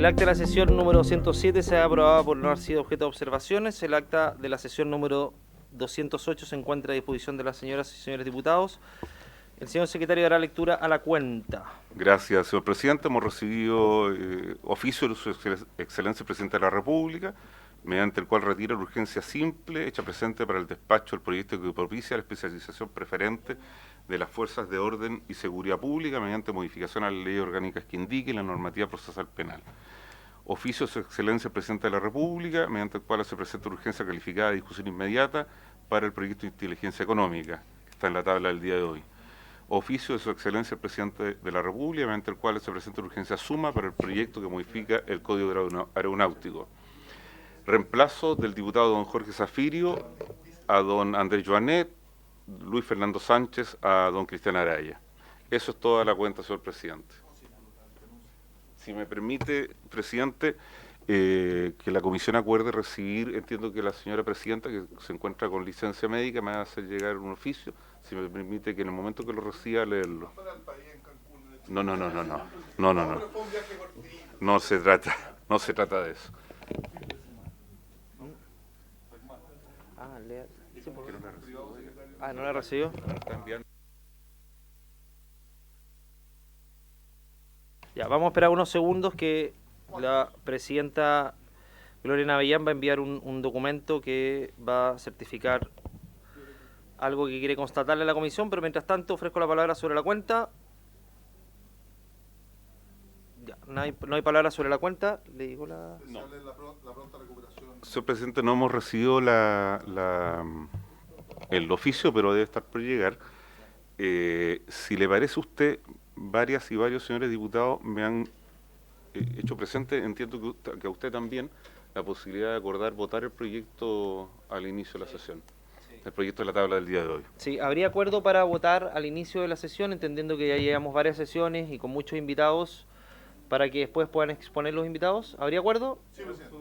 El acta de la sesión número 207 se ha aprobado por no haber sido objeto de observaciones. El acta de la sesión número 208 se encuentra a disposición de las señoras y señores diputados. El señor secretario dará lectura a la cuenta. Gracias, señor presidente. Hemos recibido oficio de su excelencia presidente de la República, mediante el cual retira la urgencia simple hecha presente para el despacho del proyecto que propicia la especialización preferente de las fuerzas de orden y seguridad pública mediante modificación a las leyes orgánicas que indiquen la normativa procesal penal. Oficio de su excelencia presidente de la República, mediante el cual se presenta urgencia calificada de discusión inmediata para el proyecto de inteligencia económica, que está en la tabla del día de hoy. Oficio de su excelencia el presidente de la República, mediante el cual se presenta urgencia suma para el proyecto que modifica el Código Aeronáutico. Reemplazo del diputado don Jorge Zafirio a don Andrés Joanet, Luis Fernando Sánchez a don Cristian Araya. Eso es toda la cuenta, señor presidente. Si me permite, presidente, que la comisión acuerde recibir, entiendo que la señora presidenta, que se encuentra con licencia médica, me va a hacer llegar un oficio, si me permite que en el momento que lo reciba leerlo. No. No se trata de eso. ¿No la recibió? Ya, vamos a esperar unos segundos que la presidenta Gloria Navellán va a enviar un documento que va a certificar algo que quiere constatarle a la comisión, pero mientras tanto ofrezco la palabra sobre la cuenta. Ya, no hay palabra sobre la cuenta. Le digo la... No. Señor presidente, no hemos recibido el oficio, pero debe estar por llegar. Si le parece a usted, varias y varios señores diputados me han hecho presente, entiendo que a usted también, la posibilidad de acordar votar el proyecto al inicio de la sesión. El proyecto de la tabla del día de hoy. Sí, habría acuerdo para votar al inicio de la sesión, entendiendo que ya llevamos varias sesiones y con muchos invitados, para que después puedan exponer los invitados. ¿Habría acuerdo? Sí, presidente.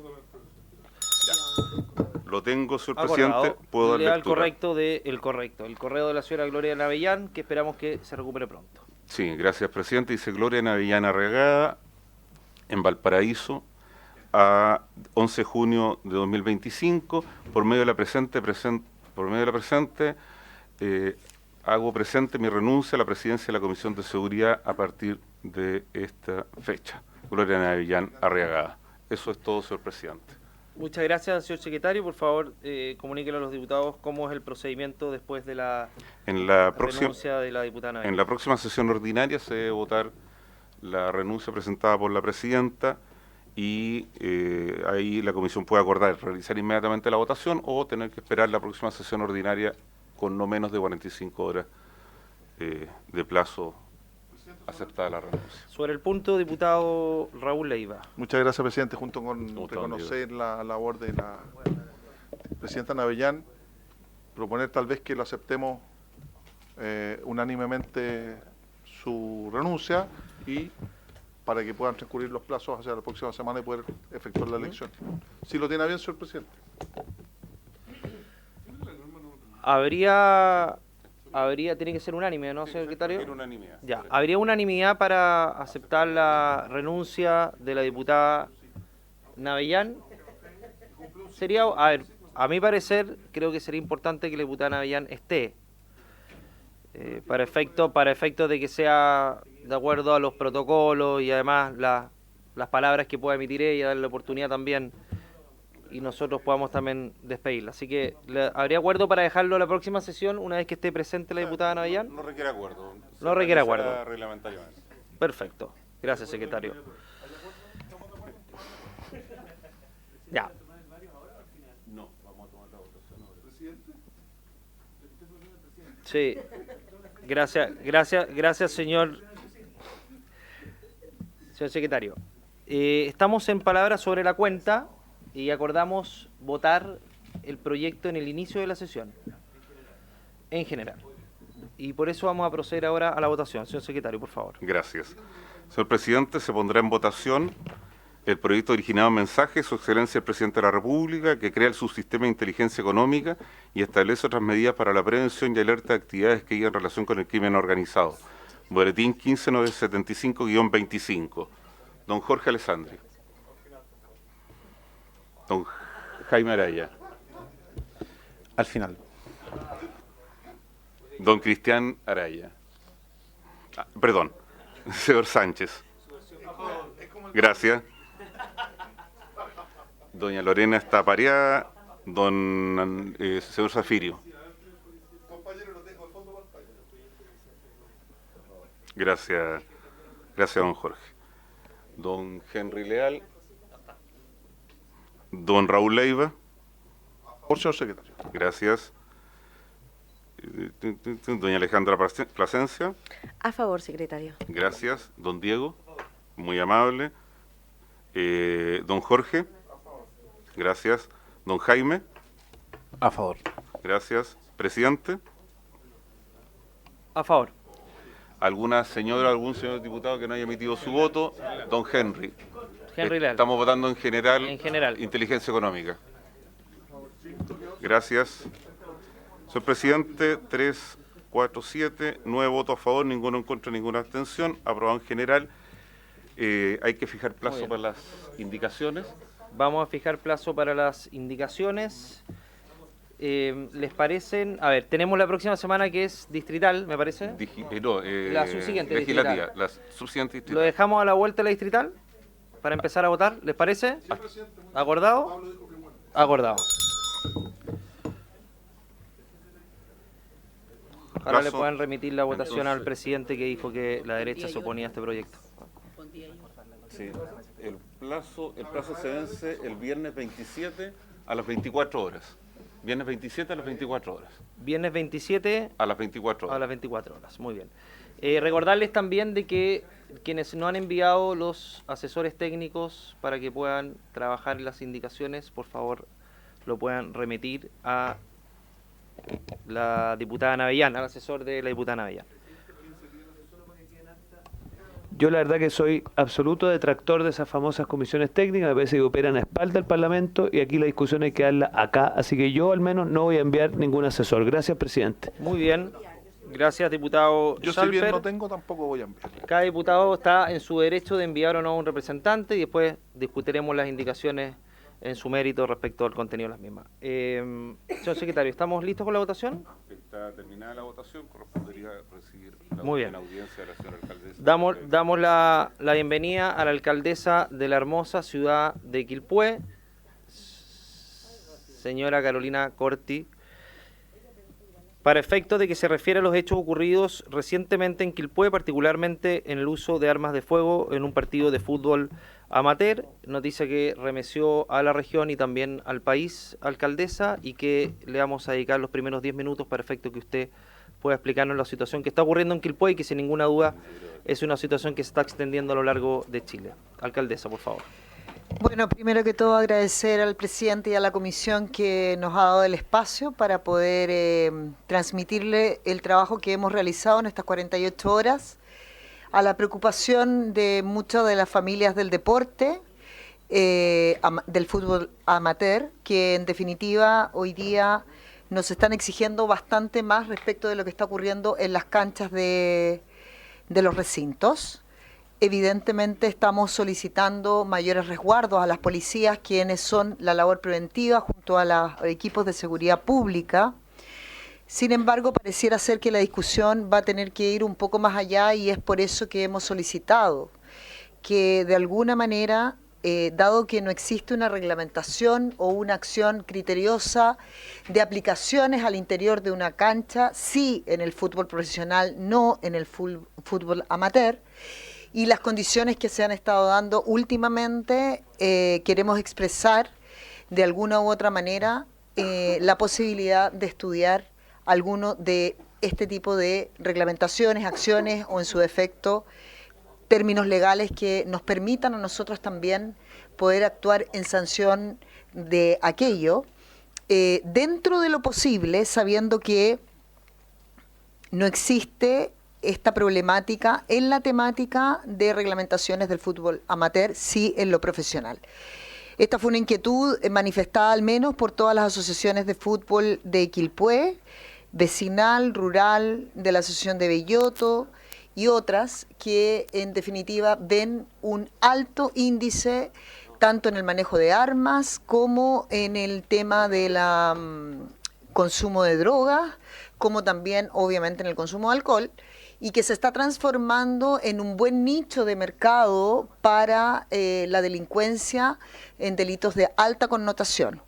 Lo tengo, señor Acordado. presidente. Puedo dar lectura. El correo de la señora Gloria Navellán, que esperamos que se recupere pronto. Sí, gracias, presidente. Dice Gloria Navellán Arregada, en Valparaíso, a 11 de junio de 2025, por medio de la presente, hago presente mi renuncia a la presidencia de la Comisión de Seguridad a partir de esta fecha. Gloria Navellán Arregada. Eso es todo, señor presidente. Muchas gracias, señor secretario. Por favor, comuníquele a los diputados cómo es el procedimiento después de la renuncia de la diputada Navellán. En la próxima sesión ordinaria se debe votar la renuncia presentada por la presidenta y ahí la comisión puede acordar realizar inmediatamente la votación o tener que esperar la próxima sesión ordinaria con no menos de 45 horas de plazo aceptada la renuncia. Sobre el punto, diputado Raúl Leiva. Muchas gracias, presidente. Junto con reconocer la labor de la presidenta Navellán, proponer tal vez que lo aceptemos unánimemente su renuncia y para que puedan transcurrir los plazos hacia la próxima semana y poder efectuar la elección. Si lo tiene bien, señor presidente. Tiene que ser unánime, ¿no, señor secretario? Tiene unanimidad. Ya, ¿habría unanimidad para aceptar la renuncia de la diputada Navellán? Sería, a ver, a mi parecer, creo que sería importante que la diputada Navellán esté, para efecto de que sea de acuerdo a los protocolos y además las palabras que pueda emitir ella, darle la oportunidad también y nosotros podamos también despedirla. Así que, ¿habría acuerdo para dejarlo a la próxima sesión una vez que esté presente la diputada Navellán? No requiere acuerdo. No requiere acuerdo. Reglamentariamente. Perfecto. Gracias, secretario. Ya. No, vamos a tomar la votación ahora. ¿Presidente? Sí. Gracias, señor secretario. Estamos en palabras sobre la cuenta y acordamos votar el proyecto en el inicio de la sesión, en general. Y por eso vamos a proceder ahora a la votación. Señor secretario, por favor. Gracias. Señor presidente, se pondrá en votación el proyecto originado en mensaje de su excelencia el presidente de la República, que crea el subsistema de inteligencia económica y establece otras medidas para la prevención y alerta de actividades que hayan relación con el crimen organizado. Boletín 15975-25. Don Jorge Alessandri. Don Jaime Araya. Al final. Don Cristian Araya. Perdón, señor Sánchez. Gracias. Doña Lorena está pareada. Don señor Zafirio. Gracias. Gracias, don Jorge. Don Henry Leal. Don Raúl Leiva. Por señor secretario. Gracias. Doña Alejandra Plasencia. A favor, secretario. Gracias. Don Diego. Muy amable. Don Jorge. Gracias. Don Jaime. A favor. Gracias. Presidente. A favor. ¿Alguna señora, algún señor diputado que no haya emitido su voto? Don Henry. Henry Leal. Estamos votando en general. En general. Inteligencia económica. Gracias. Señor presidente, 3, 4, 7, 9 votos a favor, ninguno en contra, ninguna abstención. Aprobado en general. Hay que fijar plazo para las indicaciones. Vamos a fijar plazo para las indicaciones. ¿Les parecen? A ver, tenemos la próxima semana que es distrital, me parece. La subsiguiente legislativa. distrital. La subsiguiente ¿Lo distrital. dejamos a la vuelta de la distrital para empezar a votar? ¿Les parece? ¿Acordado? Acordado. Ojalá le Plazo. puedan remitir la votación Entonces, al presidente que dijo que la derecha se oponía a este proyecto. Sí, el plazo se vence el viernes 27 a las 24 horas. Viernes 27 a las 24 horas. Viernes 27 A las 24 a horas. las 24 horas. Muy bien. Recordarles también de que quienes no han enviado los asesores técnicos para que puedan trabajar en las indicaciones, por favor, lo puedan remitir a la diputada Navellán, al asesor de la diputada Navellán. Yo la verdad que soy absoluto detractor de esas famosas comisiones técnicas, me parece que operan a espalda del Parlamento y aquí la discusión hay que darla acá, así que yo al menos no voy a enviar ningún asesor. Gracias, presidente. Muy bien. Gracias, diputado Yo si bien Schalper. no tengo, tampoco voy a enviar. Cada diputado está en su derecho de enviar o no a un representante y después discutiremos las indicaciones en su mérito respecto al contenido de las mismas. Señor secretario, ¿estamos listos con la votación? Está terminada la votación, correspondería recibir la Muy bien. audiencia de la señora alcaldesa. Damos la bienvenida a la alcaldesa de la hermosa ciudad de Quilpué, señora Carolina Corti, para efectos de que se refiere a los hechos ocurridos recientemente en Quilpué, particularmente en el uso de armas de fuego en un partido de fútbol amateur. Noticia que remeció a la región y también al país, alcaldesa, y que le vamos a dedicar los primeros 10 minutos para efecto que usted pueda explicarnos la situación que está ocurriendo en Quilpué y que sin ninguna duda es una situación que se está extendiendo a lo largo de Chile. Alcaldesa, por favor. Bueno, primero que todo agradecer al presidente y a la comisión que nos ha dado el espacio para poder transmitirle el trabajo que hemos realizado en estas 48 horas, a la preocupación de muchas de las familias del deporte, del fútbol amateur, que en definitiva hoy día nos están exigiendo bastante más respecto de lo que está ocurriendo en las canchas de los recintos. Evidentemente estamos solicitando mayores resguardos a las policías, quienes son la labor preventiva junto a los equipos de seguridad pública. Sin embargo, pareciera ser que la discusión va a tener que ir un poco más allá y es por eso que hemos solicitado que de alguna manera, dado que no existe una reglamentación o una acción criteriosa de aplicaciones al interior de una cancha, sí en el fútbol profesional, no en el fútbol amateur, y las condiciones que se han estado dando últimamente, queremos expresar de alguna u otra manera la posibilidad de estudiar alguno de este tipo de reglamentaciones, acciones o en su defecto términos legales que nos permitan a nosotros también poder actuar en sanción de aquello, dentro de lo posible, sabiendo que no existe esta problemática en la temática de reglamentaciones del fútbol amateur, sí en lo profesional. Esta fue una inquietud manifestada al menos por todas las asociaciones de fútbol de Quilpué, vecinal, rural, de la Asociación de Belloto y otras que en definitiva ven un alto índice tanto en el manejo de armas como en el tema del consumo de drogas, como también obviamente en el consumo de alcohol, y que se está transformando en un buen nicho de mercado para la delincuencia en delitos de alta connotación.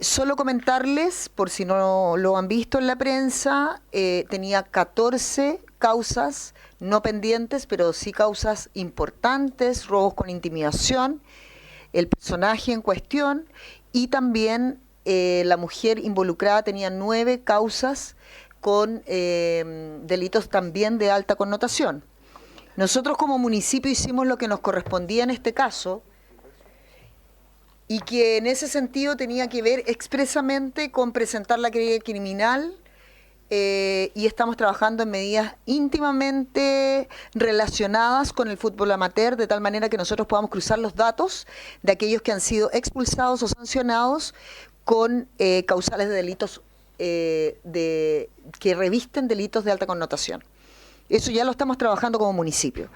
Solo comentarles, por si no lo han visto en la prensa, tenía 14 causas no pendientes, pero sí causas importantes, robos con intimidación, el personaje en cuestión, y también la mujer involucrada tenía 9 causas con delitos también de alta connotación. Nosotros como municipio hicimos lo que nos correspondía en este caso, y que en ese sentido tenía que ver expresamente con presentar la querella criminal, y estamos trabajando en medidas íntimamente relacionadas con el fútbol amateur, de tal manera que nosotros podamos cruzar los datos de aquellos que han sido expulsados o sancionados con causales de delitos que revisten delitos de alta connotación. Eso ya lo estamos trabajando como municipio.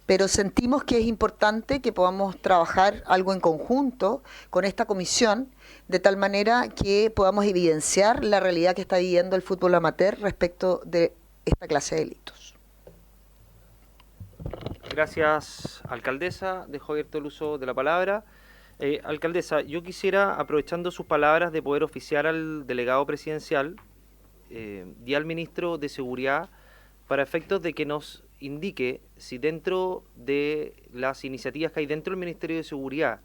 Pero sentimos que es importante que podamos trabajar algo en conjunto con esta comisión, de tal manera que podamos evidenciar la realidad que está viviendo el fútbol amateur respecto de esta clase de delitos. Gracias, alcaldesa. Dejo abierto el uso de la palabra. Alcaldesa, yo quisiera, aprovechando sus palabras, de poder oficiar al delegado presidencial y al ministro de Seguridad para efectos de que nos indique si dentro de las iniciativas que hay dentro del Ministerio de Seguridad,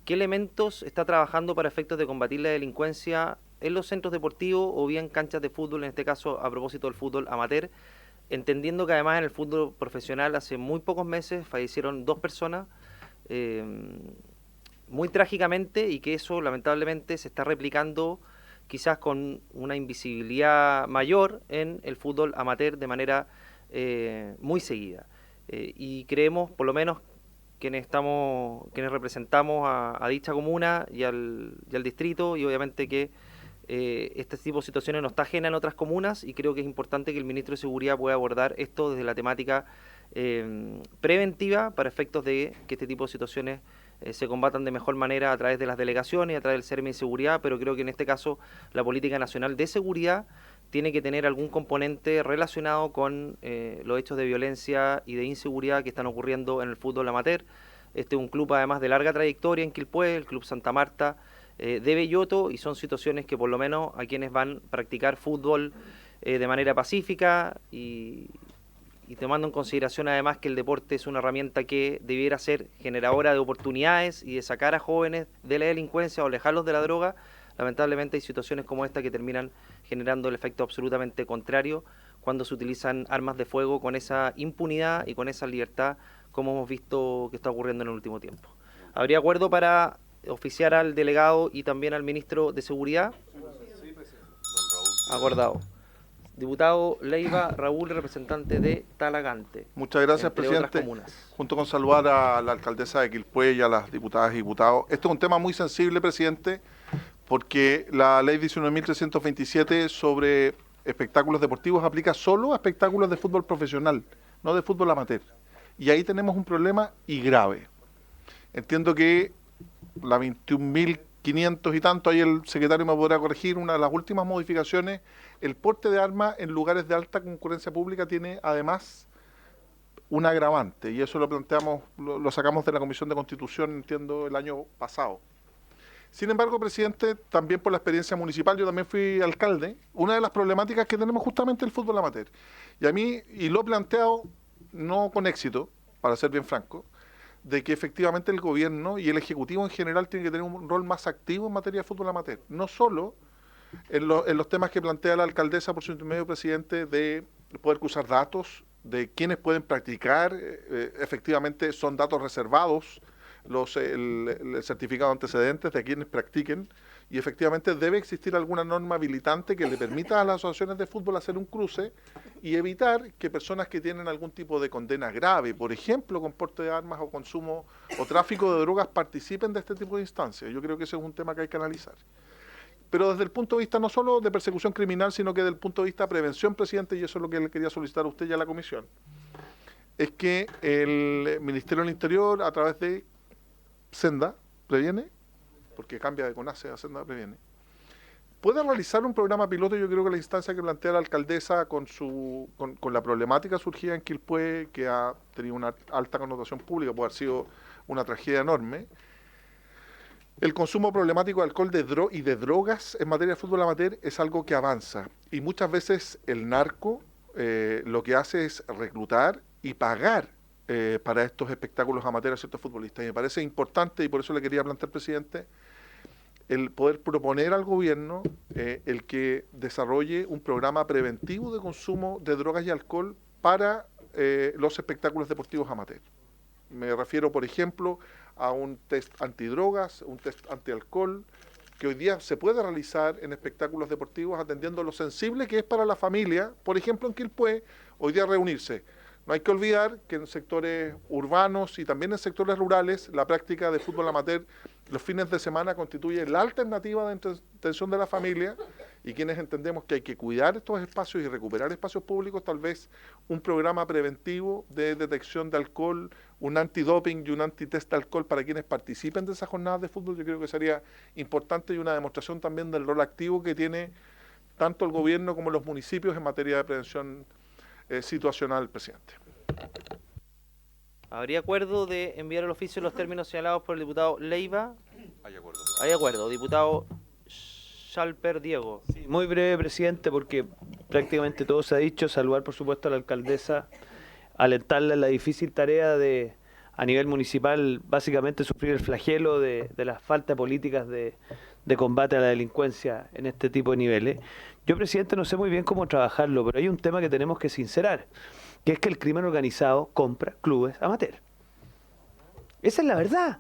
qué elementos está trabajando para efectos de combatir la delincuencia en los centros deportivos o bien canchas de fútbol, en este caso a propósito del fútbol amateur, entendiendo que además en el fútbol profesional hace muy pocos meses fallecieron 2 personas muy trágicamente, y que eso lamentablemente se está replicando quizás con una invisibilidad mayor en el fútbol amateur de manera muy seguida. Y creemos, por lo menos quienes representamos a dicha comuna y al distrito, y obviamente que este tipo de situaciones no está ajena en otras comunas, y creo que es importante que el ministro de Seguridad pueda abordar esto desde la temática preventiva para efectos de que este tipo de situaciones se combatan de mejor manera a través de las delegaciones, a través del CERMI de Seguridad, pero creo que en este caso la Política Nacional de Seguridad tiene que tener algún componente relacionado con los hechos de violencia y de inseguridad que están ocurriendo en el fútbol amateur. Este es un club además de larga trayectoria en Quilpué, el Club Santa Marta de Belloto, y son situaciones que por lo menos a quienes van a practicar fútbol de manera pacífica y tomando en consideración además que el deporte es una herramienta que debiera ser generadora de oportunidades y de sacar a jóvenes de la delincuencia o alejarlos de la droga, lamentablemente hay situaciones como esta que terminan generando el efecto absolutamente contrario cuando se utilizan armas de fuego con esa impunidad y con esa libertad como hemos visto que está ocurriendo en el último tiempo. ¿Habría acuerdo para oficiar al delegado y también al ministro de Seguridad? Sí, presidente. Acordado. Diputado Leiva Raúl, representante de Talagante. Muchas gracias, presidente. Junto con saludar a la alcaldesa de Quilpué y a las diputadas y diputados. Esto es un tema muy sensible, presidente, porque la ley 19.327 sobre espectáculos deportivos aplica solo a espectáculos de fútbol profesional, no de fútbol amateur. Y ahí tenemos un problema y grave. Entiendo que la 21.500 y tanto, ahí el secretario me podrá corregir, una de las últimas modificaciones, el porte de armas en lugares de alta concurrencia pública tiene además un agravante, y eso lo planteamos, lo sacamos de la Comisión de Constitución, entiendo, el año pasado. Sin embargo, presidente, también por la experiencia municipal, yo también fui alcalde, una de las problemáticas que tenemos justamente el fútbol amateur. Y a mí, y lo he planteado no con éxito, para ser bien franco, de que efectivamente el gobierno y el ejecutivo en general tienen que tener un rol más activo en materia de fútbol amateur. No solo en los temas que plantea la alcaldesa por su intermedio, presidente, de poder cruzar datos, de quienes pueden practicar, efectivamente son datos reservados, el certificado de antecedentes de quienes practiquen, y efectivamente debe existir alguna norma habilitante que le permita a las asociaciones de fútbol hacer un cruce y evitar que personas que tienen algún tipo de condena grave, por ejemplo, con porte de armas o consumo o tráfico de drogas, participen de este tipo de instancias. Yo creo que ese es un tema que hay que analizar. Pero desde el punto de vista no solo de persecución criminal, sino que desde el punto de vista de prevención, presidente, y eso es lo que le quería solicitar a usted y a la comisión, es que el Ministerio del Interior, a través de Senda Previene, porque cambia de CONACE a Senda Previene, pueda realizar un programa piloto. Yo creo que la instancia que plantea la alcaldesa con la problemática surgida en Quilpué, que ha tenido una alta connotación pública, puede haber sido una tragedia enorme. El consumo problemático de alcohol y de drogas en materia de fútbol amateur es algo que avanza. Y muchas veces el narco lo que hace es reclutar y pagar para estos espectáculos amateurs a ciertos futbolistas. Y me parece importante, y por eso le quería plantear, presidente, el poder proponer al gobierno el que desarrolle un programa preventivo de consumo de drogas y alcohol para los espectáculos deportivos amateurs. Me refiero, por ejemplo, a un test antidrogas, un test antialcohol, que hoy día se puede realizar en espectáculos deportivos atendiendo lo sensible que es para la familia, por ejemplo en Quilpué, hoy día reunirse. No hay que olvidar que en sectores urbanos y también en sectores rurales la práctica de fútbol amateur los fines de semana constituye la alternativa de entretención de la familia, y quienes entendemos que hay que cuidar estos espacios y recuperar espacios públicos, tal vez un programa preventivo de detección de alcohol, un antidoping y un antitest de alcohol para quienes participen de esas jornadas de fútbol, yo creo que sería importante y una demostración también del rol activo que tiene tanto el gobierno como los municipios en materia de prevención situacional, presidente. ¿Habría acuerdo de enviar al oficio los términos señalados por el diputado Leiva? Hay acuerdo. Hay acuerdo. Diputado Schalper Diego. Sí, muy breve, presidente, porque prácticamente todo se ha dicho. Saludar, por supuesto, a la alcaldesa, alentarla en la difícil tarea de, a nivel municipal, básicamente sufrir el flagelo de las faltas políticas de combate a la delincuencia en este tipo de niveles. Yo, presidente, no sé muy bien cómo trabajarlo, pero hay un tema que tenemos que sincerar, que es que el crimen organizado compra clubes amateur. Esa es la verdad,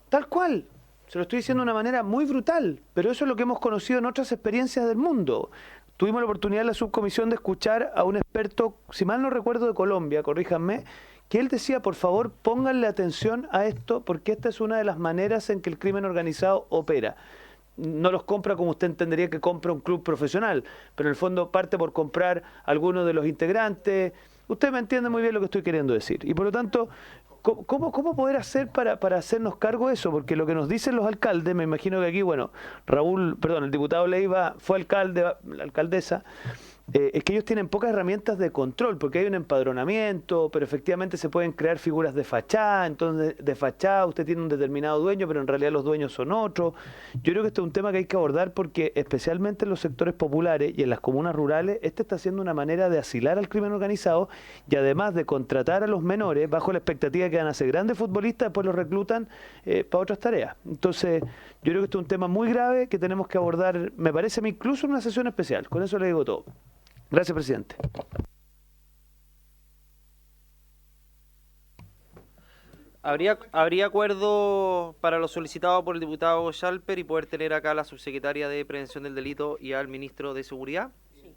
tal cual. Se lo estoy diciendo de una manera muy brutal, pero eso es lo que hemos conocido en otras experiencias del mundo. Tuvimos la oportunidad en la subcomisión de escuchar a un experto, si mal no recuerdo, de Colombia, corríjanme, que él decía, por favor, pónganle atención a esto, porque esta es una de las maneras en que el crimen organizado opera. No los compra como usted entendería que compra un club profesional, pero en el fondo parte por comprar algunos de los integrantes. Usted me entiende muy bien lo que estoy queriendo decir. Y por lo tanto, ¿cómo poder hacer para hacernos cargo de eso? Porque lo que nos dicen los alcaldes, me imagino que aquí, bueno, el diputado Leiva fue alcalde, la alcaldesa, es que ellos tienen pocas herramientas de control, porque hay un empadronamiento, pero efectivamente se pueden crear figuras de fachada. Entonces de fachada usted tiene un determinado dueño, pero en realidad los dueños son otros. Yo creo que este es un tema que hay que abordar, porque especialmente en los sectores populares y en las comunas rurales, este está siendo una manera de asilar al crimen organizado, y además de contratar a los menores bajo la expectativa de que van a ser grandes futbolistas, después los reclutan para otras tareas. Entonces yo creo que este es un tema muy grave que tenemos que abordar, me parece a mí, incluso en una sesión especial. Con eso le digo todo. Gracias, presidente. ¿Habría acuerdo para lo solicitado por el diputado Schalper y poder tener acá a la subsecretaria de Prevención del Delito y al ministro de Seguridad? Sí.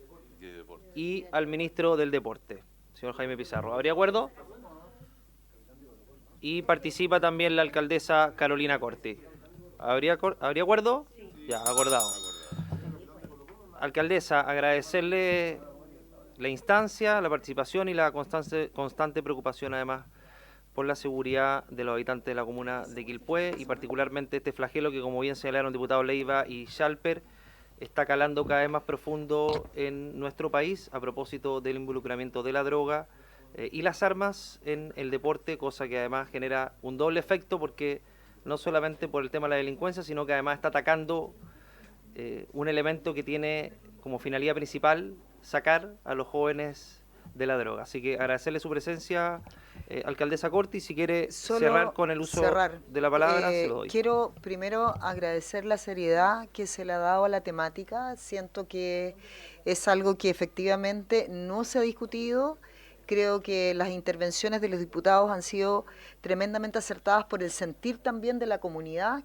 Y al ministro del Deporte, señor Jaime Pizarro. ¿Habría acuerdo? Y participa también la alcaldesa Carolina Corti. ¿Habría acuerdo? Sí. Ya, acordado. Alcaldesa, agradecerle la instancia, la participación y la constante preocupación, además, por la seguridad de los habitantes de la comuna de Quilpué, y particularmente este flagelo que, como bien señalaron diputados Leiva y Schalper, está calando cada vez más profundo en nuestro país a propósito del involucramiento de la droga y las armas en el deporte, cosa que además genera un doble efecto, porque no solamente por el tema de la delincuencia, sino que además está atacando un elemento que tiene como finalidad principal sacar a los jóvenes de la droga. Así que agradecerle su presencia, alcaldesa Corti. Si quiere cerrar con el uso de la palabra, se lo doy. Quiero primero agradecer la seriedad que se le ha dado a la temática. Siento que es algo que efectivamente no se ha discutido. Creo que las intervenciones de los diputados han sido tremendamente acertadas por el sentir también de la comunidad,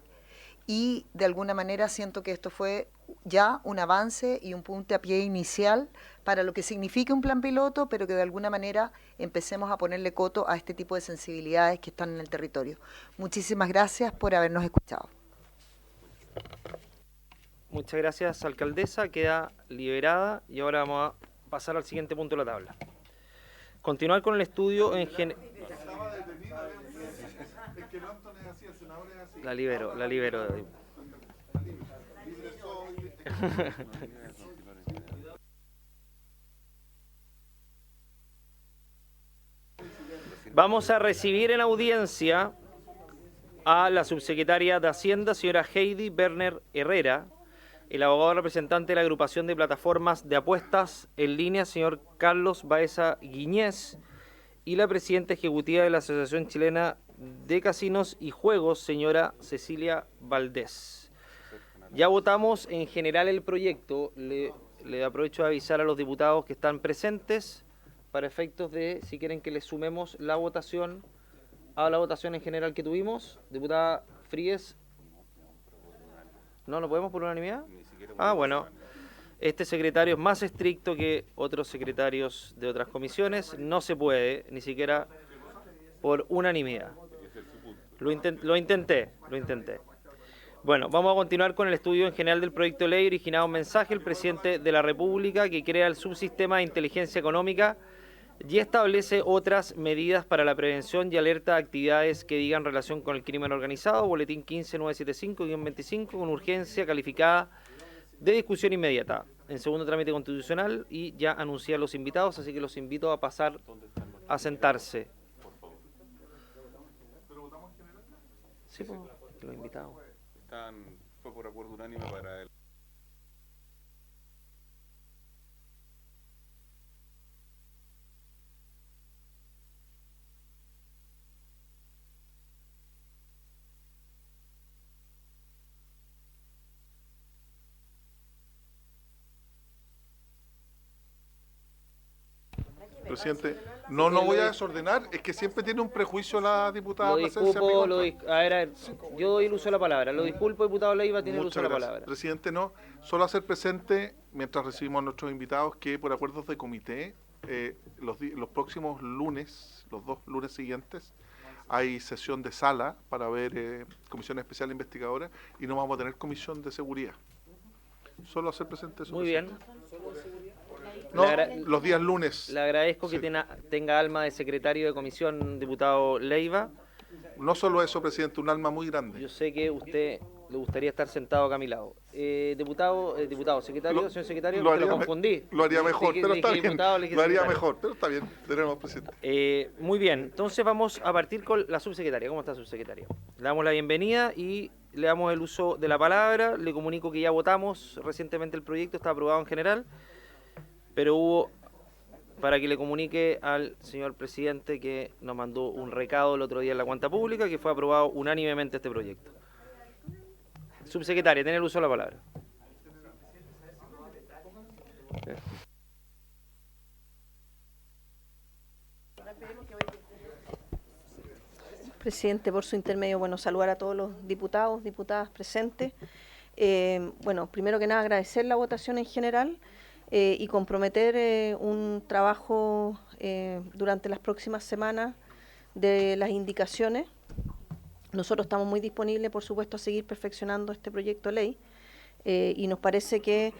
y de alguna manera siento que esto fue ya un avance y un puntapié inicial para lo que significa un plan piloto, pero que de alguna manera empecemos a ponerle coto a este tipo de sensibilidades que están en el territorio. Muchísimas gracias por habernos escuchado. Muchas gracias, alcaldesa. Queda liberada y ahora vamos a pasar al siguiente punto de la tabla. Continuar con el estudio en general. La libero, la libero. Vamos a recibir en audiencia a la subsecretaria de Hacienda, señora Heidi Berner Herrera, el abogado representante de la agrupación de plataformas de apuestas en línea, señor Carlos Baeza Guiñez, y la presidenta ejecutiva de la Asociación Chilena de Casinos y Juegos, señora Cecilia Valdés. Ya votamos en general el proyecto. Le aprovecho de avisar a los diputados que están presentes para efectos de, si quieren que les sumemos la votación a la votación en general que tuvimos. Diputada Fríes. ¿No lo podemos por unanimidad? Ah, bueno. Este secretario es más estricto que otros secretarios de otras comisiones. No se puede, ni siquiera por unanimidad. Lo intenté. Bueno, vamos a continuar con el estudio en general del proyecto de ley originado en mensaje del presidente de la República que crea el subsistema de inteligencia económica y establece otras medidas para la prevención y alerta de actividades que digan relación con el crimen organizado, boletín 15975-25, con urgencia calificada de discusión inmediata, en segundo trámite constitucional, y ya anuncié a los invitados, así que los invito a pasar a sentarse. Sí, pues, los invitados. Fue por acuerdo unánime para el... Presidente, no voy a desordenar, es que siempre tiene un prejuicio la diputada Lo Plasencia. disculpo, a ver, yo doy el uso de la palabra. Lo disculpo, diputado Leiva, tiene el uso de la palabra. Presidente, no, solo hacer presente, mientras recibimos a nuestros invitados, que por acuerdos de comité, los próximos lunes, los 2 lunes siguientes, hay sesión de sala para ver comisión especial investigadora y no vamos a tener comisión de seguridad. Solo hacer presente eso. Muy bien. No, los días lunes. Le agradezco que Sí. tenga alma de secretario de comisión, diputado Leiva. No solo eso, presidente, un alma muy grande. Yo sé que a usted le gustaría estar sentado acá a mi lado. Diputado, secretario, señor secretario, te lo confundí. Lo haría mejor, pero está bien. Diputado, Lo haría secretario. mejor, pero está bien. Tenemos, presidente. Muy bien, entonces vamos a partir con la subsecretaria. ¿Cómo está, subsecretaria? Le damos la bienvenida y le damos el uso de la palabra. Le comunico que ya votamos recientemente el proyecto, está aprobado en general, pero hubo, para que le comunique al señor presidente que nos mandó un recado el otro día en la cuenta pública, que fue aprobado unánimemente este proyecto. Subsecretaria, tiene el uso de la palabra. Presidente, por su intermedio, bueno, saludar a todos los diputados, diputadas presentes. Bueno, primero que nada agradecer la votación en general y comprometer un trabajo durante las próximas semanas de las indicaciones. Nosotros estamos muy disponibles, por supuesto, a seguir perfeccionando este proyecto de ley y nos parece que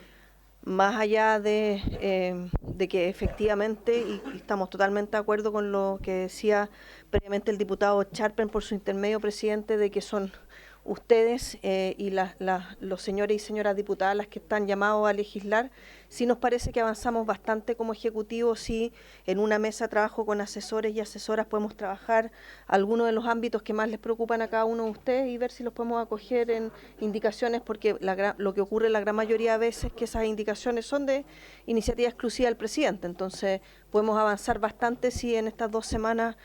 más allá de que efectivamente, y estamos totalmente de acuerdo con lo que decía previamente el diputado Charpen por su intermedio, presidente, de que son ustedes y los señores y señoras diputadas las que están llamados a legislar, sí nos parece que avanzamos bastante como Ejecutivo, sí en una mesa de trabajo con asesores y asesoras podemos trabajar algunos de los ámbitos que más les preocupan a cada uno de ustedes y ver si los podemos acoger en indicaciones, porque lo que ocurre la gran mayoría de veces es que esas indicaciones son de iniciativa exclusiva del presidente, entonces podemos avanzar bastante si en estas 2 semanas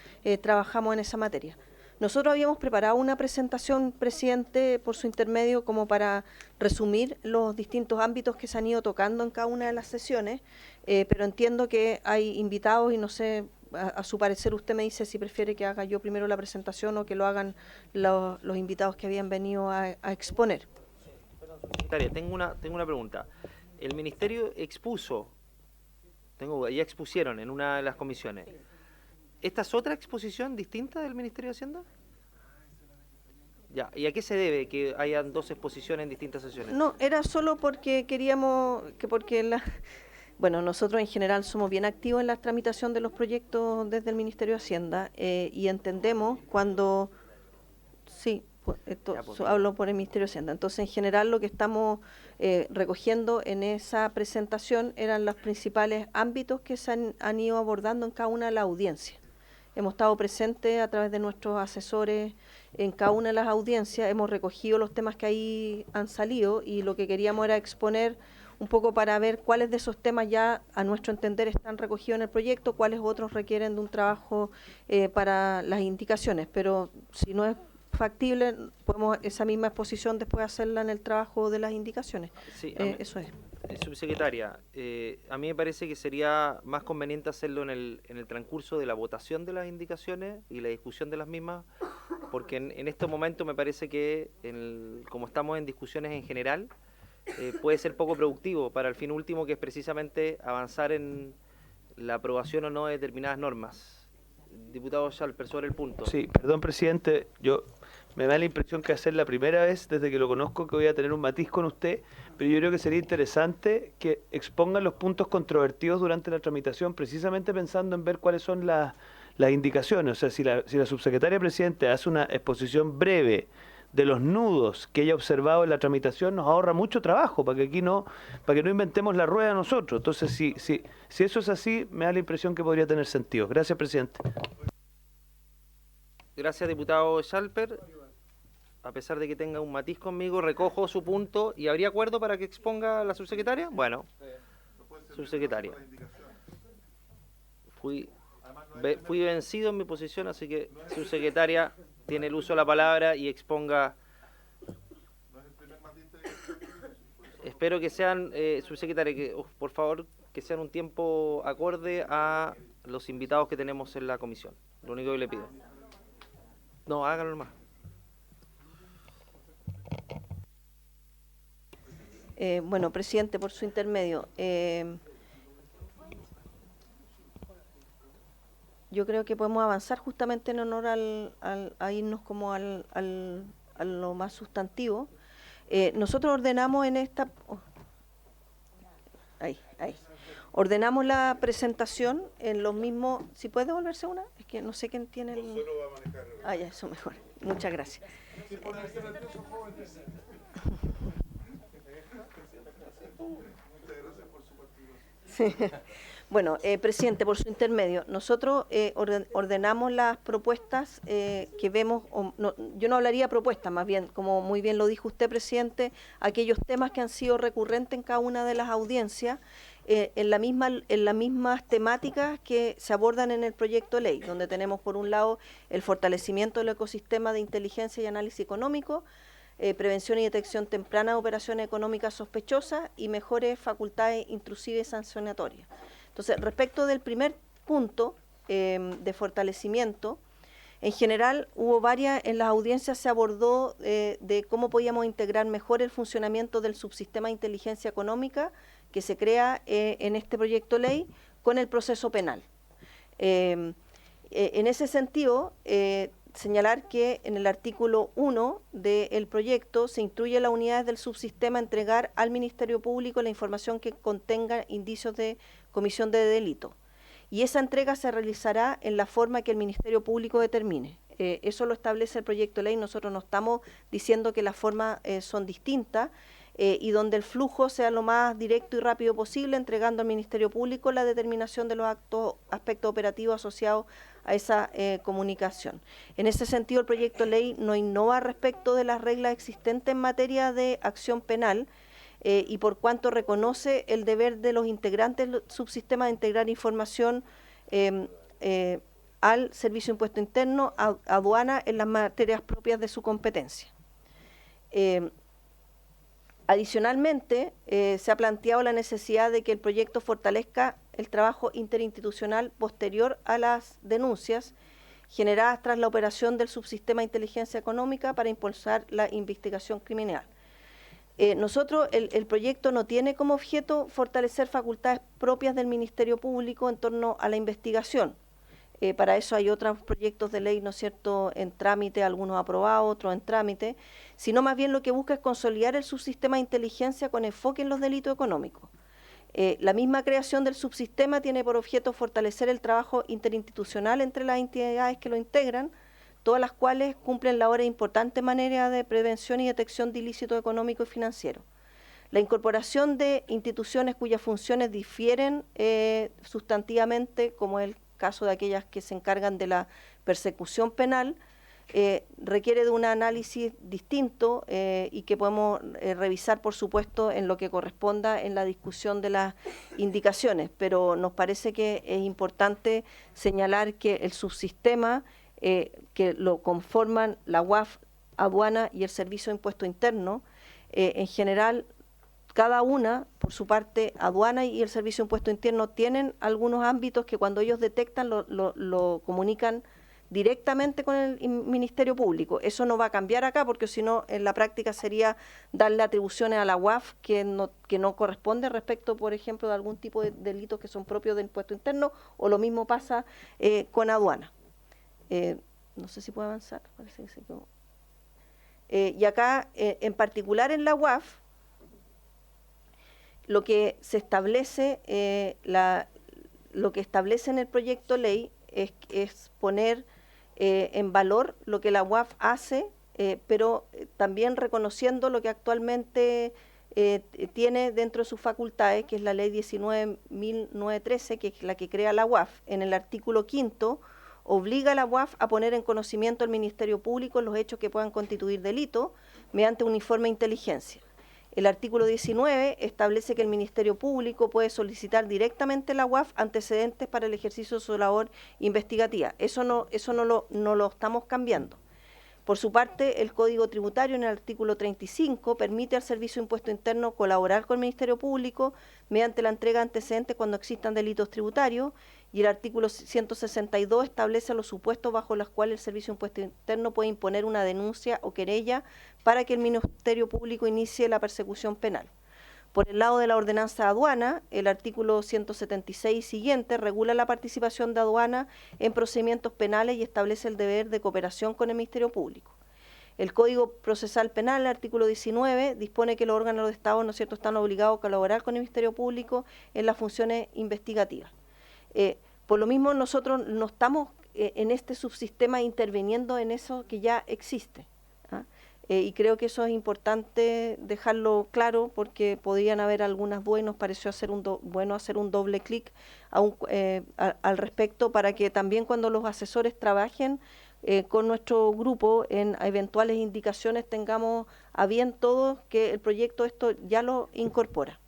trabajamos en esa materia. Nosotros habíamos preparado una presentación, presidente, por su intermedio, como para resumir los distintos ámbitos que se han ido tocando en cada una de las sesiones, pero entiendo que hay invitados y no sé, a su parecer usted me dice si prefiere que haga yo primero la presentación o que lo hagan los invitados que habían venido a exponer. Secretaria, tengo una pregunta. El Ministerio expuso, ya expusieron en una de las comisiones. ¿Esta es otra exposición distinta del Ministerio de Hacienda? Ya, ¿y a qué se debe que hayan 2 exposiciones en distintas sesiones? No, era solo porque queríamos, bueno, nosotros en general somos bien activos en la tramitación de los proyectos desde el Ministerio de Hacienda y entendemos cuando, sí, Hablo por el Ministerio de Hacienda. Entonces, en general, lo que estamos recogiendo en esa presentación eran los principales ámbitos que se han ido abordando en cada una de las audiencias. Hemos estado presentes a través de nuestros asesores en cada una de las audiencias, hemos recogido los temas que ahí han salido y lo que queríamos era exponer un poco para ver cuáles de esos temas ya a nuestro entender están recogidos en el proyecto, cuáles otros requieren de un trabajo para las indicaciones, pero si no es factible, podemos esa misma exposición después hacerla en el trabajo de las indicaciones. Sí, eso es. Subsecretaria, a mí me parece que sería más conveniente hacerlo en el transcurso de la votación de las indicaciones y la discusión de las mismas, porque en este momento me parece que, como estamos en discusiones en general, puede ser poco productivo para el fin último, que es precisamente avanzar en la aprobación o no de determinadas normas. Diputado Schalper, sobre el punto. Sí, perdón, presidente, me da la impresión que va a ser la primera vez desde que lo conozco que voy a tener un matiz con usted, pero yo creo que sería interesante que expongan los puntos controvertidos durante la tramitación, precisamente pensando en ver cuáles son las indicaciones. O sea, si la subsecretaria presidente hace una exposición breve de los nudos que ella ha observado en la tramitación, nos ahorra mucho trabajo para que no inventemos la rueda nosotros. Entonces, si eso es así, me da la impresión que podría tener sentido. Gracias, presidente. Gracias, diputado Schalper. A pesar de que tenga un matiz conmigo, recojo su punto. ¿Y habría acuerdo para que exponga la subsecretaria? Bueno, subsecretaria. Fui vencido en mi posición, así que subsecretaria tiene el uso de la palabra y exponga. Espero que sean, subsecretaria, por favor, que sean un tiempo acorde a los invitados que tenemos en la comisión. Lo único que le pido. No, háganlo nomás. Bueno, presidente, por su intermedio, yo creo que podemos avanzar justamente en honor a irnos como a lo más sustantivo. Nosotros ordenamos en esta... Ahí. Ordenamos la presentación en los mismos... ¿Si puede devolverse una? Es que no sé quién tiene el... Solo va a manejar. Ya, eso mejor. Muchas gracias. Sí. Bueno, presidente, por su intermedio, nosotros ordenamos las propuestas que vemos, yo no hablaría propuestas, más bien, como muy bien lo dijo usted, presidente, aquellos temas que han sido recurrentes en cada una de las audiencias, en las mismas temáticas que se abordan en el proyecto de ley, donde tenemos por un lado el fortalecimiento del ecosistema de inteligencia y análisis económico, prevención y detección temprana de operaciones económicas sospechosas y mejores facultades intrusivas y sancionatorias. Entonces, respecto del primer punto de fortalecimiento, en general hubo en las audiencias se abordó de cómo podíamos integrar mejor el funcionamiento del subsistema de inteligencia económica que se crea en este proyecto de ley con el proceso penal. En ese sentido, señalar que en el artículo 1 del proyecto se instruye a las unidades del subsistema a entregar al Ministerio Público la información que contenga indicios de comisión de delito. Y esa entrega se realizará en la forma que el Ministerio Público determine. Eso lo establece el proyecto de ley. Nosotros no estamos diciendo que las formas son distintas y donde el flujo sea lo más directo y rápido posible, entregando al Ministerio Público la determinación de los aspectos operativos asociados a esa comunicación. En ese sentido, el proyecto de ley no innova respecto de las reglas existentes en materia de acción penal y por cuanto reconoce el deber de los integrantes del subsistema de integrar información al Servicio de Impuesto Interno, a aduana, en las materias propias de su competencia. Adicionalmente, se ha planteado la necesidad de que el proyecto fortalezca el trabajo interinstitucional posterior a las denuncias generadas tras la operación del subsistema de inteligencia económica para impulsar la investigación criminal. Nosotros, el proyecto no tiene como objeto fortalecer facultades propias del Ministerio Público en torno a la investigación. Para eso hay otros proyectos de ley, ¿no es cierto?, en trámite, algunos aprobados, otros en trámite, sino más bien lo que busca es consolidar el subsistema de inteligencia con enfoque en los delitos económicos. La misma creación del subsistema tiene por objeto fortalecer el trabajo interinstitucional entre las entidades que lo integran, todas las cuales cumplen la labor importante manera de prevención y detección de ilícitos económicos y financieros. La incorporación de instituciones cuyas funciones difieren sustantivamente, como es el caso de aquellas que se encargan de la persecución penal, requiere de un análisis distinto y que podemos revisar, por supuesto, en lo que corresponda en la discusión de las indicaciones, pero nos parece que es importante señalar que el subsistema que lo conforman la UAF, aduana y el Servicio de Impuesto Interno, en general, cada una, por su parte, aduana y el Servicio de Impuesto Interno tienen algunos ámbitos que cuando ellos detectan lo comunican directamente con el Ministerio Público. Eso no va a cambiar acá porque si no, en la práctica sería darle atribuciones a la UAF que no corresponde respecto, por ejemplo, de algún tipo de delitos que son propios del impuesto interno, o lo mismo pasa con aduana. No sé si puedo avanzar. Parece que se quedó. Y acá, en particular en la UAF, lo que se establece, lo que establece en el proyecto ley es poner en valor lo que la UAF hace, pero también reconociendo lo que actualmente tiene dentro de sus facultades, que es la ley 19.913, que es la que crea la UAF. En el artículo 5º obliga a la UAF a poner en conocimiento al Ministerio Público los hechos que puedan constituir delito mediante un informe de inteligencia. El artículo 19 establece que el Ministerio Público puede solicitar directamente a la UAF antecedentes para el ejercicio de su labor investigativa. Eso no lo estamos cambiando. Por su parte, el Código Tributario en el artículo 35 permite al Servicio de Impuesto Interno colaborar con el Ministerio Público mediante la entrega de antecedentes cuando existan delitos tributarios, y el artículo 162 establece los supuestos bajo los cuales el Servicio de Impuesto Interno puede imponer una denuncia o querella para que el Ministerio Público inicie la persecución penal. Por el lado de la ordenanza de aduana, el artículo 176 y siguiente regula la participación de aduana en procedimientos penales y establece el deber de cooperación con el Ministerio Público. El Código Procesal Penal, el artículo 19, dispone que los órganos de Estado, ¿no es cierto?, están obligados a colaborar con el Ministerio Público en las funciones investigativas. Por lo mismo, nosotros no estamos en este subsistema interviniendo en eso que ya existe. Y creo que eso es importante dejarlo claro porque podrían haber algunas dudas y nos pareció bueno hacer un doble clic al respecto para que también cuando los asesores trabajen con nuestro grupo en eventuales indicaciones tengamos a bien todos que el proyecto esto ya lo incorpora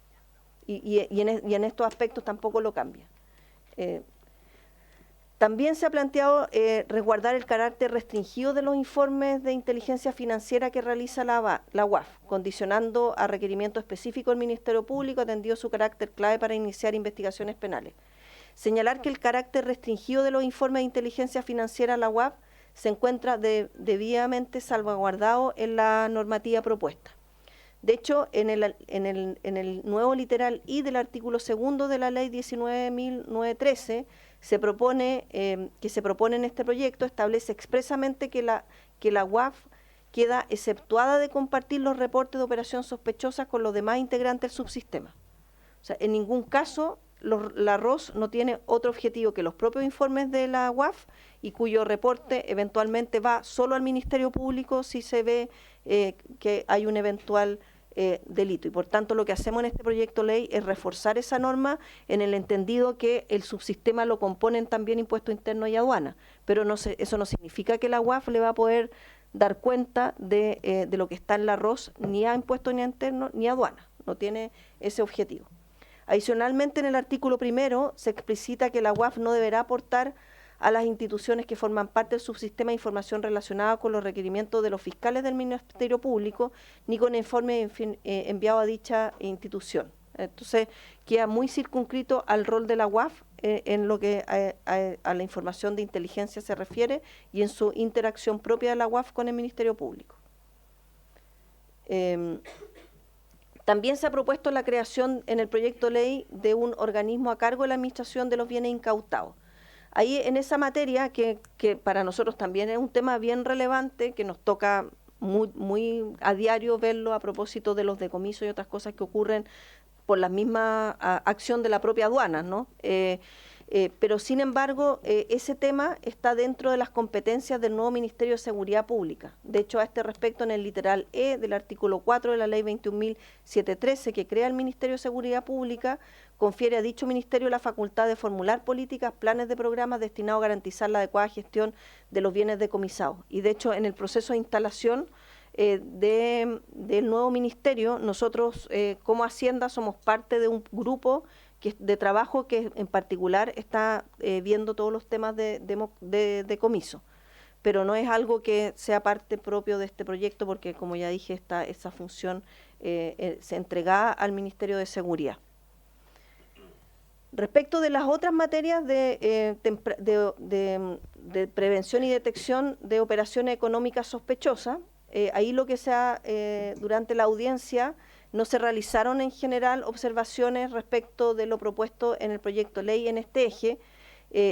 y en estos aspectos tampoco lo cambia. También se ha planteado resguardar el carácter restringido de los informes de inteligencia financiera que realiza la UAF, condicionando a requerimiento específico del Ministerio Público, atendido su carácter clave para iniciar investigaciones penales. Señalar que el carácter restringido de los informes de inteligencia financiera de la UAF se encuentra debidamente salvaguardado en la normativa propuesta. De hecho, en el nuevo literal I del artículo 2 de la ley 19.913 se propone en este proyecto establece expresamente que la UAF queda exceptuada de compartir los reportes de operación sospechosas con los demás integrantes del subsistema. O sea, en ningún caso la ROS no tiene otro objetivo que los propios informes de la UAF y cuyo reporte eventualmente va solo al Ministerio Público si se ve que hay un eventual delito. Y por tanto lo que hacemos en este proyecto de ley es reforzar esa norma en el entendido que el subsistema lo componen también impuesto interno y aduana, pero eso no significa que la UAF le va a poder dar cuenta de lo que está en la ROS ni a impuesto ni a interno ni a aduana, no tiene ese objetivo. Adicionalmente, en el artículo 1 se explicita que la UAF no deberá aportar a las instituciones que forman parte del subsistema de información relacionada con los requerimientos de los fiscales del Ministerio Público, ni con informe enviado a dicha institución. Entonces, queda muy circunscrito al rol de la UAF en lo que a la información de inteligencia se refiere y en su interacción propia de la UAF con el Ministerio Público. También se ha propuesto la creación en el proyecto de ley de un organismo a cargo de la administración de los bienes incautados. Ahí en esa materia, que para nosotros también es un tema bien relevante, que nos toca muy a diario verlo a propósito de los decomisos y otras cosas que ocurren por la misma acción de la propia aduana, ¿no? Pero sin embargo, ese tema está dentro de las competencias del nuevo Ministerio de Seguridad Pública. De hecho, a este respecto, en el literal E del artículo 4 de la Ley 21.713, que crea el Ministerio de Seguridad Pública, confiere a dicho ministerio la facultad de formular políticas, planes de programas destinados a garantizar la adecuada gestión de los bienes decomisados. Y de hecho, en el proceso de instalación del nuevo ministerio, nosotros como Hacienda somos parte de un grupo de trabajo que en particular está viendo todos los temas de decomiso, pero no es algo que sea parte propio de este proyecto porque, como ya dije, esa función se entregada al Ministerio de Seguridad. Respecto de las otras materias de prevención y detección de operaciones económicas sospechosas, ahí lo que durante la audiencia no se realizaron en general observaciones respecto de lo propuesto en el proyecto de ley en este eje.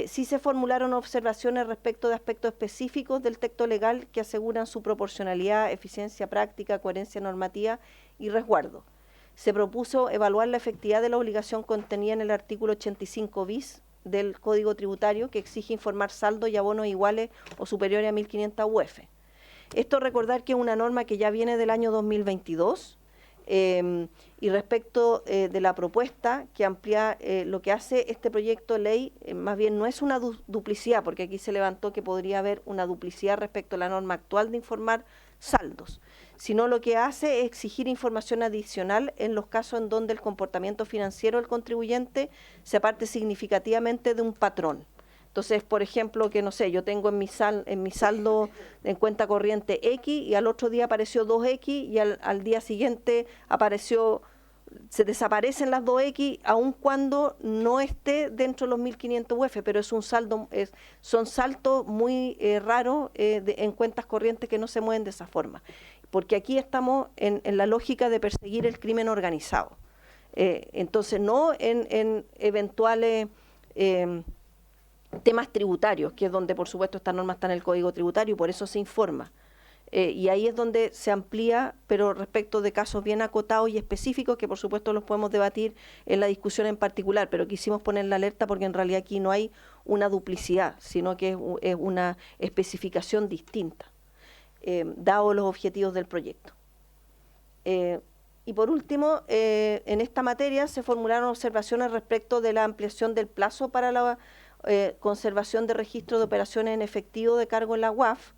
Sí se formularon observaciones respecto de aspectos específicos del texto legal que aseguran su proporcionalidad, eficiencia práctica, coherencia normativa y resguardo. Se propuso evaluar la efectividad de la obligación contenida en el artículo 85 bis del Código Tributario, que exige informar saldos y abonos iguales o superiores a 1.500 UF. Esto recordar que es una norma que ya viene del año 2022, y respecto de la propuesta que amplía lo que hace este proyecto de ley, más bien no es una duplicidad, porque aquí se levantó que podría haber una duplicidad respecto a la norma actual de informar saldos, sino lo que hace es exigir información adicional en los casos en donde el comportamiento financiero del contribuyente se aparte significativamente de un patrón. Entonces, por ejemplo, que no sé, yo tengo en mi saldo en cuenta corriente X y al otro día apareció 2X y al día siguiente se desaparecen las 2X aun cuando no esté dentro de los 1.500 UF, pero es un saldo, son saltos muy raros en cuentas corrientes que no se mueven de esa forma. Porque aquí estamos en la lógica de perseguir el crimen organizado. Entonces, no en eventuales temas tributarios, que es donde por supuesto esta norma está en el Código Tributario y por eso se informa. Y ahí es donde se amplía, pero respecto de casos bien acotados y específicos, que por supuesto los podemos debatir en la discusión en particular, pero quisimos poner la alerta porque en realidad aquí no hay una duplicidad, sino que es una especificación distinta, dado los objetivos del proyecto. Y por último, en esta materia se formularon observaciones respecto de la ampliación del plazo para la conservación de registro de operaciones en efectivo de cargo en la UAF.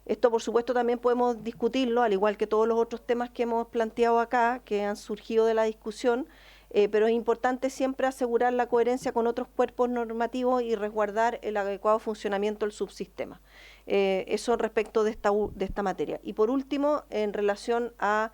Esto, por supuesto, también podemos discutirlo, al igual que todos los otros temas que hemos planteado acá, que han surgido de la discusión, pero es importante siempre asegurar la coherencia con otros cuerpos normativos y resguardar el adecuado funcionamiento del subsistema. Eso respecto de esta materia. Y por último, en relación a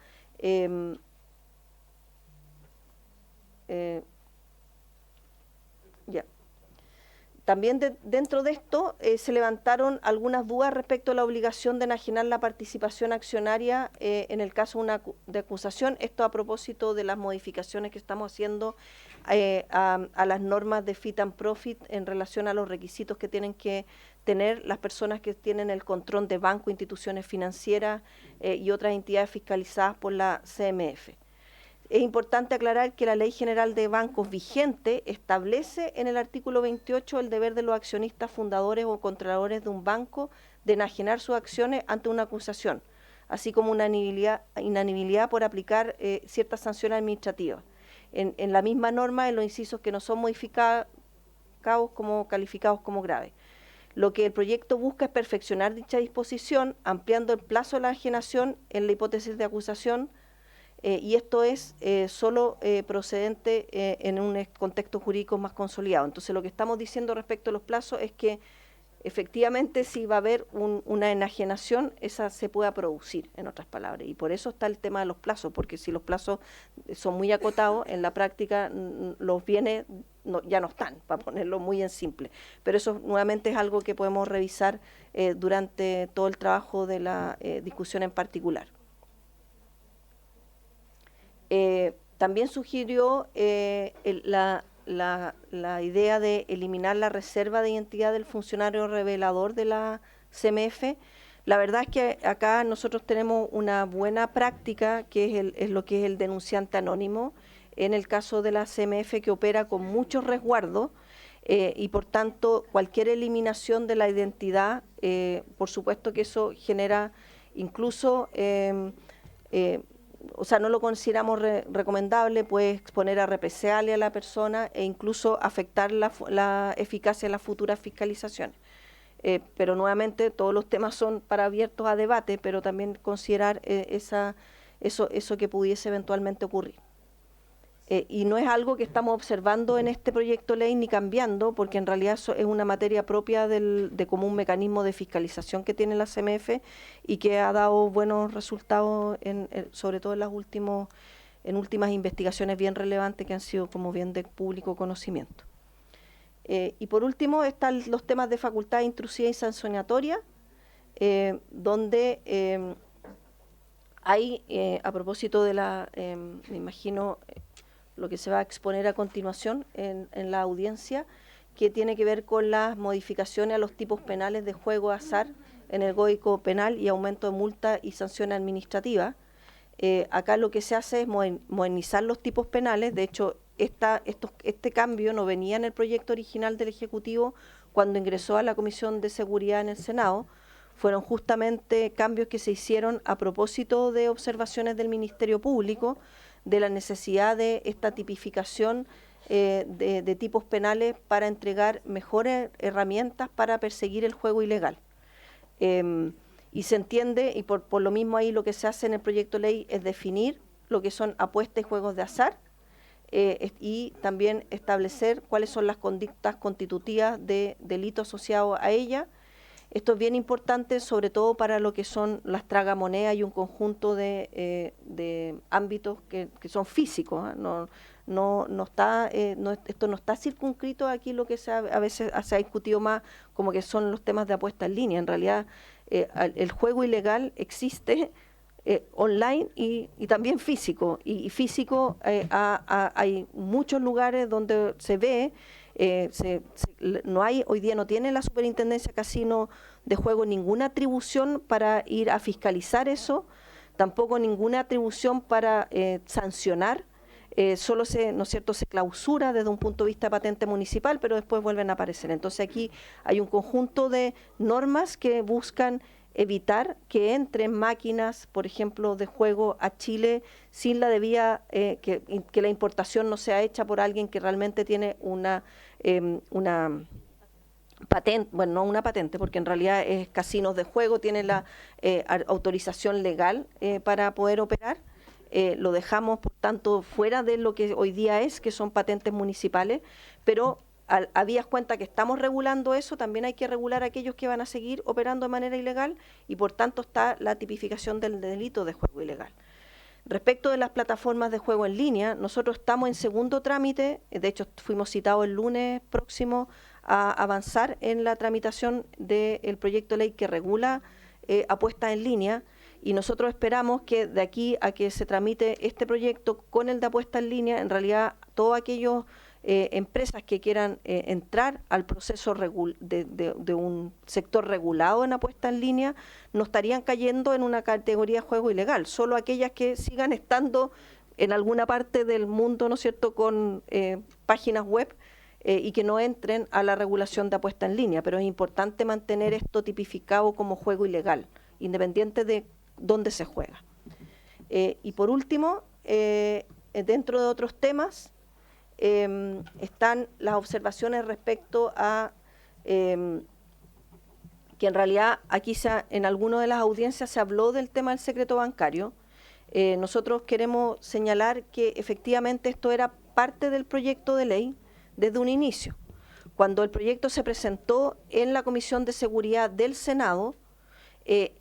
también dentro de esto se levantaron algunas dudas respecto a la obligación de enajenar la participación accionaria en el caso de acusación. Esto a propósito de las modificaciones que estamos haciendo a las normas de fit and profit en relación a los requisitos que tienen que tener las personas que tienen el control de bancos, instituciones financieras y otras entidades fiscalizadas por la CMF. Es importante aclarar que la Ley General de Bancos vigente establece en el artículo 28 el deber de los accionistas fundadores o controladores de un banco de enajenar sus acciones ante una acusación, así como una inanibilidad por aplicar ciertas sanciones administrativas. En la misma norma, en los incisos que no son modificados como calificados como graves. Lo que el proyecto busca es perfeccionar dicha disposición, ampliando el plazo de la enajenación en la hipótesis de acusación, y esto es solo procedente en un contexto jurídico más consolidado. Entonces, lo que estamos diciendo respecto a los plazos es que efectivamente si va a haber una enajenación, esa se pueda producir, en otras palabras. Y por eso está el tema de los plazos, porque si los plazos son muy acotados, en la práctica los bienes ya no están, para ponerlo muy en simple. Pero eso nuevamente es algo que podemos revisar durante todo el trabajo de la discusión en particular. También sugirió la idea de eliminar la reserva de identidad del funcionario revelador de la CMF. La verdad es que acá nosotros tenemos una buena práctica, que es lo que es el denunciante anónimo. en el caso de la CMF, que opera con muchos resguardos, y por tanto cualquier eliminación de la identidad, por supuesto que eso genera incluso, o sea, no lo consideramos recomendable, puede exponer a represalia a la persona e incluso afectar la eficacia de las futuras fiscalizaciones. Pero nuevamente todos los temas son para abiertos a debate, pero también considerar eso que pudiese eventualmente ocurrir. Y no es algo que estamos observando en este proyecto de ley ni cambiando, porque en realidad eso es una materia propia de como un mecanismo de fiscalización que tiene la CMF y que ha dado buenos resultados, sobre todo en últimas investigaciones bien relevantes que han sido como bien de público conocimiento. Y por último están los temas de facultad intrusiva y sancionatoria, donde hay, a propósito de me imagino, lo que se va a exponer a continuación en la audiencia, que tiene que ver con las modificaciones a los tipos penales de juego azar en el Código Penal y aumento de multa y sanciones administrativas. Acá lo que se hace es modernizar los tipos penales. De hecho, este cambio no venía en el proyecto original del Ejecutivo cuando ingresó a la Comisión de Seguridad en el Senado. Fueron justamente cambios que se hicieron a propósito de observaciones del Ministerio Público, de la necesidad de esta tipificación de tipos penales para entregar mejores herramientas para perseguir el juego ilegal. Y se entiende, y por lo mismo ahí lo que se hace en el proyecto de ley es definir lo que son apuestas y juegos de azar, y también establecer cuáles son las conductas constitutivas de delitos asociados a ella. Esto es bien importante, sobre todo para lo que son las tragamonedas y un conjunto de ámbitos que son físicos. Esto no está circunscrito aquí, lo que a veces se ha discutido más como que son los temas de apuesta en línea. En realidad, el juego ilegal existe online y también físico. Y físico hay muchos lugares donde se ve. Hoy día no tiene la Superintendencia Casino de Juego ninguna atribución para ir a fiscalizar eso, tampoco ninguna atribución para sancionar, solo ¿no es cierto?, se clausura desde un punto de vista de patente municipal, pero después vuelven a aparecer. Entonces aquí hay un conjunto de normas que buscan evitar que entren máquinas, por ejemplo, de juego a Chile sin la debida, que la importación no sea hecha por alguien que realmente tiene una patente, bueno, no una patente, porque en realidad es casinos de juego, tiene la autorización legal para poder operar. Lo dejamos, por tanto, fuera de lo que hoy día es, que son patentes municipales, pero habías cuenta que estamos regulando eso, también hay que regular a aquellos que van a seguir operando de manera ilegal y por tanto está la tipificación del delito de juego ilegal. Respecto de las plataformas de juego en línea, nosotros estamos en segundo trámite, de hecho fuimos citados el lunes próximo a avanzar en la tramitación del proyecto de ley que regula apuestas en línea, y nosotros esperamos que de aquí a que se tramite este proyecto con el de apuesta en línea, en realidad todos aquellos empresas que quieran entrar al proceso de un sector regulado en apuesta en línea no estarían cayendo en una categoría de juego ilegal, solo aquellas que sigan estando en alguna parte del mundo, ¿no es cierto?, con páginas web y que no entren a la regulación de apuesta en línea, pero es importante mantener esto tipificado como juego ilegal, independiente de dónde se juega. Y por último, dentro de otros temas, están las observaciones respecto a que en realidad aquí en alguna de las audiencias se habló del tema del secreto bancario. Nosotros queremos señalar que efectivamente esto era parte del proyecto de ley desde un inicio. Cuando el proyecto se presentó en la Comisión de Seguridad del Senado,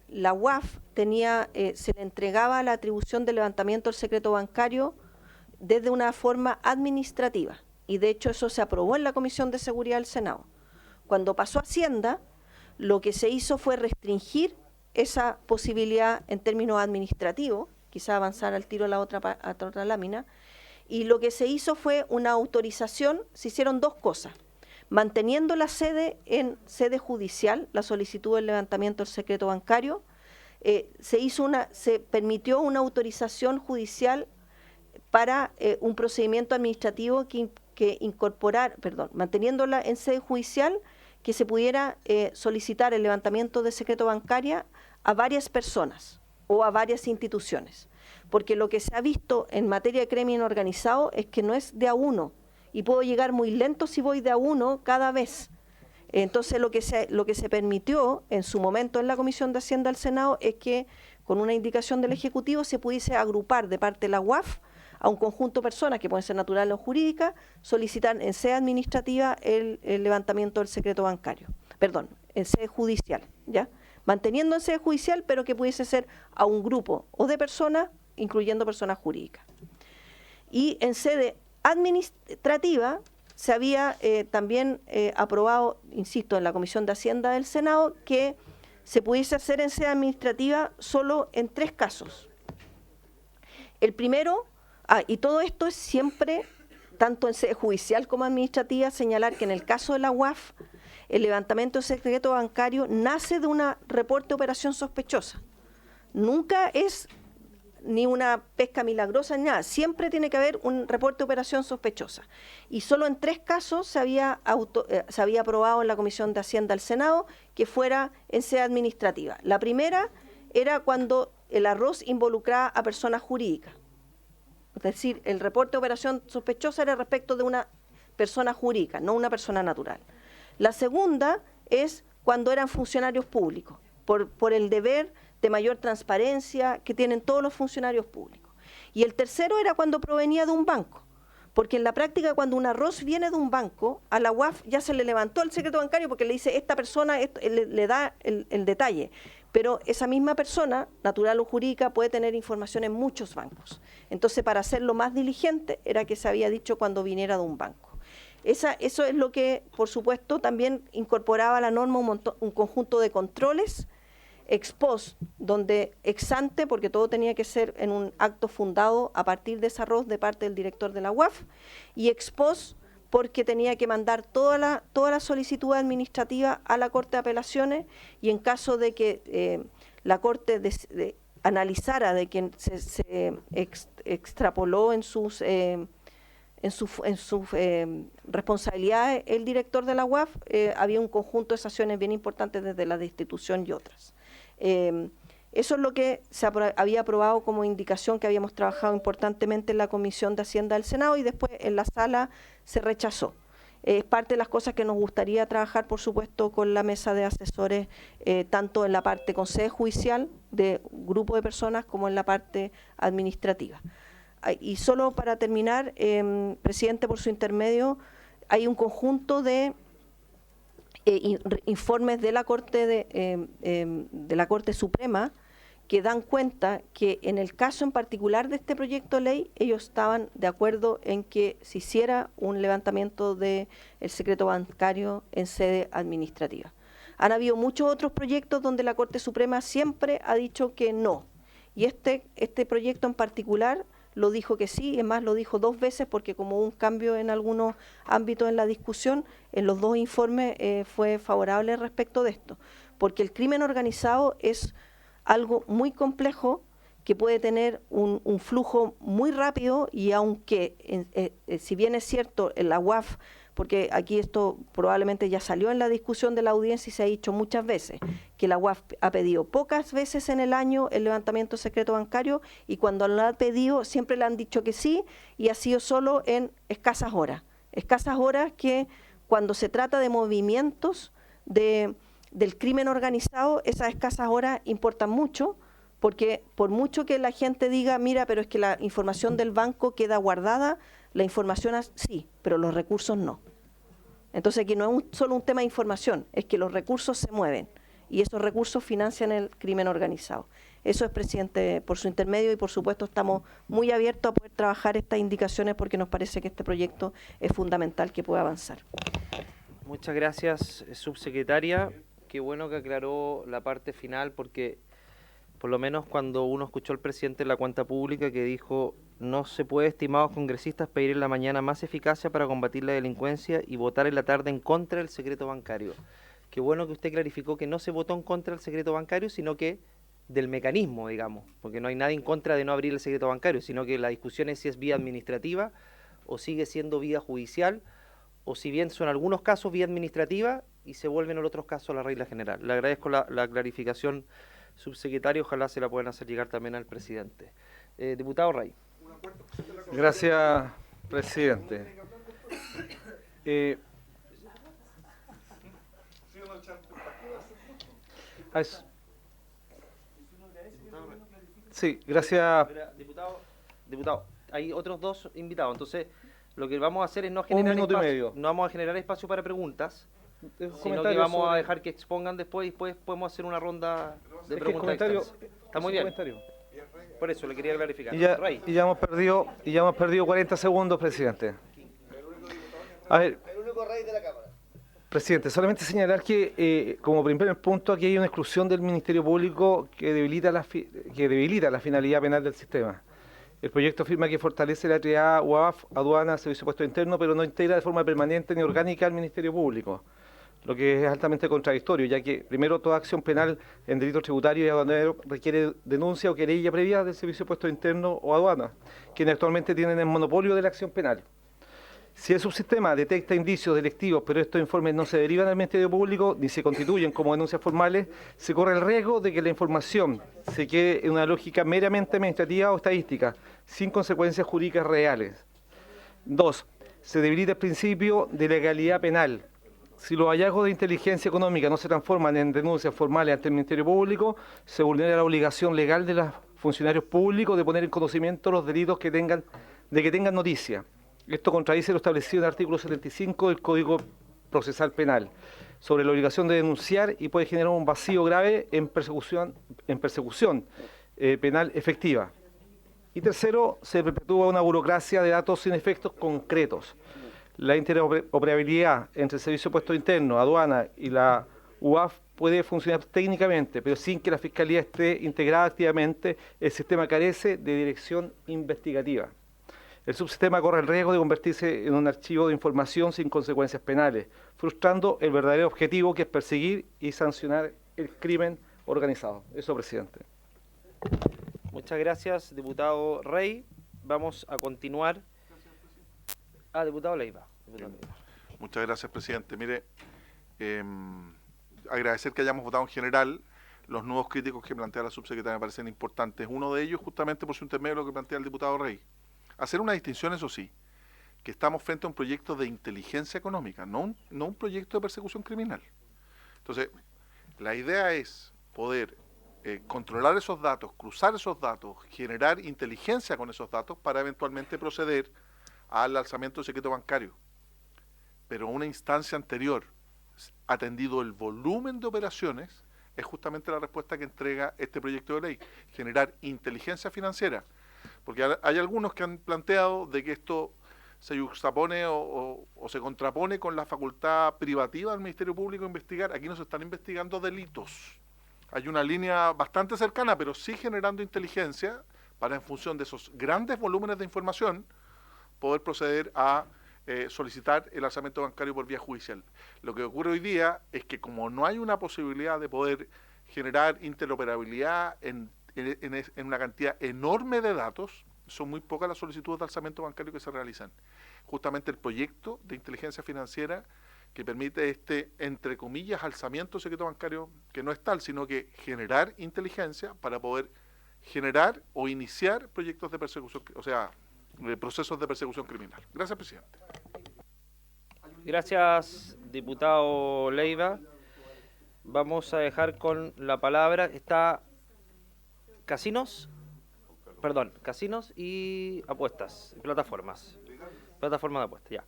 la UAF se le entregaba la atribución de levantamiento del secreto bancario desde una forma administrativa, y de hecho eso se aprobó en la Comisión de Seguridad del Senado. Cuando pasó a Hacienda, lo que se hizo fue restringir esa posibilidad en términos administrativos, quizá avanzar al tiro a la otra lámina, y lo que se hizo fue una autorización. Se hicieron dos cosas: manteniendo la sede en sede judicial, la solicitud del levantamiento del secreto bancario, se permitió una autorización judicial para un procedimiento administrativo manteniéndola en sede judicial, que se pudiera solicitar el levantamiento de secreto bancario a varias personas o a varias instituciones. Porque lo que se ha visto en materia de crimen organizado es que no es de a uno, y puedo llegar muy lento si voy de a uno cada vez. Entonces lo que se permitió en su momento en la Comisión de Hacienda del Senado es que con una indicación del Ejecutivo se pudiese agrupar de parte de la UAF a un conjunto de personas que pueden ser naturales o jurídicas, solicitar en sede administrativa el levantamiento del secreto bancario, en sede judicial, ¿ya? Manteniendo en sede judicial, pero que pudiese ser a un grupo o de personas, incluyendo personas jurídicas. Y en sede administrativa se había también aprobado, insisto, en la Comisión de Hacienda del Senado, que se pudiese hacer en sede administrativa solo en 3 casos. El primero, y todo esto es siempre, tanto en sede judicial como administrativa, señalar que en el caso de la UAF, el levantamiento de secreto bancario nace de una reporte de operación sospechosa. Nunca es ni una pesca milagrosa ni nada, siempre tiene que haber un reporte de operación sospechosa. Y solo en 3 casos se había aprobado en la Comisión de Hacienda del Senado que fuera en sede administrativa. La primera era cuando el arroz involucraba a personas jurídicas. Es decir, el reporte de operación sospechosa era respecto de una persona jurídica, no una persona natural. La segunda es cuando eran funcionarios públicos, por el deber de mayor transparencia que tienen todos los funcionarios públicos. Y el tercero era cuando provenía de un banco, porque en la práctica cuando un arroz viene de un banco, a la UAF ya se le levantó el secreto bancario porque le dice esta persona, le da el detalle, pero esa misma persona, natural o jurídica, puede tener información en muchos bancos. Entonces, para hacerlo más diligente, era que se había dicho cuando viniera de un banco. Eso es lo que, por supuesto, también incorporaba a la norma un conjunto de controles ex post, donde ex ante, porque todo tenía que ser en un acto fundado a partir de ese arroz de parte del director de la UAF, y ex post porque tenía que mandar toda la solicitud administrativa a la Corte de Apelaciones, y en caso de que la Corte analizara de que se extrapoló en sus responsabilidades el director de la UAF, había un conjunto de sanciones bien importantes desde la destitución y otras. Eso es lo que se había aprobado como indicación que habíamos trabajado importantemente en la Comisión de Hacienda del Senado y después en la sala se rechazó. Es parte de las cosas que nos gustaría trabajar, por supuesto, con la mesa de asesores, tanto en la parte con sede judicial de grupo de personas como en la parte administrativa. Y solo para terminar, presidente, por su intermedio, hay un conjunto de informes de la Corte de la Corte Suprema que dan cuenta que en el caso en particular de este proyecto de ley, ellos estaban de acuerdo en que se hiciera un levantamiento del secreto bancario en sede administrativa. Han habido muchos otros proyectos donde la Corte Suprema siempre ha dicho que no. Y este proyecto en particular lo dijo que sí, es más, lo dijo 2 veces porque como hubo un cambio en algunos ámbitos en la discusión, en los 2 informes fue favorable respecto de esto. Porque el crimen organizado es algo muy complejo que puede tener un flujo muy rápido y aunque, si bien es cierto, en la UAF, porque aquí esto probablemente ya salió en la discusión de la audiencia y se ha dicho muchas veces, que la UAF ha pedido pocas veces en el año el levantamiento de secreto bancario y cuando lo ha pedido siempre le han dicho que sí y ha sido solo en escasas horas que cuando se trata de movimientos del crimen organizado, esas escasas horas importan mucho, porque por mucho que la gente diga, mira, pero es que la información del banco queda guardada, la información sí, pero los recursos no. Entonces aquí no es solo un tema de información, es que los recursos se mueven y esos recursos financian el crimen organizado. Eso es, presidente, por su intermedio y por supuesto estamos muy abiertos a poder trabajar estas indicaciones porque nos parece que este proyecto es fundamental que pueda avanzar. Muchas gracias, subsecretaria. Qué bueno que aclaró la parte final porque por lo menos cuando uno escuchó al presidente de la cuenta pública que dijo no se puede, estimados congresistas, pedir en la mañana más eficacia para combatir la delincuencia y votar en la tarde en contra del secreto bancario. Qué bueno que usted clarificó que no se votó en contra del secreto bancario, sino que del mecanismo, digamos, porque no hay nada en contra de no abrir el secreto bancario, sino que la discusión es si es vía administrativa o sigue siendo vía judicial, o si bien son algunos casos vía administrativa y se vuelven en otros casos la regla general. Le agradezco la clarificación, subsecretario, ojalá se la puedan hacer llegar también al presidente. Diputado Rey. Gracias, presidente. Sí, gracias. Diputado, hay otros dos invitados, entonces lo que vamos a hacer es no generar minuto y espacio, medio. no vamos a generar espacio para preguntas, sino que Comentario vamos a sobre- dejar que expongan después y después podemos hacer una ronda de Es que el preguntas. comentario- extensas. Está muy ese bien, comentario. por eso le quería clarificar. Y ya, Rey. y ya hemos perdido 40 segundos, presidente. A ver, presidente, solamente señalar que como primer punto aquí hay una exclusión del Ministerio Público que debilita la finalidad penal del sistema. El proyecto afirma que fortalece la triada UAF, aduana, servicio de puesto interno, pero no integra de forma permanente ni orgánica al Ministerio Público, lo que es altamente contradictorio, ya que primero toda acción penal en delitos tributarios y aduaneros requiere denuncia o querella previa del servicio de puesto interno o aduana, quienes actualmente tienen el monopolio de la acción penal. Si el subsistema detecta indicios delictivos, pero estos informes no se derivan al Ministerio Público ni se constituyen como denuncias formales, se corre el riesgo de que la información se quede en una lógica meramente administrativa o estadística, sin consecuencias jurídicas reales. 2. Se debilita el principio de legalidad penal. Si los hallazgos de inteligencia económica no se transforman en denuncias formales ante el Ministerio Público, se vulnera la obligación legal de los funcionarios públicos de poner en conocimiento los delitos que tengan noticia. Esto contradice lo establecido en el artículo 75 del Código Procesal Penal sobre la obligación de denunciar y puede generar un vacío grave en persecución penal efectiva. Y tercero, se perpetúa una burocracia de datos sin efectos concretos. La interoperabilidad entre el Servicio de Puesto Interno, aduana y la UAF puede funcionar técnicamente, pero sin que la Fiscalía esté integrada activamente, el sistema carece de dirección investigativa. El subsistema corre el riesgo de convertirse en un archivo de información sin consecuencias penales, frustrando el verdadero objetivo que es perseguir y sancionar el crimen organizado. Eso, presidente. Muchas gracias, diputado Rey. Vamos a continuar. Diputado Leiva. Muchas gracias, presidente. Mire, agradecer que hayamos votado en general. Los nuevos críticos que plantea la subsecretaria me parecen importantes. Uno de ellos, justamente por su intermedio, lo que plantea el diputado Rey. Hacer una distinción, eso sí, que estamos frente a un proyecto de inteligencia económica, no un proyecto de persecución criminal. Entonces, la idea es poder controlar esos datos, cruzar esos datos, generar inteligencia con esos datos para eventualmente proceder al alzamiento del secreto bancario. Pero una instancia anterior, atendido el volumen de operaciones, es justamente la respuesta que entrega este proyecto de ley, generar inteligencia financiera. Porque hay algunos que han planteado de que esto se juxtapone o se contrapone con la facultad privativa del Ministerio Público de investigar. Aquí no se están investigando delitos. Hay una línea bastante cercana, pero sí generando inteligencia para, en función de esos grandes volúmenes de información, poder proceder a solicitar el alzamiento bancario por vía judicial. Lo que ocurre hoy día es que como no hay una posibilidad de poder generar interoperabilidad en una cantidad enorme de datos, son muy pocas las solicitudes de alzamiento bancario que se realizan. Justamente el proyecto de inteligencia financiera que permite entre comillas, alzamiento del secreto bancario, que no es tal, sino que generar inteligencia para poder generar o iniciar proyectos de persecución, o sea, procesos de persecución criminal. Gracias, presidente. Gracias, diputado Leiva. Vamos a dejar con la palabra. Está casinos y apuestas, plataformas de apuestas, ya.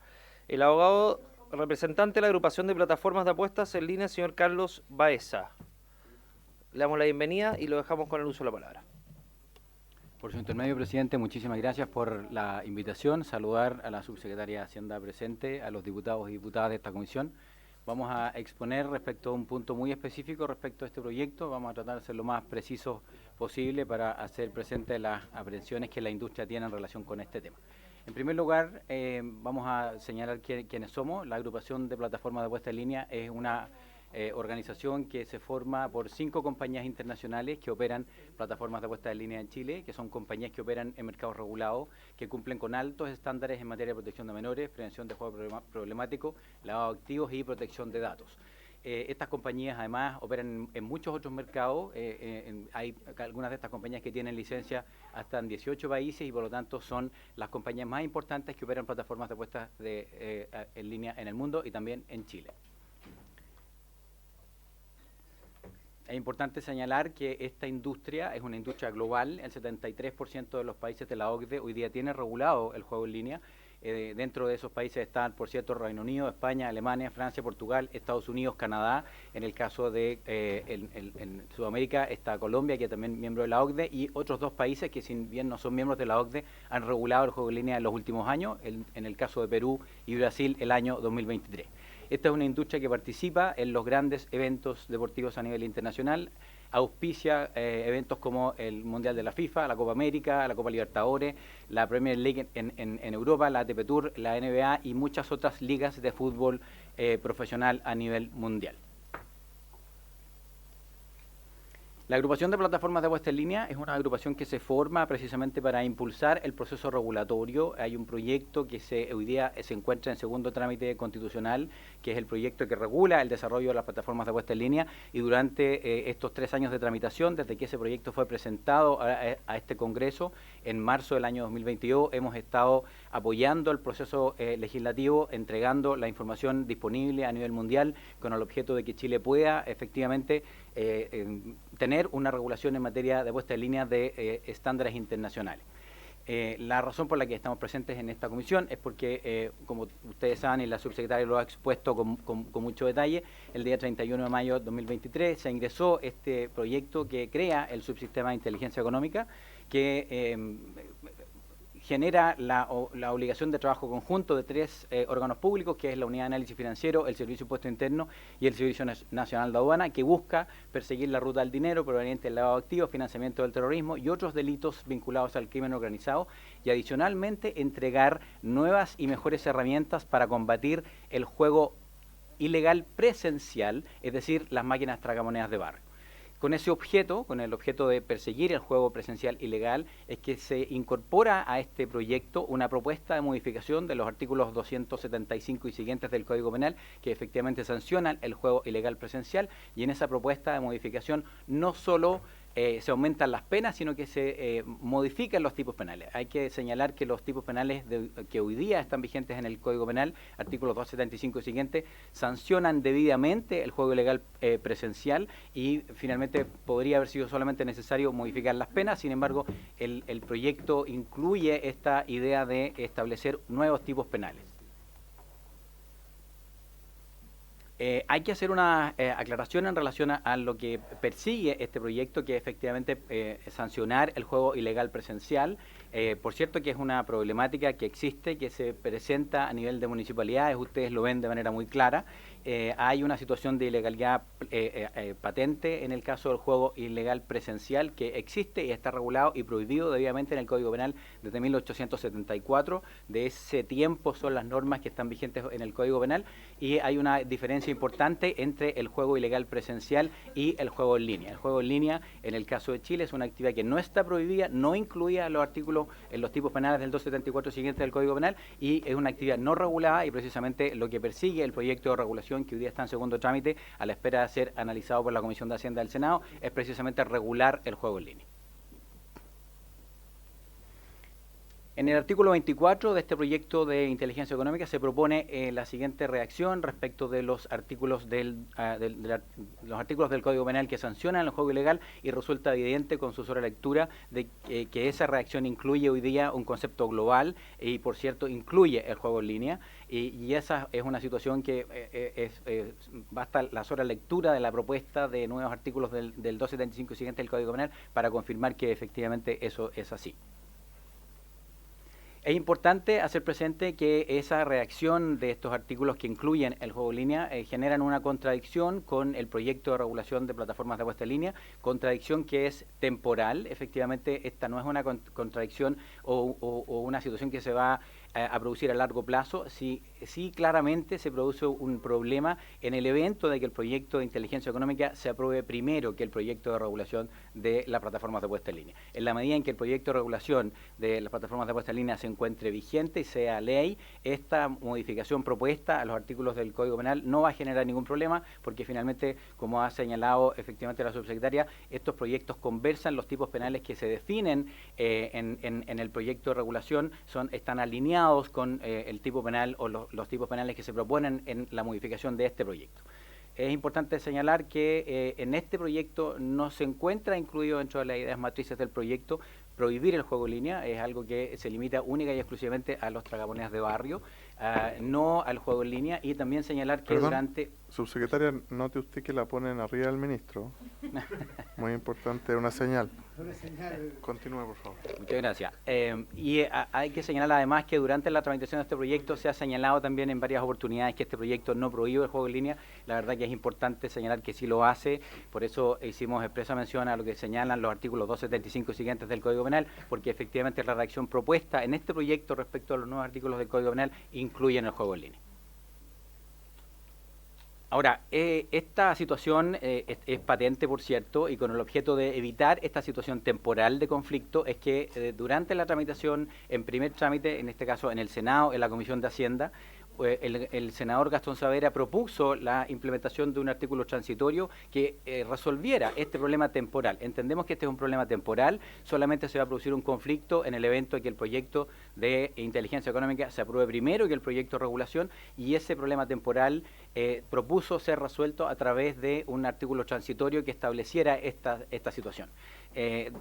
El abogado representante de la agrupación de plataformas de apuestas en línea, señor Carlos Baeza. Le damos la bienvenida y lo dejamos con el uso de la palabra. Por su intermedio, presidente, muchísimas gracias por la invitación. Saludar a la subsecretaria de Hacienda presente, a los diputados y diputadas de esta comisión. Vamos a exponer respecto a un punto muy específico respecto a este proyecto. Vamos a tratar de ser lo más precisos posible para hacer presente las aprehensiones que la industria tiene en relación con este tema. En primer lugar, vamos a señalar quiénes somos. La agrupación de plataformas de apuesta en línea es una organización que se forma por 5 compañías internacionales que operan plataformas de apuestas en línea en Chile, que son compañías que operan en mercados regulados, que cumplen con altos estándares en materia de protección de menores, prevención de juego problemático, lavado de activos y protección de datos. Estas compañías además operan en muchos otros mercados, hay algunas de estas compañías que tienen licencia hasta en 18 países y por lo tanto son las compañías más importantes que operan plataformas de apuestas en línea en el mundo y también en Chile. Es importante señalar que esta industria es una industria global, el 73% de los países de la OCDE hoy día tiene regulado el juego en línea. Dentro de esos países están, por cierto, Reino Unido, España, Alemania, Francia, Portugal, Estados Unidos, Canadá. En el caso de en Sudamérica está Colombia, que es también miembro de la OCDE, y otros 2 países que, si bien no son miembros de la OCDE, han regulado el juego en línea en los últimos años, en el caso de Perú y Brasil el año 2023. Esta es una industria que participa en los grandes eventos deportivos a nivel internacional, auspicia eventos como el Mundial de la FIFA, la Copa América, la Copa Libertadores, la Premier League en Europa, la ATP Tour, la NBA y muchas otras ligas de fútbol profesional a nivel mundial. La agrupación de plataformas de apuesta en línea es una agrupación que se forma precisamente para impulsar el proceso regulatorio. Hay un proyecto que hoy día se encuentra en segundo trámite constitucional, que es el proyecto que regula el desarrollo de las plataformas de apuesta en línea, y durante estos 3 años de tramitación, desde que ese proyecto fue presentado a este Congreso en marzo del año 2022, hemos estado apoyando el proceso legislativo, entregando la información disponible a nivel mundial con el objeto de que Chile pueda efectivamente tener una regulación en materia de apuesta en línea de estándares internacionales. La razón por la que estamos presentes en esta comisión es porque, como ustedes saben y la subsecretaria lo ha expuesto con mucho detalle, el día 31 de mayo de 2023 se ingresó este proyecto que crea el subsistema de inteligencia económica, que genera la obligación de trabajo conjunto de 3 órganos públicos, que es la Unidad de Análisis Financiero, el Servicio de Impuesto Interno y el Servicio Nacional de Aduana, que busca perseguir la ruta del dinero proveniente del lavado de activos, financiamiento del terrorismo y otros delitos vinculados al crimen organizado, y adicionalmente entregar nuevas y mejores herramientas para combatir el juego ilegal presencial, es decir, las máquinas tragamonedas de barrio. Con ese objeto, con el objeto de perseguir el juego presencial ilegal, es que se incorpora a este proyecto una propuesta de modificación de los artículos 275 y siguientes del Código Penal, que efectivamente sancionan el juego ilegal presencial, y en esa propuesta de modificación no solo se aumentan las penas, sino que se modifican los tipos penales. Hay que señalar que los tipos penales que hoy día están vigentes en el Código Penal, artículos 275 y siguientes, sancionan debidamente el juego ilegal presencial, y finalmente podría haber sido solamente necesario modificar las penas. Sin embargo, el proyecto incluye esta idea de establecer nuevos tipos penales. Hay que hacer una aclaración en relación a lo que persigue este proyecto, que es efectivamente sancionar el juego ilegal presencial. Por cierto, que es una problemática que existe, que se presenta a nivel de municipalidades, ustedes lo ven de manera muy clara. Hay una situación de ilegalidad patente en el caso del juego ilegal presencial, que existe y está regulado y prohibido debidamente en el Código Penal desde 1874. De ese tiempo son las normas que están vigentes en el Código Penal, y hay una diferencia importante entre el juego ilegal presencial y el juego en línea. El juego en línea, en el caso de Chile, es una actividad que no está prohibida, no incluía los artículos en los tipos penales del 274 siguiente del Código Penal, y es una actividad no regulada, y precisamente lo que persigue el proyecto de regulación que hoy día está en segundo trámite a la espera de ser analizado por la Comisión de Hacienda del Senado es precisamente regular el juego en línea. En el artículo 24 de este proyecto de inteligencia económica se propone la siguiente reacción respecto de los artículos los artículos del Código Penal que sancionan el juego ilegal, y resulta evidente con su sola lectura de que esa reacción incluye hoy día un concepto global y, por cierto, incluye el juego en línea, y esa es una situación que basta la sola lectura de la propuesta de nuevos artículos del 275 y siguiente del Código Penal para confirmar que efectivamente eso es así. Es importante hacer presente que esa reacción de estos artículos que incluyen el juego en línea generan una contradicción con el proyecto de regulación de plataformas de apuesta en línea, contradicción que es temporal. Efectivamente, esta no es una contradicción o una situación que se va a producir a largo plazo, sí claramente se produce un problema en el evento de que el proyecto de inteligencia económica se apruebe primero que el proyecto de regulación de las plataformas de puesta en línea. En la medida en que el proyecto de regulación de las plataformas de puesta en línea se encuentre vigente y sea ley, esta modificación propuesta a los artículos del Código Penal no va a generar ningún problema, porque finalmente, como ha señalado efectivamente la subsecretaria, estos proyectos conversan los tipos penales que se definen en el proyecto de regulación, están alineados con el tipo penal o los tipos penales que se proponen en la modificación de este proyecto. Es importante señalar que en este proyecto no se encuentra incluido dentro de las ideas matrices del proyecto prohibir el juego en línea, es algo que se limita única y exclusivamente a los tragamonedas de barrio, no al juego en línea, y también señalar que durante... Subsecretaria, note usted que la ponen arriba del ministro. Muy importante, una señal. Continúe, por favor. Muchas gracias. Hay que señalar además que durante la tramitación de este proyecto se ha señalado también en varias oportunidades que este proyecto no prohíbe el juego en línea. La verdad que es importante señalar que sí lo hace, por eso hicimos expresa mención a lo que señalan los artículos 275 y siguientes del Código Penal, porque efectivamente la redacción propuesta en este proyecto respecto a los nuevos artículos del Código Penal incluyen el juego en línea. Ahora, esta situación es patente, por cierto, y con el objeto de evitar esta situación temporal de conflicto es que durante la tramitación, en primer trámite, en este caso en el Senado, en la Comisión de Hacienda, el senador Gastón Saavedra propuso la implementación de un artículo transitorio que resolviera este problema temporal. Entendemos que este es un problema temporal, solamente se va a producir un conflicto en el evento de que el proyecto de inteligencia económica se apruebe primero que el proyecto de regulación, y ese problema temporal propuso ser resuelto a través de un artículo transitorio que estableciera esta situación.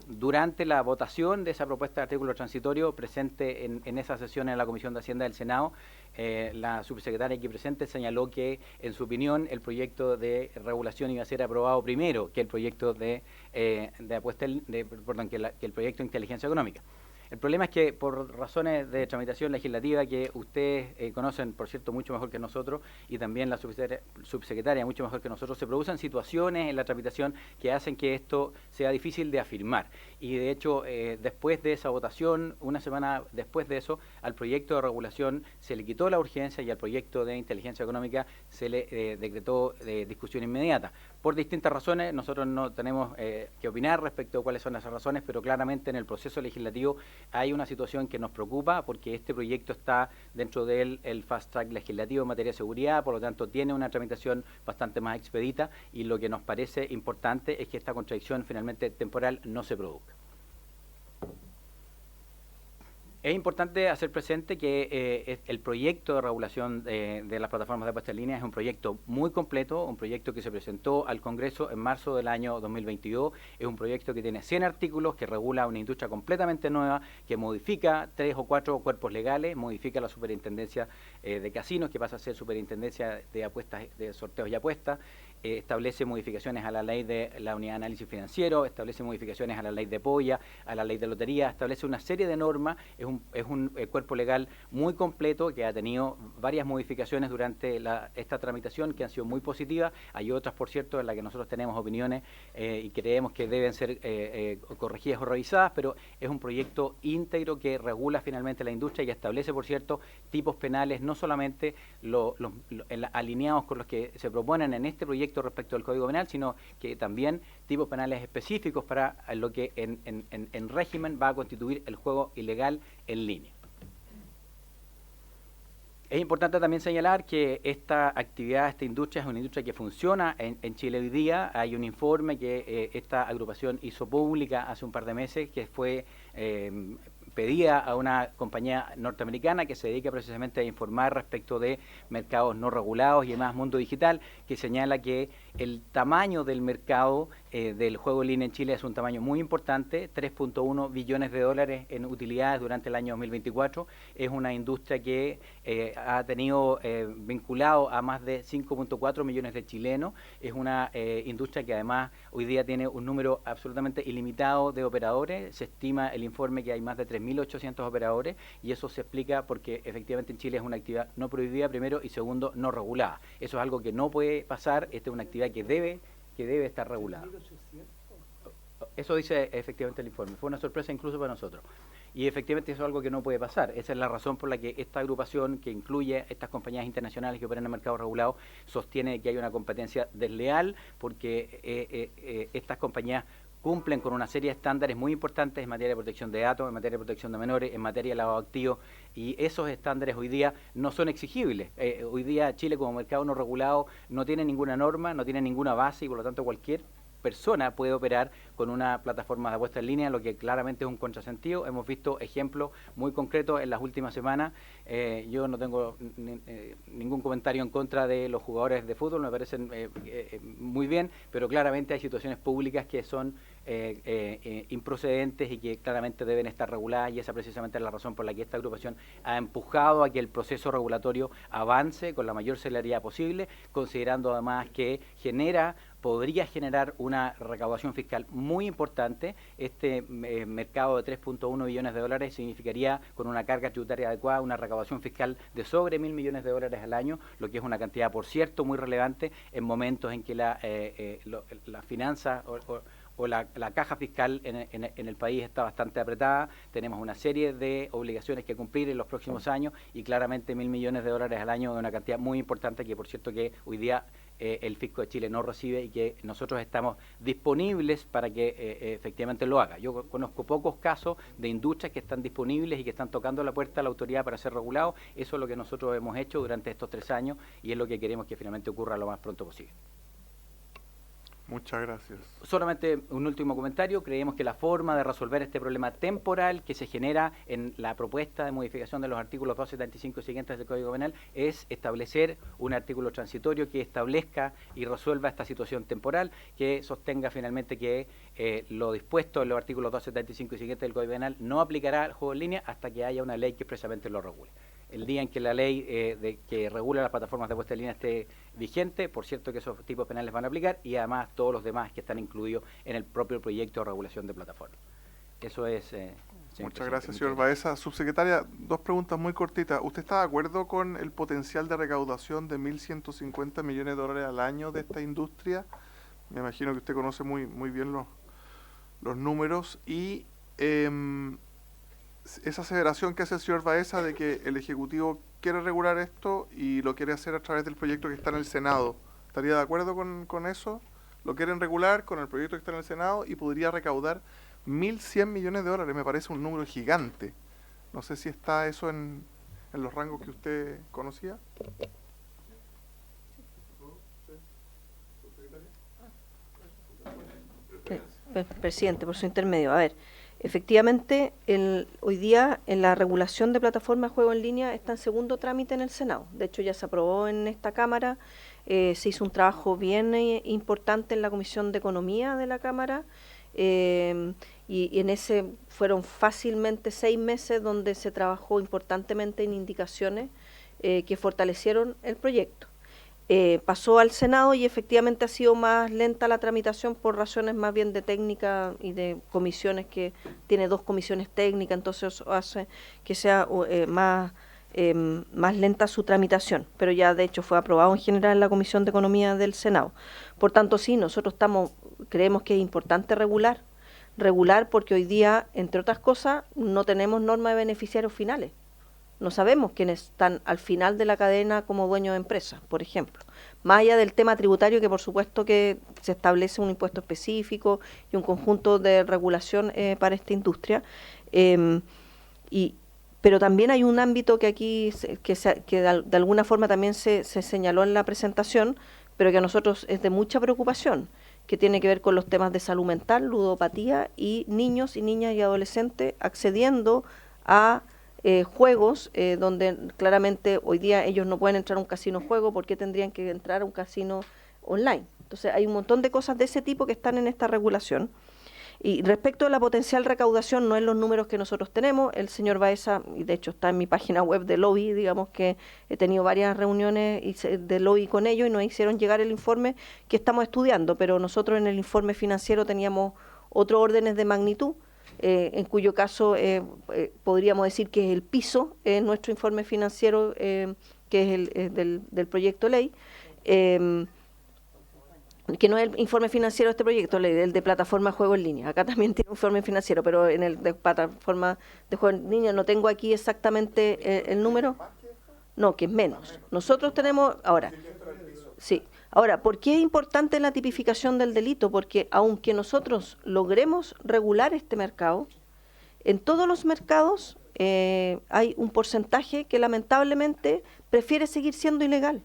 Durante la votación de esa propuesta de artículo transitorio presente en esa sesión en la Comisión de Hacienda del Senado, la subsecretaria aquí presente señaló que, en su opinión, el proyecto de regulación iba a ser aprobado primero que el proyecto que el proyecto de inteligencia económica. El problema es que por razones de tramitación legislativa que ustedes conocen, por cierto, mucho mejor que nosotros, y también la subsecretaria mucho mejor que nosotros, se producen situaciones en la tramitación que hacen que esto sea difícil de afirmar. Y de hecho, después de esa votación, una semana después de eso, al proyecto de regulación se le quitó la urgencia y al proyecto de inteligencia económica se le decretó discusión inmediata. Por distintas razones, nosotros no tenemos que opinar respecto a cuáles son esas razones, pero claramente en el proceso legislativo hay una situación que nos preocupa porque este proyecto está dentro del fast track legislativo en materia de seguridad, por lo tanto tiene una tramitación bastante más expedita, y lo que nos parece importante es que esta contradicción finalmente temporal no se produzca. Es importante hacer presente que el proyecto de regulación de las plataformas de puesta en línea es un proyecto muy completo, un proyecto que se presentó al Congreso en marzo del año 2022, es un proyecto que tiene 100 artículos, que regula una industria completamente nueva, que modifica 3 o 4 cuerpos legales, modifica la superintendencia de casinos, que pasa a ser superintendencia de apuestas, de sorteos y apuestas, establece modificaciones a la ley de la unidad de análisis financiero, establece modificaciones a la ley de polla, a la ley de lotería, establece una serie de normas, es un cuerpo legal muy completo que ha tenido varias modificaciones durante esta tramitación que han sido muy positivas. Hay otras, por cierto, en las que nosotros tenemos opiniones y creemos que deben ser corregidas o revisadas, pero es un proyecto íntegro que regula finalmente la industria y establece, por cierto, tipos penales no solamente alineados con los que se proponen en este proyecto respecto al Código Penal, sino que también tipos penales específicos para lo que en régimen va a constituir el juego ilegal en línea. Es importante también señalar que esta actividad, esta industria es una industria que funciona en Chile hoy día. Hay un informe que esta agrupación hizo pública hace un par de meses que fue pedía a una compañía norteamericana que se dedica precisamente a informar respecto de mercados no regulados y además mundo digital, que señala que el tamaño del mercado del juego en línea en Chile es un tamaño muy importante, 3.1 billones de dólares en utilidades durante el año 2024. Es una industria que ha tenido vinculado a más de 5.4 millones de chilenos. Es una industria que además hoy día tiene un número absolutamente ilimitado de operadores. Se estima el informe que hay más de 3.800 operadores, y eso se explica porque efectivamente en Chile es una actividad no prohibida, primero, y segundo, no regulada. Eso es algo que no puede pasar. Esta es una actividad que debe estar regulada. Eso dice efectivamente el informe. Fue una sorpresa incluso para nosotros. Y efectivamente eso es algo que no puede pasar. Esa es la razón por la que esta agrupación, que incluye estas compañías internacionales que operan en el mercado regulado, sostiene que hay una competencia desleal, porque estas compañías cumplen con una serie de estándares muy importantes en materia de protección de datos, en materia de protección de menores, en materia de lavado activo, y esos estándares hoy día no son exigibles. Hoy día Chile, como mercado no regulado, no tiene ninguna norma, no tiene ninguna base, y por lo tanto cualquier persona puede operar con una plataforma de apuesta en línea, lo que claramente es un contrasentido. Hemos visto ejemplos muy concretos en las últimas semanas. Yo no tengo ningún comentario en contra de los jugadores de fútbol, me parecen muy bien, pero claramente hay situaciones públicas que son improcedentes y que claramente deben estar reguladas, y esa precisamente es la razón por la que esta agrupación ha empujado a que el proceso regulatorio avance con la mayor celeridad posible, considerando además que podría generar una recaudación fiscal muy importante. Este mercado de 3.1 billones de dólares significaría, con una carga tributaria adecuada, una recaudación fiscal de sobre 1.000 millones de dólares al año, lo que es una cantidad, por cierto, muy relevante en momentos en que la finanza o la caja fiscal en el país está bastante apretada. Tenemos una serie de obligaciones que cumplir en los próximos años, y claramente 1.000 millones de dólares al año es una cantidad muy importante que, por cierto, que hoy día el Fisco de Chile no recibe, y que nosotros estamos disponibles para que efectivamente lo haga. Yo conozco pocos casos de industrias que están disponibles y que están tocando la puerta a la autoridad para ser regulados. Eso es lo que nosotros hemos hecho durante estos 3 años, y es lo que queremos que finalmente ocurra lo más pronto posible. Muchas gracias. Solamente un último comentario. Creemos que la forma de resolver este problema temporal que se genera en la propuesta de modificación de los artículos 275 y siguientes del Código Penal es establecer un artículo transitorio que establezca y resuelva esta situación temporal, que sostenga finalmente que lo dispuesto en los artículos 275 y siguientes del Código Penal no aplicará al juego en línea hasta que haya una ley que expresamente lo regule. El día en que la ley que regula las plataformas de apuesta en línea esté vigente, por cierto que esos tipos penales van a aplicar, y además todos los demás que están incluidos en el propio proyecto de regulación de plataformas. Eso es... Muchas gracias, señor Baeza. Subsecretaria, 2 preguntas muy cortitas. ¿Usted está de acuerdo con el potencial de recaudación de 1.150 millones de dólares al año de esta industria? Me imagino que usted conoce muy bien los números. Y esa aseveración que hace el señor Baeza de que el Ejecutivo quiere regular esto y lo quiere hacer a través del proyecto que está en el Senado, ¿estaría de acuerdo con eso? Lo quieren regular con el proyecto que está en el Senado y podría recaudar 1.100 millones de dólares. Me parece un número gigante. No sé si está eso en los rangos que usted conocía. Presidente, por su intermedio. A ver, efectivamente, hoy día en la regulación de plataformas de juego en línea está en segundo trámite en el Senado. De hecho, ya se aprobó en esta Cámara. Se hizo un trabajo bien importante en la Comisión de Economía de la Cámara. Y en ese fueron fácilmente 6 meses donde se trabajó importantemente en indicaciones que fortalecieron el proyecto. Pasó al Senado y efectivamente ha sido más lenta la tramitación por razones más bien de técnica y de comisiones, que tiene 2 comisiones técnicas, entonces eso hace que sea más lenta su tramitación, pero ya de hecho fue aprobado en general en la Comisión de Economía del Senado. Por tanto, sí, nosotros creemos que es importante regular porque hoy día, entre otras cosas, no tenemos norma de beneficiarios finales. No sabemos quiénes están al final de la cadena como dueños de empresas, por ejemplo. Más allá del tema tributario, que por supuesto que se establece un impuesto específico y un conjunto de regulación para esta industria, pero también hay un ámbito que aquí que de alguna forma también se señaló en la presentación, pero que a nosotros es de mucha preocupación, que tiene que ver con los temas de salud mental, ludopatía, y niños y niñas y adolescentes accediendo a juegos donde claramente hoy día ellos no pueden entrar a un casino juego. ¿Por qué tendrían que entrar a un casino online? Entonces hay un montón de cosas de ese tipo que están en esta regulación. Y respecto a la potencial recaudación, no es los números que nosotros tenemos. El señor Baeza, y de hecho está en mi página web de lobby, digamos que he tenido varias reuniones de lobby con ellos y nos hicieron llegar el informe que estamos estudiando, pero nosotros en el informe financiero teníamos otros órdenes de magnitud, en cuyo caso podríamos decir que es el piso en nuestro informe financiero, que es del proyecto de ley. que no es el informe financiero de este proyecto, el de plataforma de juego en línea. Acá también tiene un informe financiero, pero en el de plataforma de juego en línea no tengo aquí exactamente el número. No, que es menos. Nosotros tenemos, ahora, sí. Ahora, ¿por qué es importante la tipificación del delito? Porque aunque nosotros logremos regular este mercado, en todos los mercados hay un porcentaje que lamentablemente prefiere seguir siendo ilegal.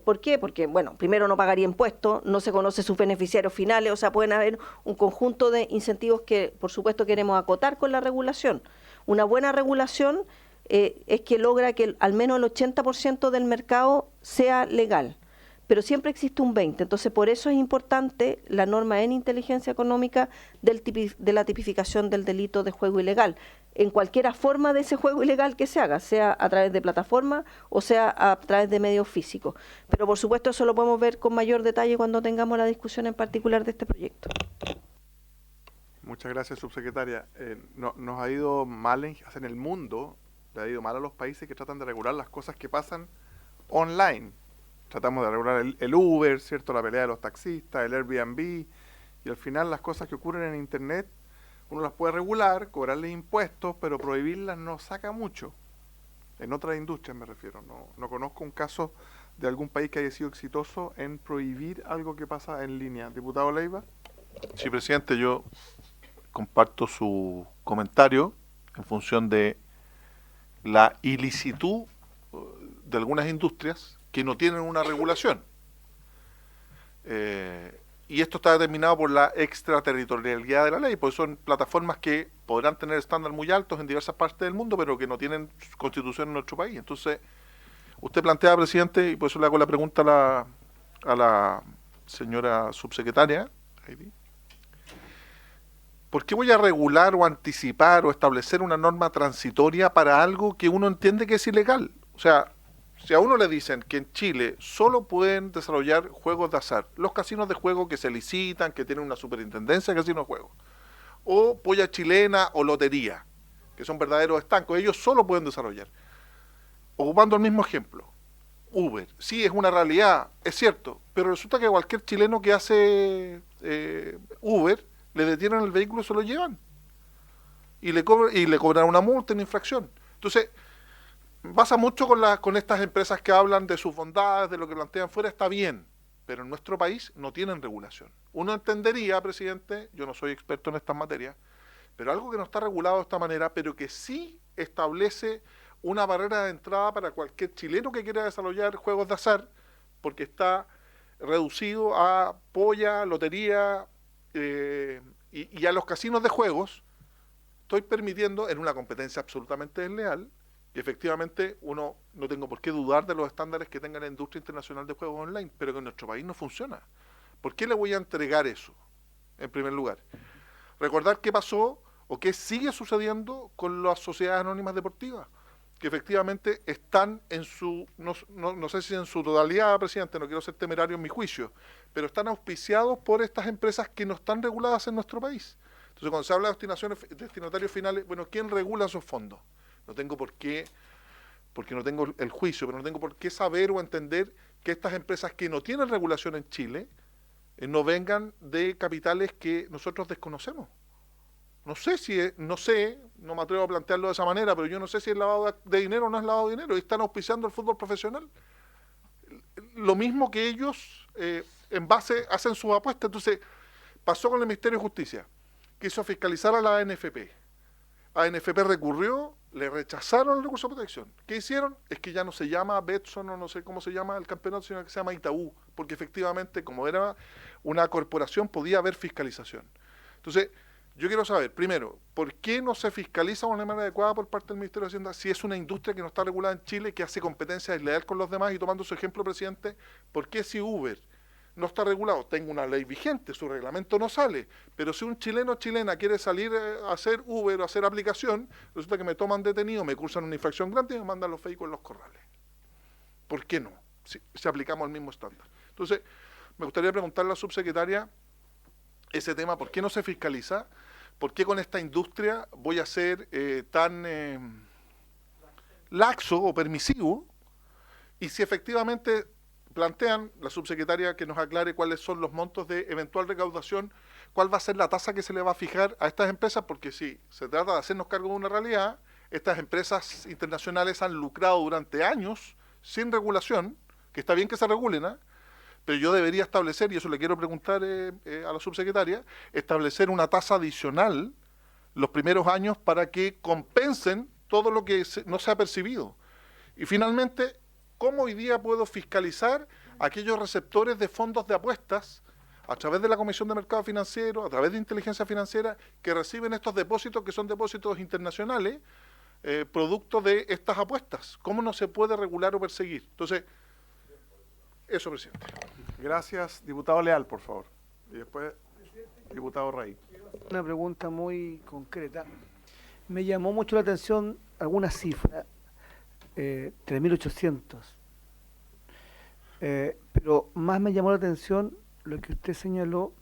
¿Por qué? Porque, bueno, primero no pagaría impuestos, no se conoce sus beneficiarios finales, o sea, pueden haber un conjunto de incentivos que, por supuesto, queremos acotar con la regulación. Una buena regulación es que logra que al menos el 80% del mercado sea legal, pero siempre existe un 20%. Entonces, por eso es importante la norma en inteligencia económica de la tipificación del delito de juego ilegal, en cualquier forma de ese juego ilegal que se haga, sea a través de plataforma o sea a través de medios físicos. Pero por supuesto eso lo podemos ver con mayor detalle cuando tengamos la discusión en particular de este proyecto. Muchas gracias, subsecretaria. Nos ha ido mal en el mundo, le ha ido mal a los países que tratan de regular las cosas que pasan online. Tratamos de regular el Uber, ¿cierto? La pelea de los taxistas, el Airbnb, y al final las cosas que ocurren en Internet uno las puede regular, cobrarles impuestos, pero prohibirlas no saca mucho. En otras industrias me refiero. No conozco un caso de algún país que haya sido exitoso en prohibir algo que pasa en línea. Diputado Leiva. Sí, presidente, yo comparto su comentario en función de la ilicitud de algunas industrias que no tienen una regulación. Y esto está determinado por la extraterritorialidad de la ley, pues son plataformas que podrán tener estándares muy altos en diversas partes del mundo, pero que no tienen constitución en nuestro país. Entonces, usted plantea, presidente, y por eso le hago la pregunta a la señora subsecretaria, Heidi, ¿por qué voy a regular o anticipar o establecer una norma transitoria para algo que uno entiende que es ilegal? O sea, si a uno le dicen que en Chile solo pueden desarrollar juegos de azar, los casinos de juego que se licitan, que tienen una superintendencia de casinos de juego, o polla chilena o lotería, que son verdaderos estancos, ellos solo pueden desarrollar. Ocupando el mismo ejemplo, Uber, sí es una realidad, es cierto, pero resulta que cualquier chileno que hace Uber, le detienen el vehículo y se lo llevan. Y le cobran una multa, una infracción. Entonces, pasa mucho con estas empresas que hablan de sus bondades, de lo que plantean fuera, está bien, pero en nuestro país no tienen regulación. Uno entendería, presidente, yo no soy experto en estas materias, pero algo que no está regulado de esta manera, pero que sí establece una barrera de entrada para cualquier chileno que quiera desarrollar juegos de azar, porque está reducido a polla, lotería y a los casinos de juegos, estoy permitiendo en una competencia absolutamente desleal. Y efectivamente, uno no tengo por qué dudar de los estándares que tenga la industria internacional de juegos online, pero que en nuestro país no funciona. ¿Por qué le voy a entregar eso, en primer lugar? Recordar qué pasó o qué sigue sucediendo con las sociedades anónimas deportivas, que efectivamente están en su, no sé si en su totalidad, presidente, no quiero ser temerario en mi juicio, pero están auspiciados por estas empresas que no están reguladas en nuestro país. Entonces, cuando se habla de destinatarios finales, bueno, ¿quién regula esos fondos? No tengo por qué, porque no tengo el juicio, pero no tengo por qué saber o entender que estas empresas que no tienen regulación en Chile no vengan de capitales que nosotros desconocemos. No me atrevo a plantearlo de esa manera, pero yo no sé si es lavado de dinero o no es lavado de dinero. Y están auspiciando el fútbol profesional. Lo mismo que ellos en base hacen sus apuestas. Entonces, pasó con el Ministerio de Justicia. Quiso fiscalizar a la ANFP. ANFP recurrió, le rechazaron el recurso de protección. ¿Qué hicieron? Es que ya no se llama Betson o no sé cómo se llama el campeonato, sino que se llama Itaú, porque efectivamente, como era una corporación, podía haber fiscalización. Entonces, yo quiero saber, primero, ¿por qué no se fiscaliza de una manera adecuada por parte del Ministerio de Hacienda si es una industria que no está regulada en Chile, que hace competencia desleal con los demás? Y tomando su ejemplo, presidente, ¿por qué si Uber no está regulado? Tengo una ley vigente, su reglamento no sale, pero si un chileno o chilena quiere salir a hacer Uber o a hacer aplicación, resulta que me toman detenido, me cursan una infracción grande y me mandan los vehículos en los corrales. ¿Por qué no? Si aplicamos el mismo estándar. Entonces, me gustaría preguntarle a la subsecretaria ese tema, ¿por qué no se fiscaliza? ¿Por qué con esta industria voy a ser tan laxo o permisivo? Y si efectivamente plantean, la subsecretaria que nos aclare cuáles son los montos de eventual recaudación, cuál va a ser la tasa que se le va a fijar a estas empresas, porque si se trata de hacernos cargo de una realidad, estas empresas internacionales han lucrado durante años sin regulación, que está bien que se regulen, pero yo debería establecer, y eso le quiero preguntar a la subsecretaria, establecer una tasa adicional los primeros años para que compensen todo lo que no se ha percibido. Y finalmente, ¿cómo hoy día puedo fiscalizar a aquellos receptores de fondos de apuestas a través de la Comisión de Mercado Financiero, a través de inteligencia financiera, que reciben estos depósitos que son depósitos internacionales, producto de estas apuestas? ¿Cómo no se puede regular o perseguir? Entonces, eso, presidente. Gracias. Diputado Leal, por favor. Y después, diputado Rey. Una pregunta muy concreta. Me llamó mucho la atención alguna cifra, 3.800. Pero más me llamó la atención lo que usted señaló,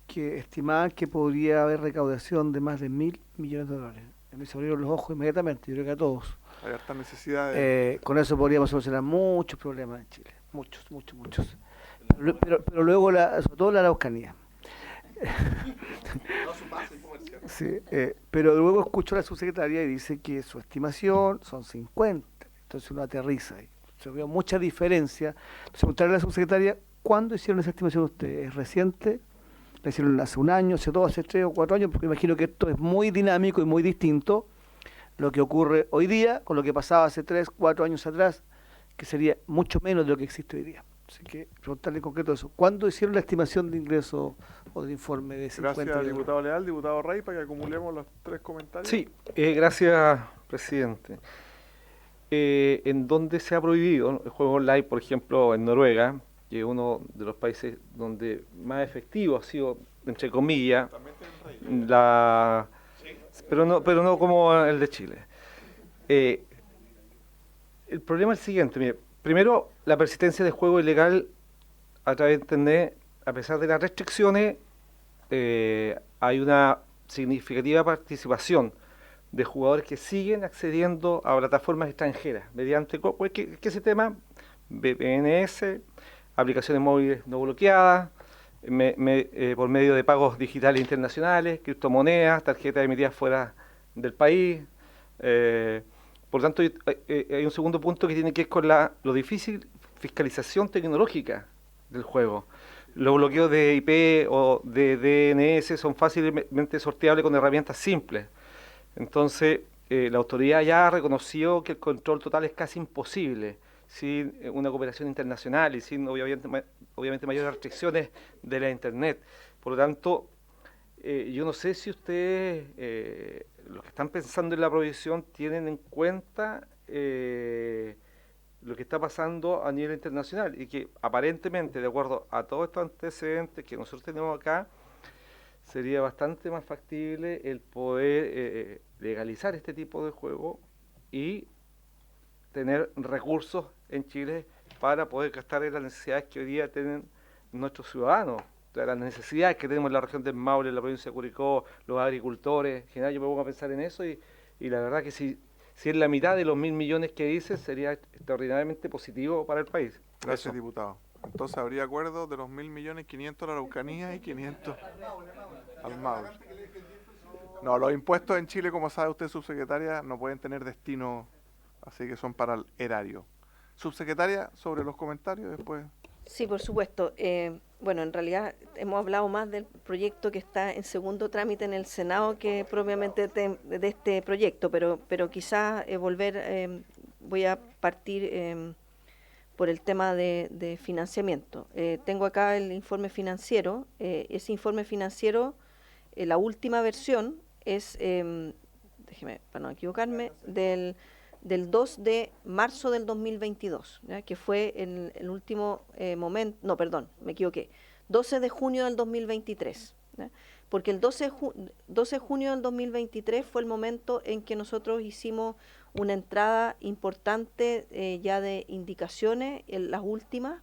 que estimaba que podría haber recaudación de más de 1.000 millones de dólares. Me se abrieron los ojos inmediatamente, yo creo que a todos. Hay harta necesidad de... Con eso podríamos solucionar muchos problemas en Chile, muchos. Pero luego, sobre todo la Araucanía. Sí, pero luego escucho a la subsecretaria y dice que su estimación son 50. Entonces uno aterriza ahí. Se vio mucha diferencia. Entonces, preguntarle a la subsecretaria, ¿cuándo hicieron esa estimación ustedes? ¿Es reciente? ¿La hicieron hace un año, hace 2, hace 3 o 4 años? Porque imagino que esto es muy dinámico y muy distinto lo que ocurre hoy día con lo que pasaba hace 3, 4 años atrás, que sería mucho menos de lo que existe hoy día. Así que preguntarle en concreto eso. ¿Cuándo hicieron la estimación de ingreso o de informe de 50? Gracias, diputado Leal. Diputado Rey, para que acumulemos los 3 comentarios. Sí, gracias, presidente. En donde se ha prohibido el juego online, por ejemplo, en Noruega, que es uno de los países donde más efectivo ha sido, entre comillas, pero no como el de Chile. El problema es el siguiente, mire, primero, la persistencia de juego ilegal a través de Internet, a pesar de las restricciones, hay una significativa participación de jugadores que siguen accediendo a plataformas extranjeras mediante ¿qué sistema? VPNs, aplicaciones móviles no bloqueadas, por medio de pagos digitales internacionales, criptomonedas, tarjetas emitidas fuera del país. Por tanto, hay un segundo punto que tiene que ver con lo difícil fiscalización tecnológica del juego. Los bloqueos de IP o de DNS son fácilmente sorteables con herramientas simples. Entonces, la autoridad ya ha reconocido que el control total es casi imposible sin una cooperación internacional y sin, obviamente mayores restricciones de la Internet. Por lo tanto, yo no sé si ustedes, los que están pensando en la prohibición, tienen en cuenta lo que está pasando a nivel internacional y que aparentemente, de acuerdo a todos estos antecedentes que nosotros tenemos acá, sería bastante más factible el poder legalizar este tipo de juego y tener recursos en Chile para poder gastar en las necesidades que hoy día tienen nuestros ciudadanos, o sea, las necesidades que tenemos en la región del Maule, en la provincia de Curicó, los agricultores. En general, yo me pongo a pensar en eso y la verdad que si es la mitad de los 1.000 millones que dice, sería extraordinariamente positivo para el país. Gracias, eso. diputado. Entonces habría acuerdo de los 1.000 millones, 500 a la Araucanía y 500 al Maule. No, los impuestos en Chile, como sabe usted, subsecretaria, no pueden tener destino, así que son para el erario. Subsecretaria, sobre los comentarios después. Sí, por supuesto. Bueno, en realidad hemos hablado más del proyecto que está en segundo trámite en el Senado que propiamente de este proyecto, pero quizás voy a partir por el tema de financiamiento. Tengo acá el informe financiero. Ese informe financiero, la última versión es, déjeme para no equivocarme, del 2 de marzo del 2022, ¿ya? Que fue el último momento, no, perdón, me equivoqué, 12 de junio del 2023, ¿ya? Porque el 12 de junio del 2023 fue el momento en que nosotros hicimos una entrada importante ya de indicaciones, las últimas,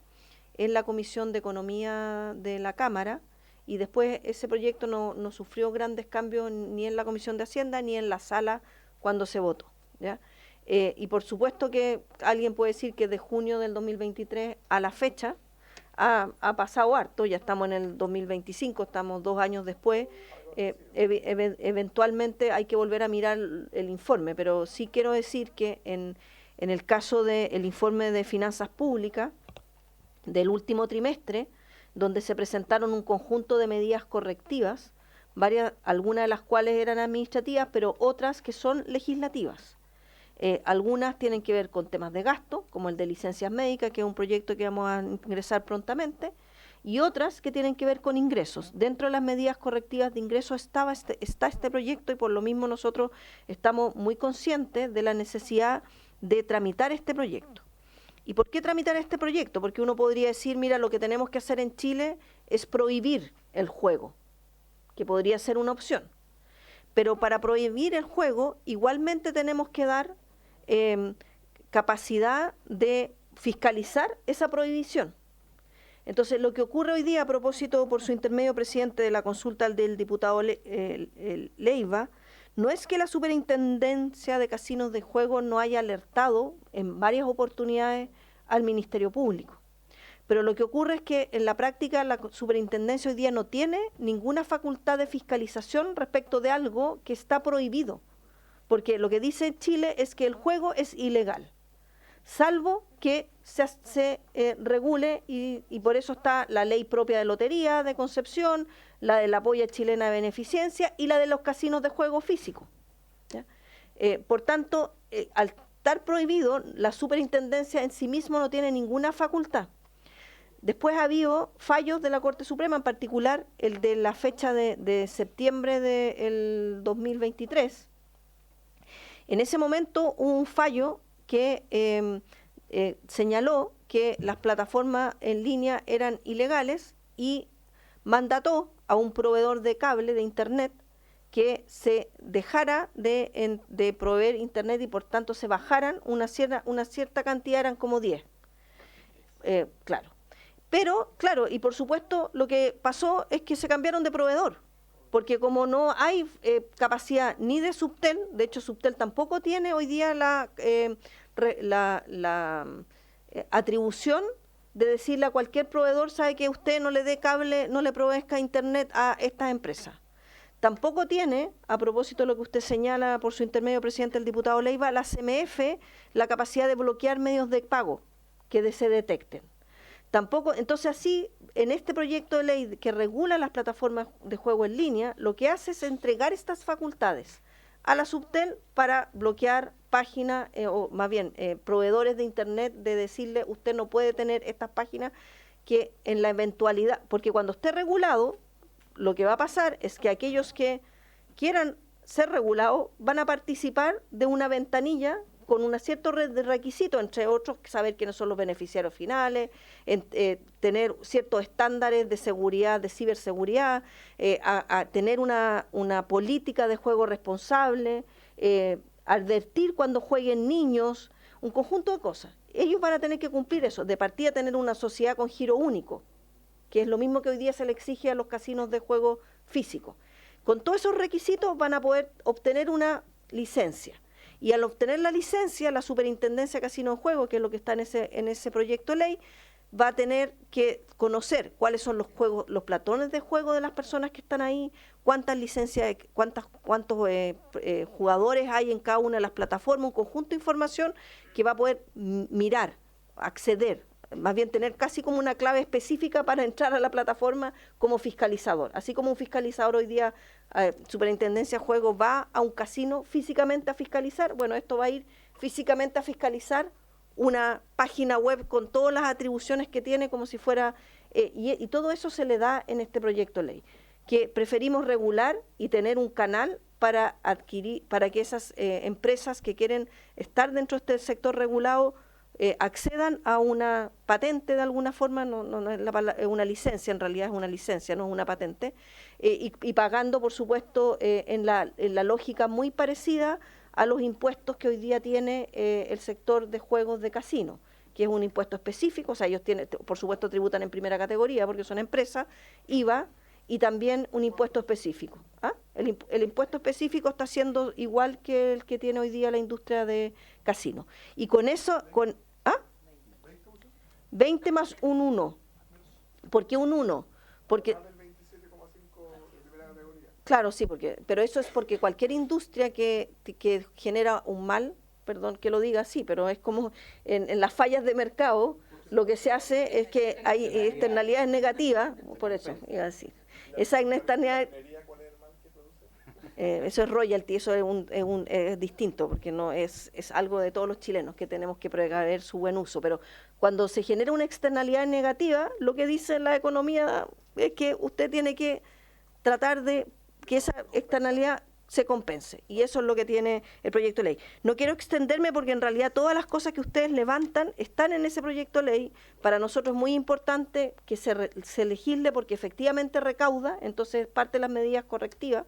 en la Comisión de Economía de la Cámara, y después ese proyecto no sufrió grandes cambios ni en la Comisión de Hacienda ni en la sala cuando se votó, ¿ya? Y por supuesto que alguien puede decir que de junio del 2023 a la fecha ha pasado harto, ya estamos en el 2025, estamos 2 años después. Eventualmente hay que volver a mirar el informe, pero sí quiero decir que en el caso del informe de finanzas públicas del último trimestre, donde se presentaron un conjunto de medidas correctivas, algunas de las cuales eran administrativas, pero otras que son legislativas. Algunas tienen que ver con temas de gasto, como el de licencias médicas, que es un proyecto que vamos a ingresar prontamente, y otras que tienen que ver con ingresos. Dentro de las medidas correctivas de ingresos está este proyecto, y por lo mismo nosotros estamos muy conscientes de la necesidad de tramitar este proyecto. ¿Y por qué tramitar este proyecto? Porque uno podría decir, mira, lo que tenemos que hacer en Chile es prohibir el juego, que podría ser una opción. Pero para prohibir el juego, igualmente tenemos que dar capacidad de fiscalizar esa prohibición. Entonces, lo que ocurre hoy día, a propósito, por su intermedio, presidente, de la consulta del diputado Leiva, no es que la Superintendencia de Casinos de Juego no haya alertado en varias oportunidades al Ministerio Público. Pero lo que ocurre es que en la práctica la Superintendencia hoy día no tiene ninguna facultad de fiscalización respecto de algo que está prohibido. Porque lo que dice Chile es que el juego es ilegal, salvo que se regule, y por eso está la ley propia de lotería de Concepción, la de la polla chilena de beneficencia y la de los casinos de juego físico. Por tanto, al estar prohibido, la Superintendencia en sí mismo no tiene ninguna facultad. Después ha habido fallos de la Corte Suprema, en particular el de la fecha de septiembre del 2023. En ese momento hubo un fallo que señaló que las plataformas en línea eran ilegales y mandató a un proveedor de cable de Internet que se dejara de proveer Internet y por tanto se bajaran una cierta cantidad, eran como 10. Claro. Pero, claro, y por supuesto lo que pasó es que se cambiaron de proveedor, porque como no hay capacidad ni de Subtel, de hecho Subtel tampoco tiene hoy día la atribución de decirle a cualquier proveedor, sabe que usted no le dé cable, no le proveezca Internet a estas empresas. Tampoco tiene, a propósito de lo que usted señala por su intermedio, presidente, el diputado Leiva, la CMF, la capacidad de bloquear medios de pago que se detecten. Tampoco, entonces así, en este proyecto de ley que regula las plataformas de juego en línea, lo que hace es entregar estas facultades a la Subtel para bloquear páginas, o más bien proveedores de Internet, de decirle, usted no puede tener estas páginas, que en la eventualidad, porque cuando esté regulado, lo que va a pasar es que aquellos que quieran ser regulados van a participar de una ventanilla con una cierta red de requisitos, entre otros, saber quiénes son los beneficiarios finales, tener ciertos estándares de seguridad, de ciberseguridad, a tener una política de juego responsable, advertir cuando jueguen niños, un conjunto de cosas. Ellos van a tener que cumplir eso, de partida tener una sociedad con giro único, que es lo mismo que hoy día se le exige a los casinos de juego físicos. Con todos esos requisitos van a poder obtener una licencia. Y al obtener la licencia, la Superintendencia de Casinos de Juego, que es lo que está en ese proyecto de ley, va a tener que conocer cuáles son los platones de juego de las personas que están ahí, cuántas licencias, cuántos jugadores hay en cada una de las plataformas, un conjunto de información que va a poder mirar, acceder, más bien tener casi como una clave específica para entrar a la plataforma como fiscalizador. Así como un fiscalizador hoy día, Superintendencia de Juegos va a un casino físicamente a fiscalizar, bueno, esto va a ir físicamente a fiscalizar una página web con todas las atribuciones que tiene, como si fuera, y todo eso se le da en este proyecto de ley, que preferimos regular y tener un canal para adquirir, para que esas empresas que quieren estar dentro de este sector regulado accedan a una patente de alguna forma, no es una licencia, en realidad es una licencia, no es una patente, y pagando, por supuesto, en la lógica muy parecida a los impuestos que hoy día tiene el sector de juegos de casino, que es un impuesto específico, o sea, ellos tienen, por supuesto, tributan en primera categoría porque son empresas, IVA, y también un impuesto específico. El impuesto específico está siendo igual que el que tiene hoy día la industria de casino. Y con eso, 20 más un 1. ¿Por qué un 1? Porque... Claro, sí, pero eso es porque cualquier industria que genera un mal, perdón que lo diga así, pero es como en las fallas de mercado, lo que se hace es que hay externalidades negativas, por eso, iba a decir. Esa externalidad, eso es royalty, eso es distinto, porque no es algo de todos los chilenos que tenemos que prever su buen uso, pero cuando se genera una externalidad negativa, lo que dice la economía es que usted tiene que tratar de que esa externalidad se compense, y eso es lo que tiene el proyecto de ley. No quiero extenderme porque en realidad todas las cosas que ustedes levantan están en ese proyecto de ley. Para nosotros es muy importante que se legisle porque efectivamente recauda, entonces parte de las medidas correctivas,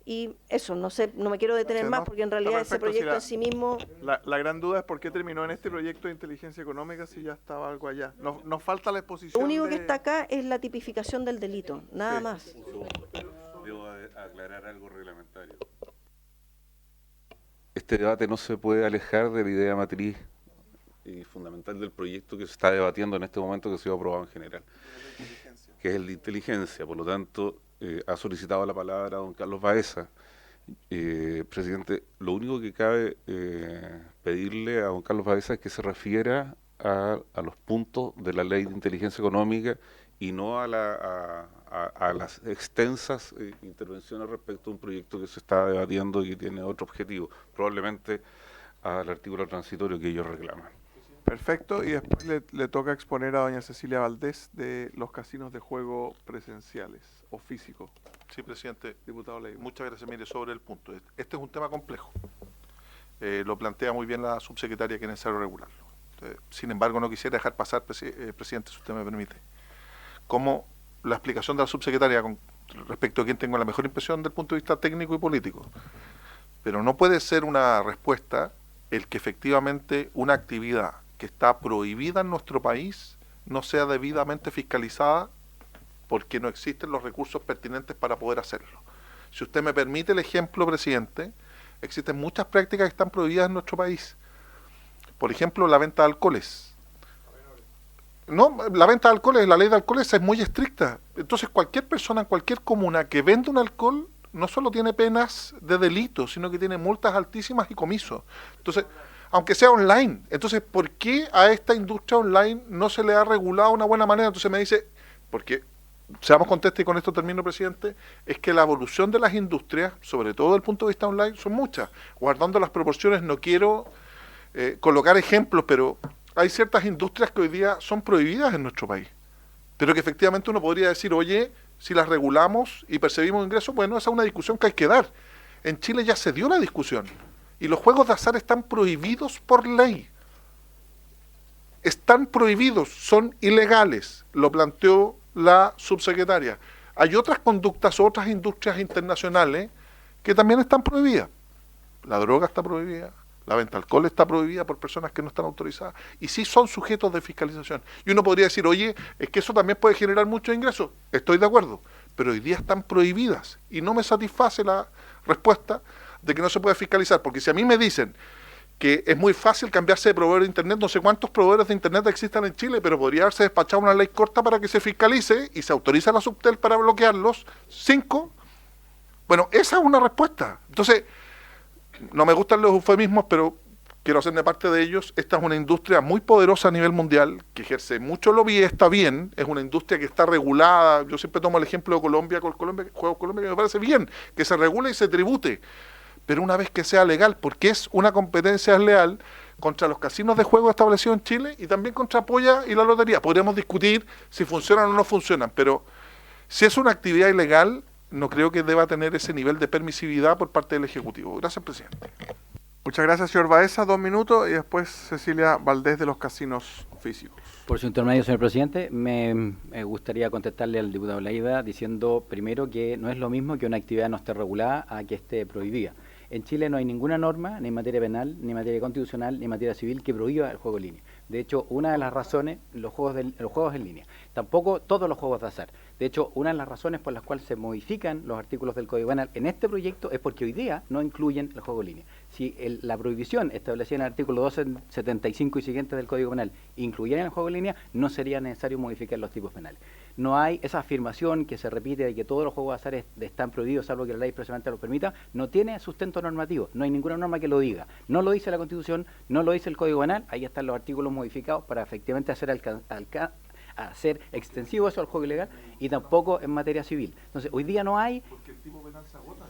y eso, no me quiero detener más porque en realidad ese proyecto en sí mismo... La gran duda es por qué terminó en este proyecto de inteligencia económica si ya estaba algo allá. Nos falta la exposición. Lo único que está acá es la tipificación del delito, nada más. Debo aclarar algo reglamentario. Este debate no se puede alejar de la idea matriz y fundamental del proyecto que se está debatiendo en este momento, que se ha aprobado en general, que es el de inteligencia. Por lo tanto, ha solicitado la palabra don Carlos Baeza. Presidente, lo único que cabe pedirle a don Carlos Baeza es que se refiera a los puntos de la ley de inteligencia económica y no a las extensas intervenciones respecto a un proyecto que se está debatiendo y que tiene otro objetivo, probablemente al artículo transitorio que ellos reclaman. Perfecto, y después le toca exponer a doña Cecilia Valdés de los casinos de juego presenciales o físicos. Sí, presidente. Diputado Leiva. Muchas gracias. Mire, sobre el punto. Este es un tema complejo. Lo plantea muy bien la subsecretaria que es necesario regularlo. Sin embargo, no quisiera dejar pasar, presidente, si usted me permite, como la explicación de la subsecretaria con respecto a quien tengo la mejor impresión del punto de vista técnico y político. Pero no puede ser una respuesta el que efectivamente una actividad que está prohibida en nuestro país no sea debidamente fiscalizada porque no existen los recursos pertinentes para poder hacerlo. Si usted me permite el ejemplo, presidente, existen muchas prácticas que están prohibidas en nuestro país. Por ejemplo, la venta de alcoholes. No, la venta de alcoholes, la ley de alcoholes es muy estricta. Entonces, cualquier persona en cualquier comuna que venda un alcohol no solo tiene penas de delito, sino que tiene multas altísimas y comisos. Entonces, aunque sea online. Entonces, ¿por qué a esta industria online no se le ha regulado de una buena manera? Entonces me dice, porque, seamos contestes y con esto termino, presidente, es que la evolución de las industrias, sobre todo desde el punto de vista online, son muchas. Guardando las proporciones, no quiero colocar ejemplos, pero hay ciertas industrias que hoy día son prohibidas en nuestro país, pero que efectivamente uno podría decir, oye, si las regulamos y percibimos ingresos, bueno, esa es una discusión que hay que dar. En Chile ya se dio la discusión, y los juegos de azar están prohibidos por ley. Están prohibidos, son ilegales, lo planteó la subsecretaria. Hay otras conductas, otras industrias internacionales que también están prohibidas. La droga está prohibida, la venta de alcohol está prohibida por personas que no están autorizadas y sí son sujetos de fiscalización. Y uno podría decir, oye, es que eso también puede generar muchos ingresos. Estoy de acuerdo, pero hoy día están prohibidas y no me satisface la respuesta de que no se puede fiscalizar, porque si a mí me dicen que es muy fácil cambiarse de proveedor de Internet, no sé cuántos proveedores de Internet existan en Chile, pero podría haberse despachado una ley corta para que se fiscalice y se autoriza a la Subtel para bloquearlos, 5. Bueno, esa es una respuesta. Entonces, no me gustan los eufemismos, pero quiero hacerme parte de ellos. Esta es una industria muy poderosa a nivel mundial, que ejerce mucho lobby y está bien. Es una industria que está regulada. Yo siempre tomo el ejemplo de Colombia, con el Juego Colombia, que me parece bien, que se regule y se tribute. Pero una vez que sea legal, porque es una competencia desleal contra los casinos de juego establecidos en Chile y también contra Polla y la lotería. Podríamos discutir si funcionan o no funcionan, pero si es una actividad ilegal, no creo que deba tener ese nivel de permisividad por parte del Ejecutivo. Gracias, presidente. Muchas gracias, señor Baeza. 2 minutos y después Cecilia Valdés de los casinos físicos. Por su intermedio, señor presidente, me gustaría contestarle al diputado Leiva diciendo primero que no es lo mismo que una actividad no esté regulada a que esté prohibida. En Chile no hay ninguna norma, ni en materia penal, ni en materia constitucional, ni en materia civil, que prohíba el juego en línea. De hecho, una de las razones, los juegos en línea. Tampoco todos los juegos de azar. De hecho, una de las razones por las cuales se modifican los artículos del Código Penal en este proyecto es porque hoy día no incluyen el juego en línea. Si la prohibición establecida en el artículo 275 y siguientes del Código Penal incluyera el juego en línea, no sería necesario modificar los tipos penales. No hay esa afirmación que se repite de que todos los juegos de azar están prohibidos, salvo que la ley expresamente lo permita, no tiene sustento normativo, no hay ninguna norma que lo diga. No lo dice la Constitución, no lo dice el Código Penal, ahí están los artículos modificados para efectivamente hacer extensivo eso al juego ilegal, y tampoco en materia civil. Entonces, hoy día no hay... Porque el tipo penal se agota.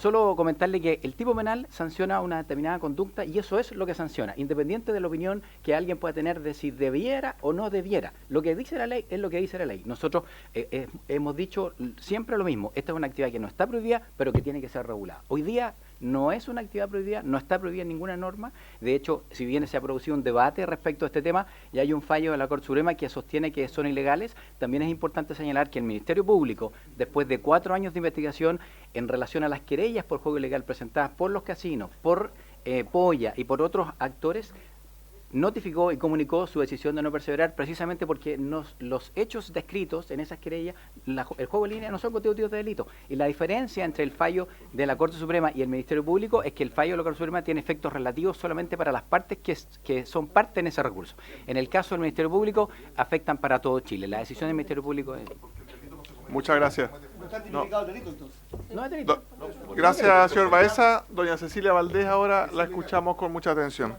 Solo comentarle que el tipo penal sanciona una determinada conducta y eso es lo que sanciona, independiente de la opinión que alguien pueda tener de si debiera o no debiera. Lo que dice la ley es lo que dice la ley. Nosotros hemos dicho siempre lo mismo, esta es una actividad que no está prohibida, pero que tiene que ser regulada. Hoy día no es una actividad prohibida, no está prohibida en ninguna norma. De hecho, si bien se ha producido un debate respecto a este tema y hay un fallo de la Corte Suprema que sostiene que son ilegales, también es importante señalar que el Ministerio Público, después de 4 años de investigación en relación a las querellas por juego ilegal presentadas por los casinos, por Polla y por otros actores, notificó y comunicó su decisión de no perseverar precisamente porque los hechos descritos en esas querellas, el juego en línea no son constitutivos de delito. Y la diferencia entre el fallo de la Corte Suprema y el Ministerio Público es que el fallo de la Corte Suprema tiene efectos relativos solamente para las partes que son parte en ese recurso. En el caso del Ministerio Público, afectan para todo Chile. La decisión del Ministerio Público es... Muchas gracias. No está tipificado el delito, entonces. No es delito. Gracias, señor Baeza. Doña Cecilia Valdés, ahora la escuchamos con mucha atención.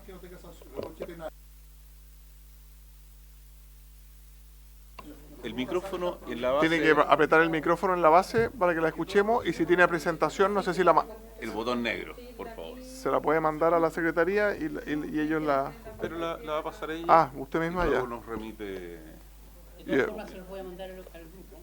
El micrófono en la base... Tiene que apretar el micrófono en la base para que la escuchemos, y si tiene presentación, no sé si el botón negro, por favor. se la puede mandar a la secretaría y ellos la... Pero la va a pasar ella. Ah, usted misma y ya. luego nos remite... De todas formas se los voy a mandar al grupo.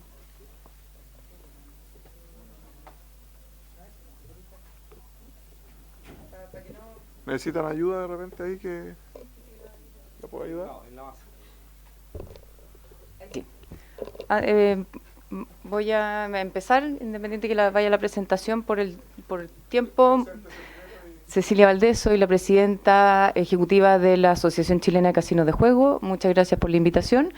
¿Necesitan ayuda de repente ahí que la puedo ayudar? Voy a empezar, independiente que vaya la presentación por el tiempo. Cecilia Valdés, soy la presidenta ejecutiva de la Asociación Chilena de Casinos de Juego. Muchas gracias por la invitación.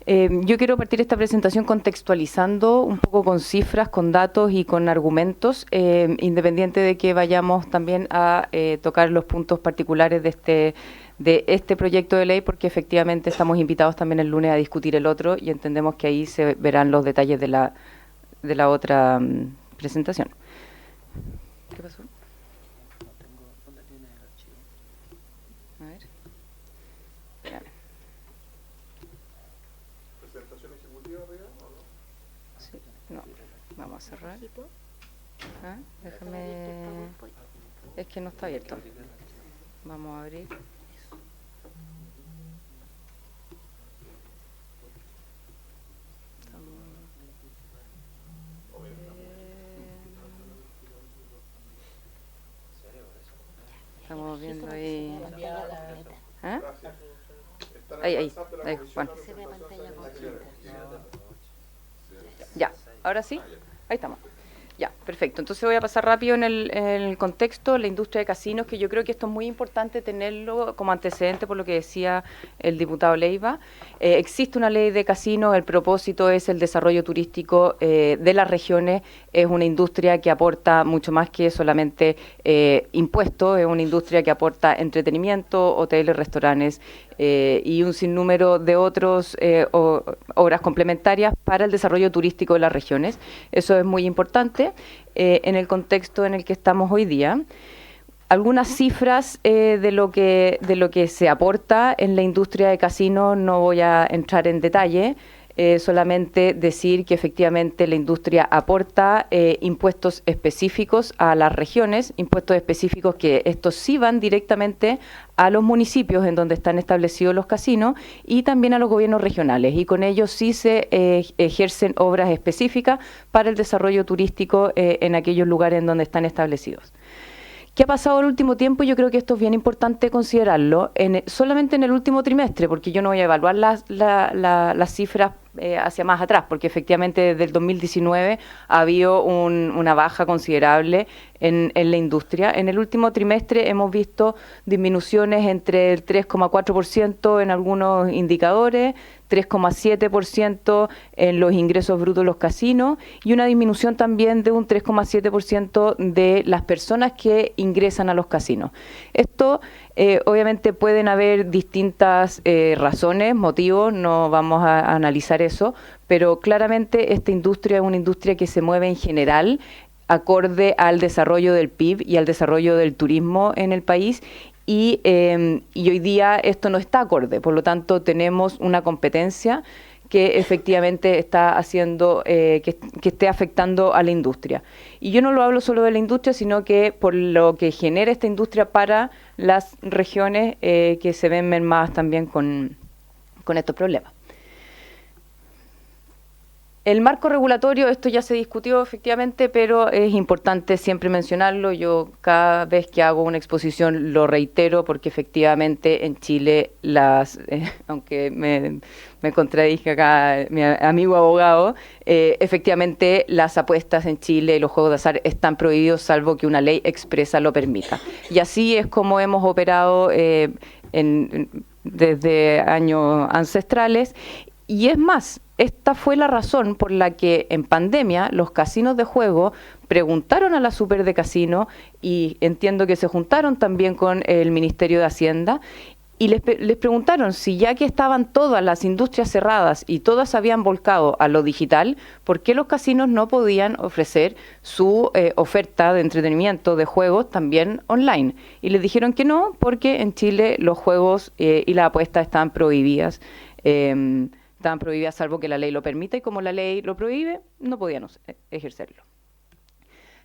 Yo quiero partir esta presentación contextualizando un poco con cifras, con datos y con argumentos, independiente de que vayamos también a tocar los puntos particulares de este proyecto de ley, porque efectivamente estamos invitados también el lunes a discutir el otro y entendemos que ahí se verán los detalles de la otra presentación. ¿Qué pasó? A ver. Ya. ¿Presentación ejecutiva, digamos, o no? Sí, no, vamos a cerrar. Ah, déjame... Es que no está abierto. Vamos a abrir. Estamos viendo ahí. ¿Ah? Ahí, Juan. Ya, ahora sí, ahí estamos. Ya, perfecto. Entonces voy a pasar rápido en el contexto, la industria de casinos, que yo creo que esto es muy importante tenerlo como antecedente por lo que decía el diputado Leiva. Existe una ley de casinos, el propósito es el desarrollo turístico de las regiones, es una industria que aporta mucho más que solamente impuestos, es una industria que aporta entretenimiento, hoteles, restaurantes y un sinnúmero de otras obras complementarias para el desarrollo turístico de las regiones. Eso es muy importante en el contexto en el que estamos hoy día. Algunas cifras de lo que se aporta en la industria de casinos, no voy a entrar en detalle, solamente decir que efectivamente la industria aporta impuestos específicos a las regiones, impuestos específicos que estos sí van directamente a los municipios en donde están establecidos los casinos y también a los gobiernos regionales, y con ellos sí se ejercen obras específicas para el desarrollo turístico en aquellos lugares en donde están establecidos. ¿Qué ha pasado el último tiempo? Yo creo que esto es bien importante considerarlo, solamente en el último trimestre, porque yo no voy a evaluar las cifras hacia más atrás, porque efectivamente desde el 2019 ha habido una baja considerable en la industria. En el último trimestre hemos visto disminuciones entre el 3,4% en algunos indicadores, 3,7% en los ingresos brutos de los casinos y una disminución también de un 3,7% de las personas que ingresan a los casinos. Esto obviamente pueden haber distintas razones, motivos, no vamos a analizar eso, pero claramente esta industria es una industria que se mueve en general acorde al desarrollo del PIB y al desarrollo del turismo en el país. Y hoy día esto no está acorde, por lo tanto tenemos una competencia que efectivamente está haciendo que esté afectando a la industria. Y yo no lo hablo solo de la industria, sino que por lo que genera esta industria para las regiones que se ven mermadas también con estos problemas. El marco regulatorio, esto ya se discutió efectivamente, pero es importante siempre mencionarlo. Yo cada vez que hago una exposición lo reitero porque efectivamente en Chile, aunque me contradije acá mi amigo abogado, efectivamente las apuestas en Chile y los juegos de azar están prohibidos salvo que una ley expresa lo permita. Y así es como hemos operado desde años ancestrales. Y es más, esta fue la razón por la que en pandemia los casinos de juego preguntaron a la Super de Casino y entiendo que se juntaron también con el Ministerio de Hacienda y les preguntaron si ya que estaban todas las industrias cerradas y todas habían volcado a lo digital, ¿por qué los casinos no podían ofrecer su oferta de entretenimiento de juegos también online? Y les dijeron que no, porque en Chile los juegos y las apuestas estaban prohibidas. Estaban prohibidas salvo que la ley lo permita y como la ley lo prohíbe, no podían ejercerlo.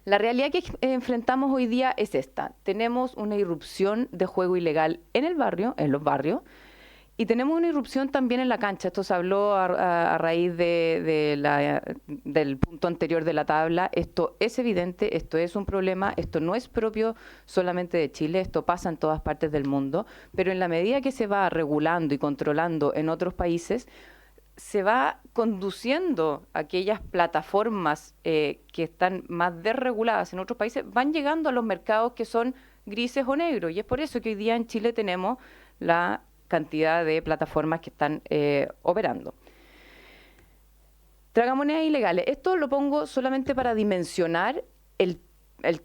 La realidad que enfrentamos hoy día es esta. Tenemos una irrupción de juego ilegal en los barrios, y tenemos una irrupción también en la cancha. Esto se habló a raíz del punto anterior de la tabla. Esto es evidente, esto es un problema, esto no es propio solamente de Chile, esto pasa en todas partes del mundo, pero en la medida que se va regulando y controlando en otros países, se va conduciendo aquellas plataformas que están más desreguladas en otros países, van llegando a los mercados que son grises o negros. Y es por eso que hoy día en Chile tenemos la cantidad de plataformas que están operando. Tragamonedas ilegales. Esto lo pongo solamente para dimensionar el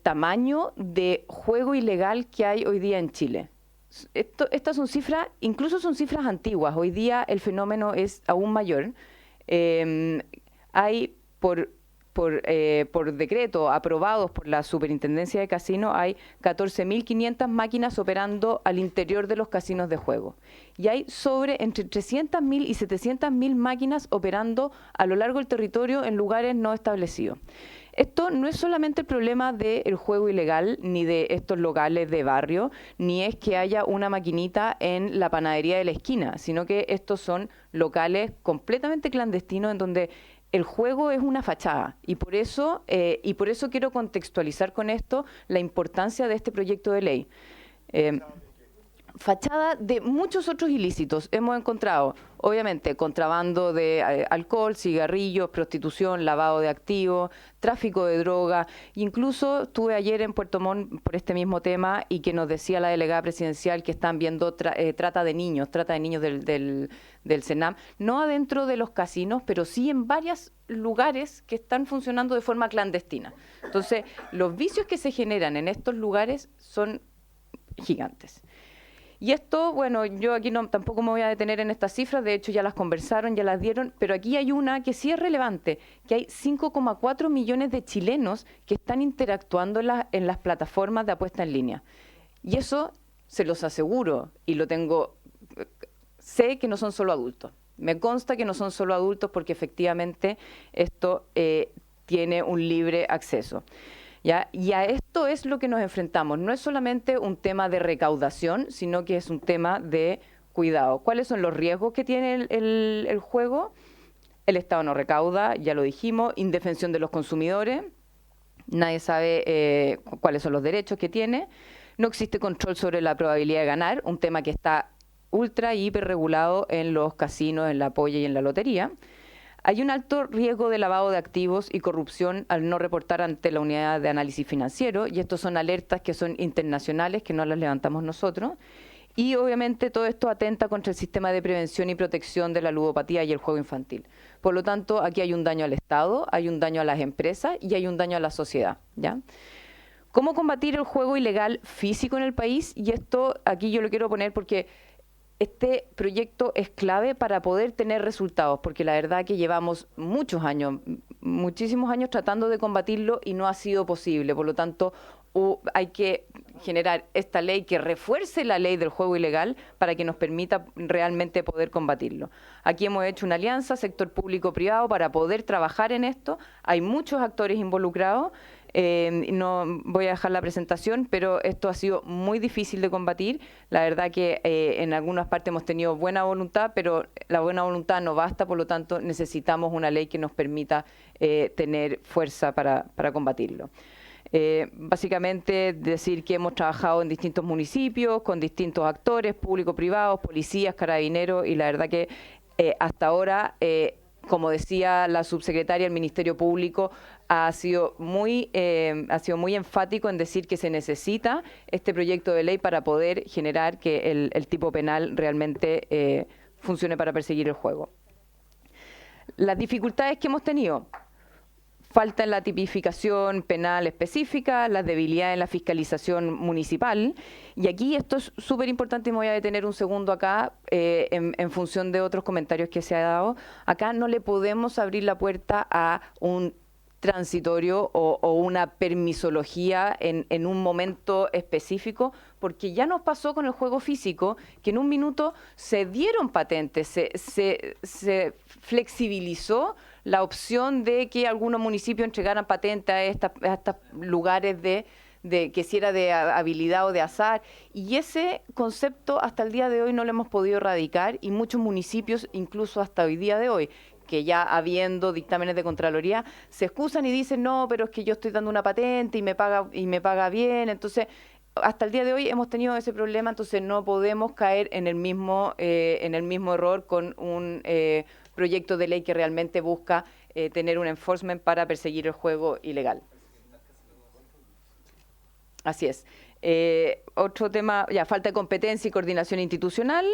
tamaño de juego ilegal que hay hoy día en Chile. Estas son cifras, incluso son cifras antiguas. Hoy día el fenómeno es aún mayor. Hay por decreto aprobados por la Superintendencia de Casinos, hay 14.500 máquinas operando al interior de los casinos de juego. Y hay entre 300.000 y 700.000 máquinas operando a lo largo del territorio en lugares no establecidos. Esto no es solamente el problema del juego ilegal, ni de estos locales de barrio, ni es que haya una maquinita en la panadería de la esquina, sino que estos son locales completamente clandestinos en donde el juego es una fachada. Y por eso quiero contextualizar con esto la importancia de este proyecto de ley. Fachada de muchos otros ilícitos. Hemos encontrado, obviamente, contrabando de alcohol, cigarrillos, prostitución, lavado de activos, tráfico de droga. Incluso estuve ayer en Puerto Montt por este mismo tema y que nos decía la delegada presidencial que están viendo trata de niños del CENAM, no adentro de los casinos, pero sí en varios lugares que están funcionando de forma clandestina. Entonces, los vicios que se generan en estos lugares son gigantes. Y esto, bueno, yo aquí tampoco me voy a detener en estas cifras, de hecho ya las conversaron, ya las dieron, pero aquí hay una que sí es relevante, que hay 5,4 millones de chilenos que están interactuando en las plataformas de apuesta en línea. Y eso se los aseguro, y sé que no son solo adultos. Me consta que no son solo adultos porque efectivamente esto tiene un libre acceso. ¿Ya? Y a esto es lo que nos enfrentamos. No es solamente un tema de recaudación, sino que es un tema de cuidado. ¿Cuáles son los riesgos que tiene el juego? El Estado no recauda, ya lo dijimos, indefensión de los consumidores, nadie sabe cuáles son los derechos que tiene, no existe control sobre la probabilidad de ganar, un tema que está ultra y hiper regulado en los casinos, en la polla y en la lotería. Hay un alto riesgo de lavado de activos y corrupción al no reportar ante la unidad de análisis financiero, y estos son alertas que son internacionales, que no las levantamos nosotros. Y obviamente todo esto atenta contra el sistema de prevención y protección de la ludopatía y el juego infantil. Por lo tanto, aquí hay un daño al Estado, hay un daño a las empresas y hay un daño a la sociedad, ¿ya? ¿Cómo combatir el juego ilegal físico en el país? Y esto aquí yo lo quiero poner porque este proyecto es clave para poder tener resultados, porque la verdad que llevamos muchos años, muchísimos años tratando de combatirlo y no ha sido posible. Por lo tanto, hay que generar esta ley que refuerce la ley del juego ilegal para que nos permita realmente poder combatirlo. Aquí hemos hecho una alianza, sector público-privado, para poder trabajar en esto. Hay muchos actores involucrados. No voy a dejar la presentación, pero esto ha sido muy difícil de combatir. La verdad que en algunas partes hemos tenido buena voluntad, pero la buena voluntad no basta, por lo tanto necesitamos una ley que nos permita tener fuerza para combatirlo. Básicamente decir que hemos trabajado en distintos municipios, con distintos actores, público-privados, policías, carabineros, y la verdad que hasta ahora, como decía la subsecretaria, el Ministerio Público ha sido muy enfático en decir que se necesita este proyecto de ley para poder generar que el tipo penal realmente funcione para perseguir el juego. Las dificultades que hemos tenido: falta en la tipificación penal específica, las debilidades en la fiscalización municipal. Y aquí esto es súper importante y me voy a detener un segundo acá en función de otros comentarios que se ha dado. Acá no le podemos abrir la puerta a un transitorio o una permisología en un momento específico, porque ya nos pasó con el juego físico, que en un minuto se dieron patentes, se flexibilizó la opción de que algunos municipios entregaran patentes a estos lugares de que si era de habilidad o de azar, y ese concepto hasta el día de hoy no lo hemos podido erradicar, y muchos municipios, incluso hasta hoy día de hoy, que ya habiendo dictámenes de Contraloría, se excusan y dicen, no, pero es que yo estoy dando una patente y me paga bien. Entonces, hasta el día de hoy hemos tenido ese problema, entonces no podemos caer en el mismo error con un proyecto de ley que realmente busca tener un enforcement para perseguir el juego ilegal. Así es. Otro tema, falta de competencia y coordinación institucional,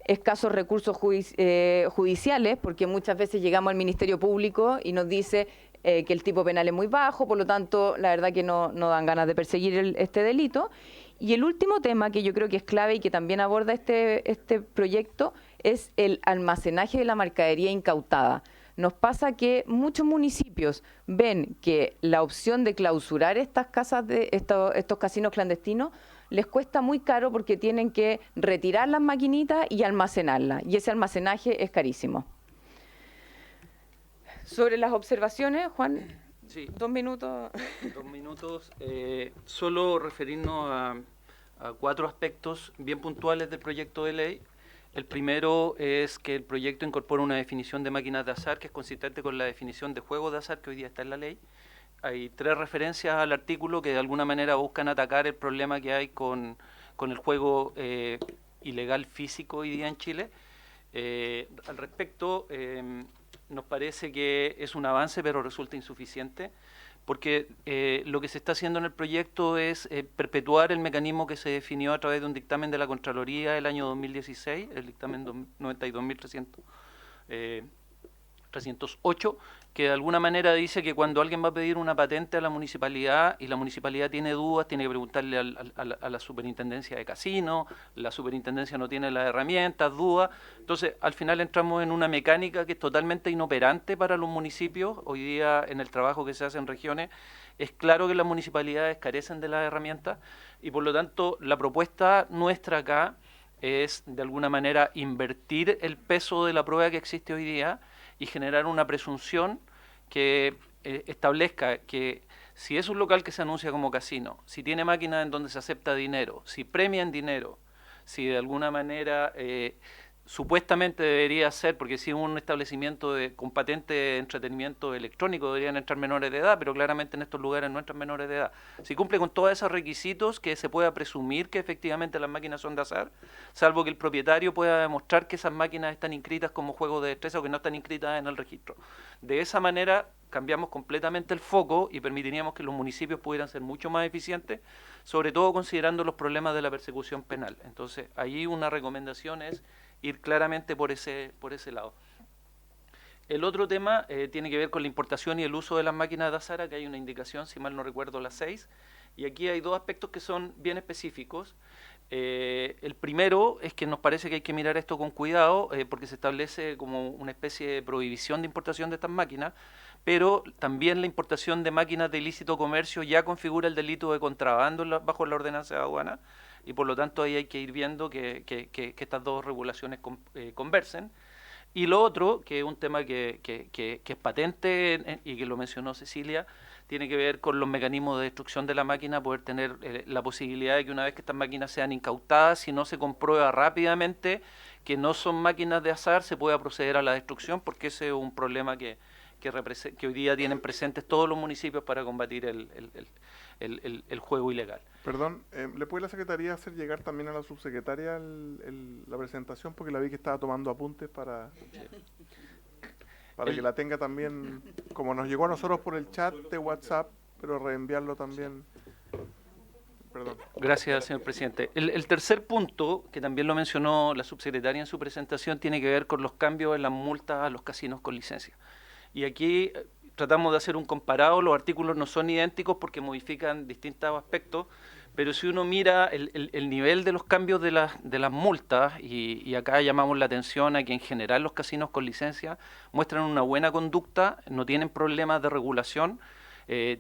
escasos recursos judiciales, porque muchas veces llegamos al Ministerio Público y nos dice que el tipo penal es muy bajo, por lo tanto, la verdad que no dan ganas de perseguir este delito. Y el último tema que yo creo que es clave y que también aborda este proyecto es el almacenaje de la mercadería incautada. Nos pasa que muchos municipios ven que la opción de clausurar estas casas estos casinos clandestinos les cuesta muy caro, porque tienen que retirar las maquinitas y almacenarlas, y ese almacenaje es carísimo. Sobre las observaciones, Juan, sí. 2 minutos. 2 minutos. Solo referirnos a 4 aspectos bien puntuales del proyecto de ley. El primero es que el proyecto incorpora una definición de máquinas de azar que es consistente con la definición de juego de azar que hoy día está en la ley. Hay 3 referencias al artículo que de alguna manera buscan atacar el problema que hay con el juego ilegal físico hoy día en Chile. Al respecto, nos parece que es un avance, pero resulta insuficiente, porque lo que se está haciendo en el proyecto es perpetuar el mecanismo que se definió a través de un dictamen de la Contraloría del año 2016, el dictamen 92.308, que de alguna manera dice que cuando alguien va a pedir una patente a la municipalidad y la municipalidad tiene dudas, tiene que preguntarle a la superintendencia de casinos, la superintendencia no tiene las herramientas, dudas. Entonces, al final entramos en una mecánica que es totalmente inoperante para los municipios. Hoy día, en el trabajo que se hace en regiones, es claro que las municipalidades carecen de las herramientas y, por lo tanto, la propuesta nuestra acá es, de alguna manera, invertir el peso de la prueba que existe hoy día y generar una presunción que establezca que si es un local que se anuncia como casino, si tiene máquinas en donde se acepta dinero, si premia en dinero, si de alguna manera supuestamente debería ser, porque si es un establecimiento con patente de entretenimiento electrónico deberían entrar menores de edad, pero claramente en estos lugares no entran menores de edad. Si cumple con todos esos requisitos, que se pueda presumir que efectivamente las máquinas son de azar, salvo que el propietario pueda demostrar que esas máquinas están inscritas como juegos de destreza o que no están inscritas en el registro. De esa manera cambiamos completamente el foco y permitiríamos que los municipios pudieran ser mucho más eficientes, sobre todo considerando los problemas de la persecución penal. Entonces, ahí una recomendación es ir claramente por ese lado. El otro tema tiene que ver con la importación y el uso de las máquinas de azar, que hay una indicación, si mal no recuerdo, las 6, y aquí hay dos aspectos que son bien específicos. El primero es que nos parece que hay que mirar esto con cuidado, porque se establece como una especie de prohibición de importación de estas máquinas, pero también la importación de máquinas de ilícito comercio ya configura el delito de contrabando bajo la ordenanza de aduana, y por lo tanto ahí hay que ir viendo que estas dos regulaciones conversen. Y lo otro, que es un tema que es patente y que lo mencionó Cecilia, tiene que ver con los mecanismos de destrucción de la máquina, poder tener la posibilidad de que una vez que estas máquinas sean incautadas, si no se comprueba rápidamente que no son máquinas de azar, se pueda proceder a la destrucción, porque ese es un problema que hoy día tienen presentes todos los municipios para combatir el juego ilegal. Perdón, ¿le puede la Secretaría hacer llegar también a la subsecretaria la presentación? Porque la vi que estaba tomando apuntes para que la tenga también, como nos llegó a nosotros por el chat de WhatsApp, pero reenviarlo también. Perdón. Gracias, señor presidente. El tercer punto, que también lo mencionó la subsecretaria en su presentación, tiene que ver con los cambios en las multas a los casinos con licencia. Y aquí tratamos de hacer un comparado, los artículos no son idénticos porque modifican distintos aspectos, pero si uno mira el nivel de los cambios de las multas, y acá llamamos la atención a que en general los casinos con licencia muestran una buena conducta, no tienen problemas de regulación,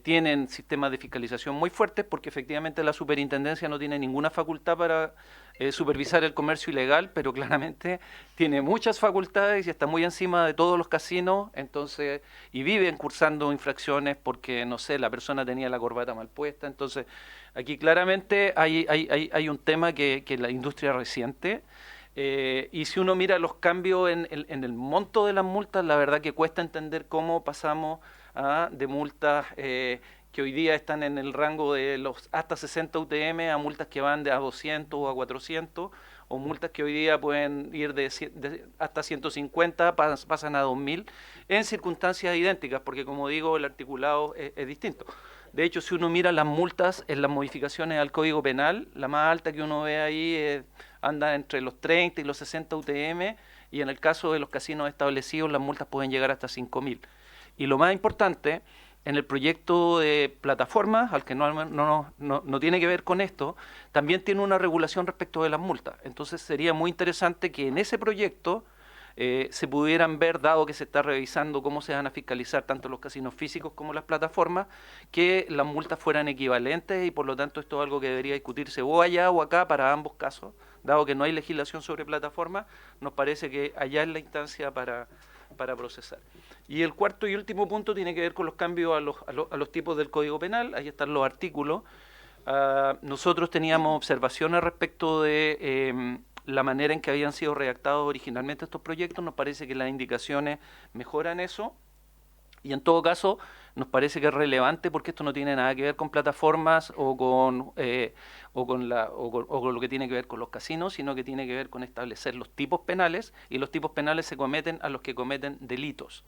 tienen sistemas de fiscalización muy fuertes, porque efectivamente la superintendencia no tiene ninguna facultad para supervisar el comercio ilegal, pero claramente tiene muchas facultades y está muy encima de todos los casinos, entonces, y viven cursando infracciones porque, no sé, la persona tenía la corbata mal puesta. Entonces, aquí claramente hay un tema que la industria resiente. Y si uno mira los cambios en el monto de las multas, la verdad que cuesta entender cómo pasamos de multas que hoy día están en el rango de los hasta 60 UTM a multas que van de a 200 o a 400, o multas que hoy día pueden ir de hasta 150, pasan a 2000, en circunstancias idénticas, porque como digo, el articulado es distinto. De hecho, si uno mira las multas en las modificaciones al Código Penal, la más alta que uno ve ahí anda entre los 30 y los 60 UTM, y en el caso de los casinos establecidos las multas pueden llegar hasta 5.000. Y lo más importante, en el proyecto de plataformas, al que no tiene que ver con esto, también tiene una regulación respecto de las multas. Entonces sería muy interesante que en ese proyecto se pudieran ver, dado que se está revisando cómo se van a fiscalizar tanto los casinos físicos como las plataformas, que las multas fueran equivalentes, y por lo tanto esto es algo que debería discutirse o allá o acá para ambos casos, dado que no hay legislación sobre plataformas, nos parece que allá es la instancia para procesar. Y el cuarto y último punto tiene que ver con los cambios a los tipos del Código Penal. Ahí están los artículos. Nosotros teníamos observaciones respecto de la manera en que habían sido redactados originalmente estos proyectos. Nos parece que las indicaciones mejoran eso, y en todo caso nos parece que es relevante, porque esto no tiene nada que ver con plataformas o con lo que tiene que ver con los casinos, sino que tiene que ver con establecer los tipos penales, y los tipos penales se cometen a los que cometen delitos,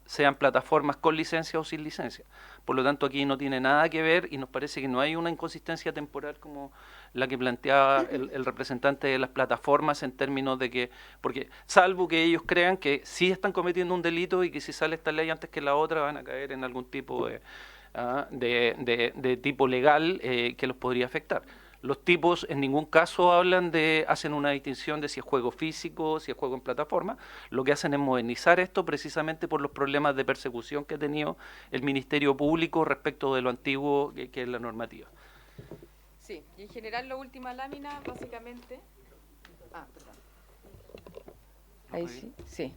sean plataformas con licencia o sin licencia. Por lo tanto, aquí no tiene nada que ver, y nos parece que no hay una inconsistencia temporal como la que planteaba el representante de las plataformas, en términos de que, porque salvo que ellos crean que sí están cometiendo un delito y que si sale esta ley antes que la otra van a caer en algún tipo de tipo legal que los podría afectar. Los tipos en ningún caso hacen una distinción de si es juego físico, si es juego en plataforma. Lo que hacen es modernizar esto, precisamente por los problemas de persecución que ha tenido el Ministerio Público respecto de lo antiguo que es la normativa. Sí, y en general la última lámina, básicamente... perdón. Ahí sí, sí.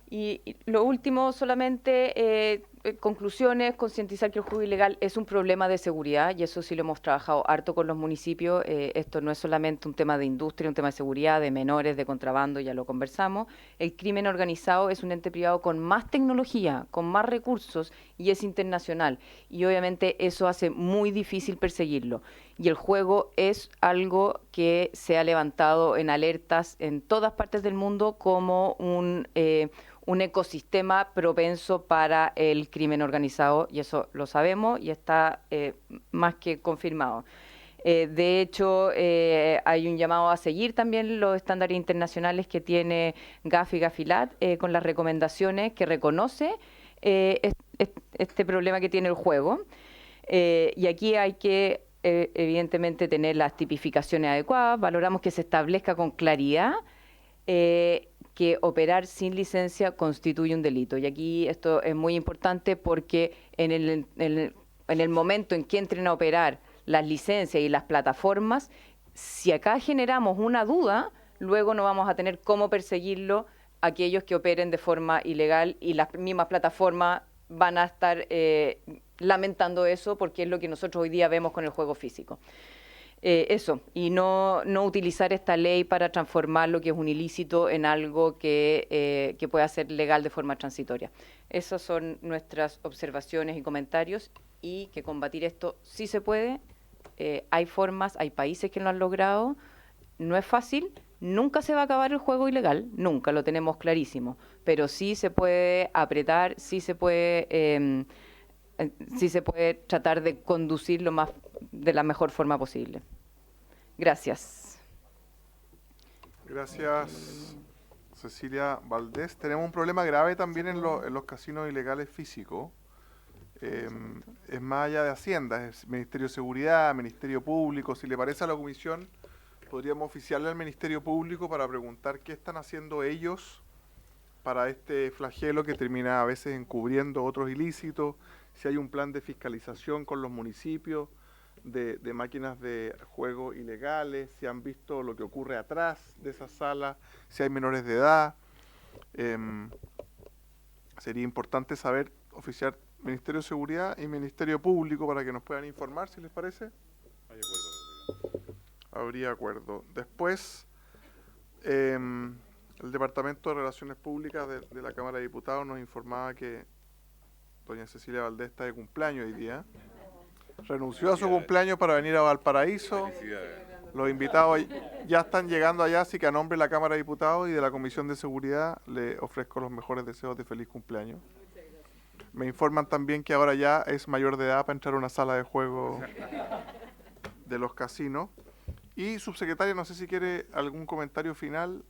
Y lo último solamente, conclusiones, concientizar que el juego ilegal es un problema de seguridad y eso sí lo hemos trabajado harto con los municipios. Esto no es solamente un tema de industria, un tema de seguridad, de menores, de contrabando, ya lo conversamos. El crimen organizado es un ente privado con más tecnología, con más recursos y es internacional. Y obviamente eso hace muy difícil perseguirlo. Y el juego es algo que se ha levantado en alertas en todas partes del mundo como un ecosistema propenso para el crimen organizado, y eso lo sabemos y está más que confirmado. De hecho, hay un llamado a seguir también los estándares internacionales que tiene GAF y GAFILAT con las recomendaciones que reconoce este problema que tiene el juego. Y aquí hay que evidentemente tener las tipificaciones adecuadas. Valoramos que se establezca con claridad que operar sin licencia constituye un delito. Y aquí esto es muy importante porque en el momento en que entren a operar las licencias y las plataformas, si acá generamos una duda, luego no vamos a tener cómo perseguirlo aquellos que operen de forma ilegal y las mismas plataformas van a estar lamentando eso porque es lo que nosotros hoy día vemos con el juego físico. Eso, y no utilizar esta ley para transformar lo que es un ilícito en algo que pueda ser legal de forma transitoria. Esas son nuestras observaciones y comentarios, y que combatir esto sí se puede. Hay formas, hay países que lo han logrado, no es fácil, nunca se va a acabar el juego ilegal, nunca, lo tenemos clarísimo, pero sí se puede apretar, sí se puede tratar de conducirlo de la mejor forma posible. Gracias. Gracias, Cecilia Valdés. Tenemos un problema grave también en los casinos ilegales físicos. Es más allá de Hacienda, es Ministerio de Seguridad, Ministerio Público. Si le parece a la Comisión, podríamos oficiarle al Ministerio Público para preguntar qué están haciendo ellos para este flagelo que termina a veces encubriendo otros ilícitos, si hay un plan de fiscalización con los municipios de máquinas de juego ilegales, si han visto lo que ocurre atrás de esa sala, si hay menores de edad. Sería importante saber, oficiar Ministerio de Seguridad y Ministerio Público para que nos puedan informar, si les parece. Hay acuerdo. Habría acuerdo. Después, el Departamento de Relaciones Públicas de la Cámara de Diputados nos informaba que doña Cecilia Valdés está de cumpleaños hoy día. Renunció a su cumpleaños para venir a Valparaíso. Los invitados ya están llegando allá, así que a nombre de la Cámara de Diputados y de la Comisión de Seguridad le ofrezco los mejores deseos de feliz cumpleaños. Me informan también que ahora ya es mayor de edad para entrar a una sala de juego de los casinos. Y, subsecretaria, no sé si quiere algún comentario final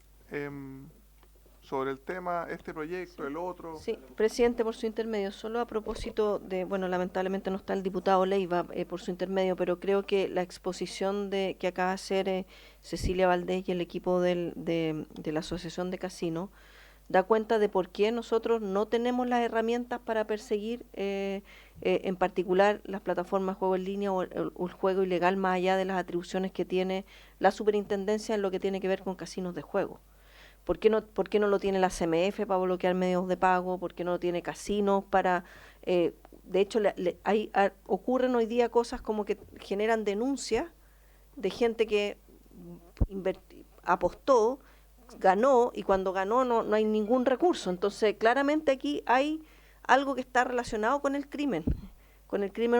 sobre el tema, este proyecto, el otro. Sí, presidente, por su intermedio, solo a propósito de, bueno, lamentablemente no está el diputado Leiva por su intermedio, pero creo que la exposición que acaba de hacer Cecilia Valdés y el equipo de la Asociación de Casinos da cuenta de por qué nosotros no tenemos las herramientas para perseguir en particular las plataformas de juego en línea o el juego ilegal, más allá de las atribuciones que tiene la superintendencia en lo que tiene que ver con casinos de juego. ¿Por qué no lo tiene la CMF para bloquear medios de pago? ¿Por qué no lo tiene casinos para...? De hecho, ocurren hoy día cosas como que generan denuncias de gente que apostó, ganó, y cuando ganó no hay ningún recurso. Entonces, claramente aquí hay algo que está relacionado con el crimen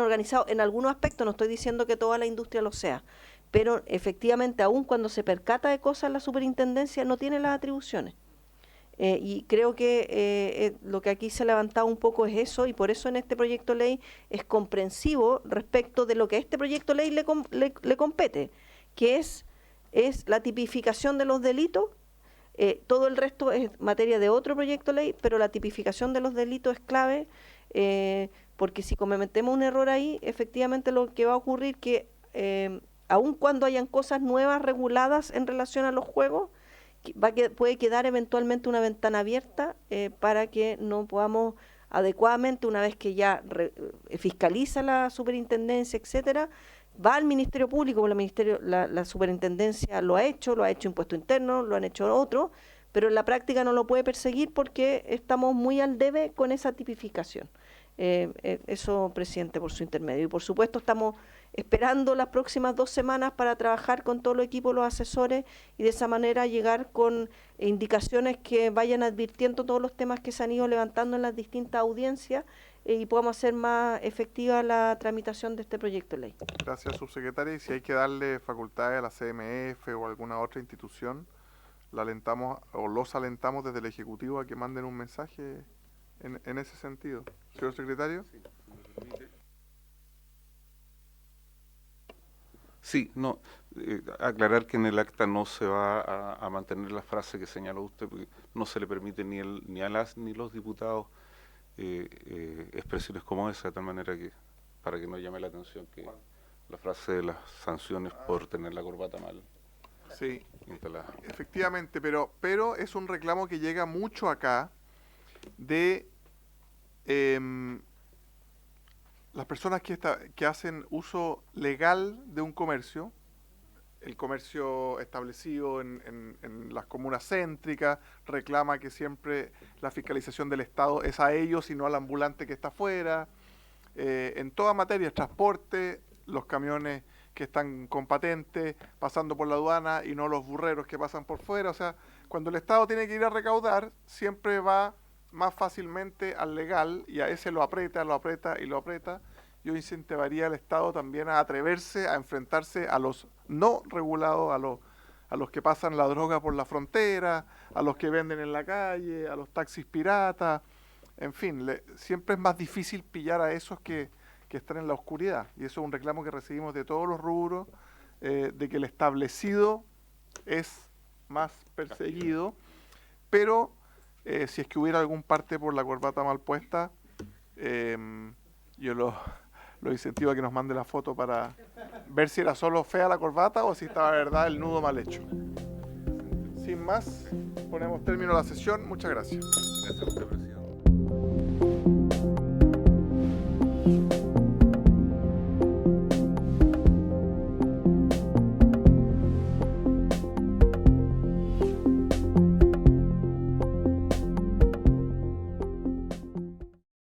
organizado. En algunos aspectos, no estoy diciendo que toda la industria lo sea, pero efectivamente, aún cuando se percata de cosas, la superintendencia no tiene las atribuciones. Y creo que lo que aquí se ha levantado un poco es eso, y por eso en este proyecto de ley es comprensivo respecto de lo que a este proyecto de ley le compete, que es la tipificación de los delitos. Todo el resto es materia de otro proyecto de ley, pero la tipificación de los delitos es clave, porque si cometemos un error ahí, efectivamente lo que va a ocurrir que aun cuando hayan cosas nuevas reguladas en relación a los juegos, puede quedar eventualmente una ventana abierta para que no podamos adecuadamente, una vez que ya fiscaliza la superintendencia, etcétera, va al Ministerio Público, la superintendencia lo ha hecho Impuesto Interno, lo han hecho otros, pero en la práctica no lo puede perseguir porque estamos muy al debe con esa tipificación. Eso, presidente, por su intermedio. Y por supuesto estamos esperando las próximas 2 semanas para trabajar con todo el equipo, los asesores, y de esa manera llegar con indicaciones que vayan advirtiendo todos los temas que se han ido levantando en las distintas audiencias y podamos hacer más efectiva la tramitación de este proyecto de ley. Gracias, subsecretaria. Y si hay que darle facultades a la CMF o alguna otra institución, la alentamos o los alentamos desde el Ejecutivo a que manden un mensaje en ese sentido. Señor secretario. Sí, no, aclarar que en el acta no se va a mantener la frase que señaló usted, porque no se le permite ni a las ni los diputados expresiones como esa, de tal manera que, para que no llame la atención que la frase de las sanciones por tener la corbata mal instalada. Efectivamente, pero es un reclamo que llega mucho acá de las personas que hacen uso legal de un comercio, el comercio establecido en las comunas céntricas, reclama que siempre la fiscalización del Estado es a ellos y no al ambulante que está afuera, en toda materia, transporte, los camiones que están con patente pasando por la aduana y no los burreros que pasan por fuera. O sea, cuando el Estado tiene que ir a recaudar, siempre va más fácilmente al legal y a ese lo aprieta. Yo incentivaría al Estado también a atreverse a enfrentarse a los no regulados, a los que pasan la droga por la frontera, a los que venden en la calle, a los taxis piratas. En fin, siempre es más difícil pillar a esos que están en la oscuridad. Y eso es un reclamo que recibimos de todos los rubros, de que el establecido es más perseguido, pero si es que hubiera algún parte por la corbata mal puesta, yo lo incentivo a que nos mande la foto para ver si era solo fea la corbata o si estaba de verdad el nudo mal hecho. Sin más, ponemos término a la sesión. Muchas gracias. Gracias a usted, presidente.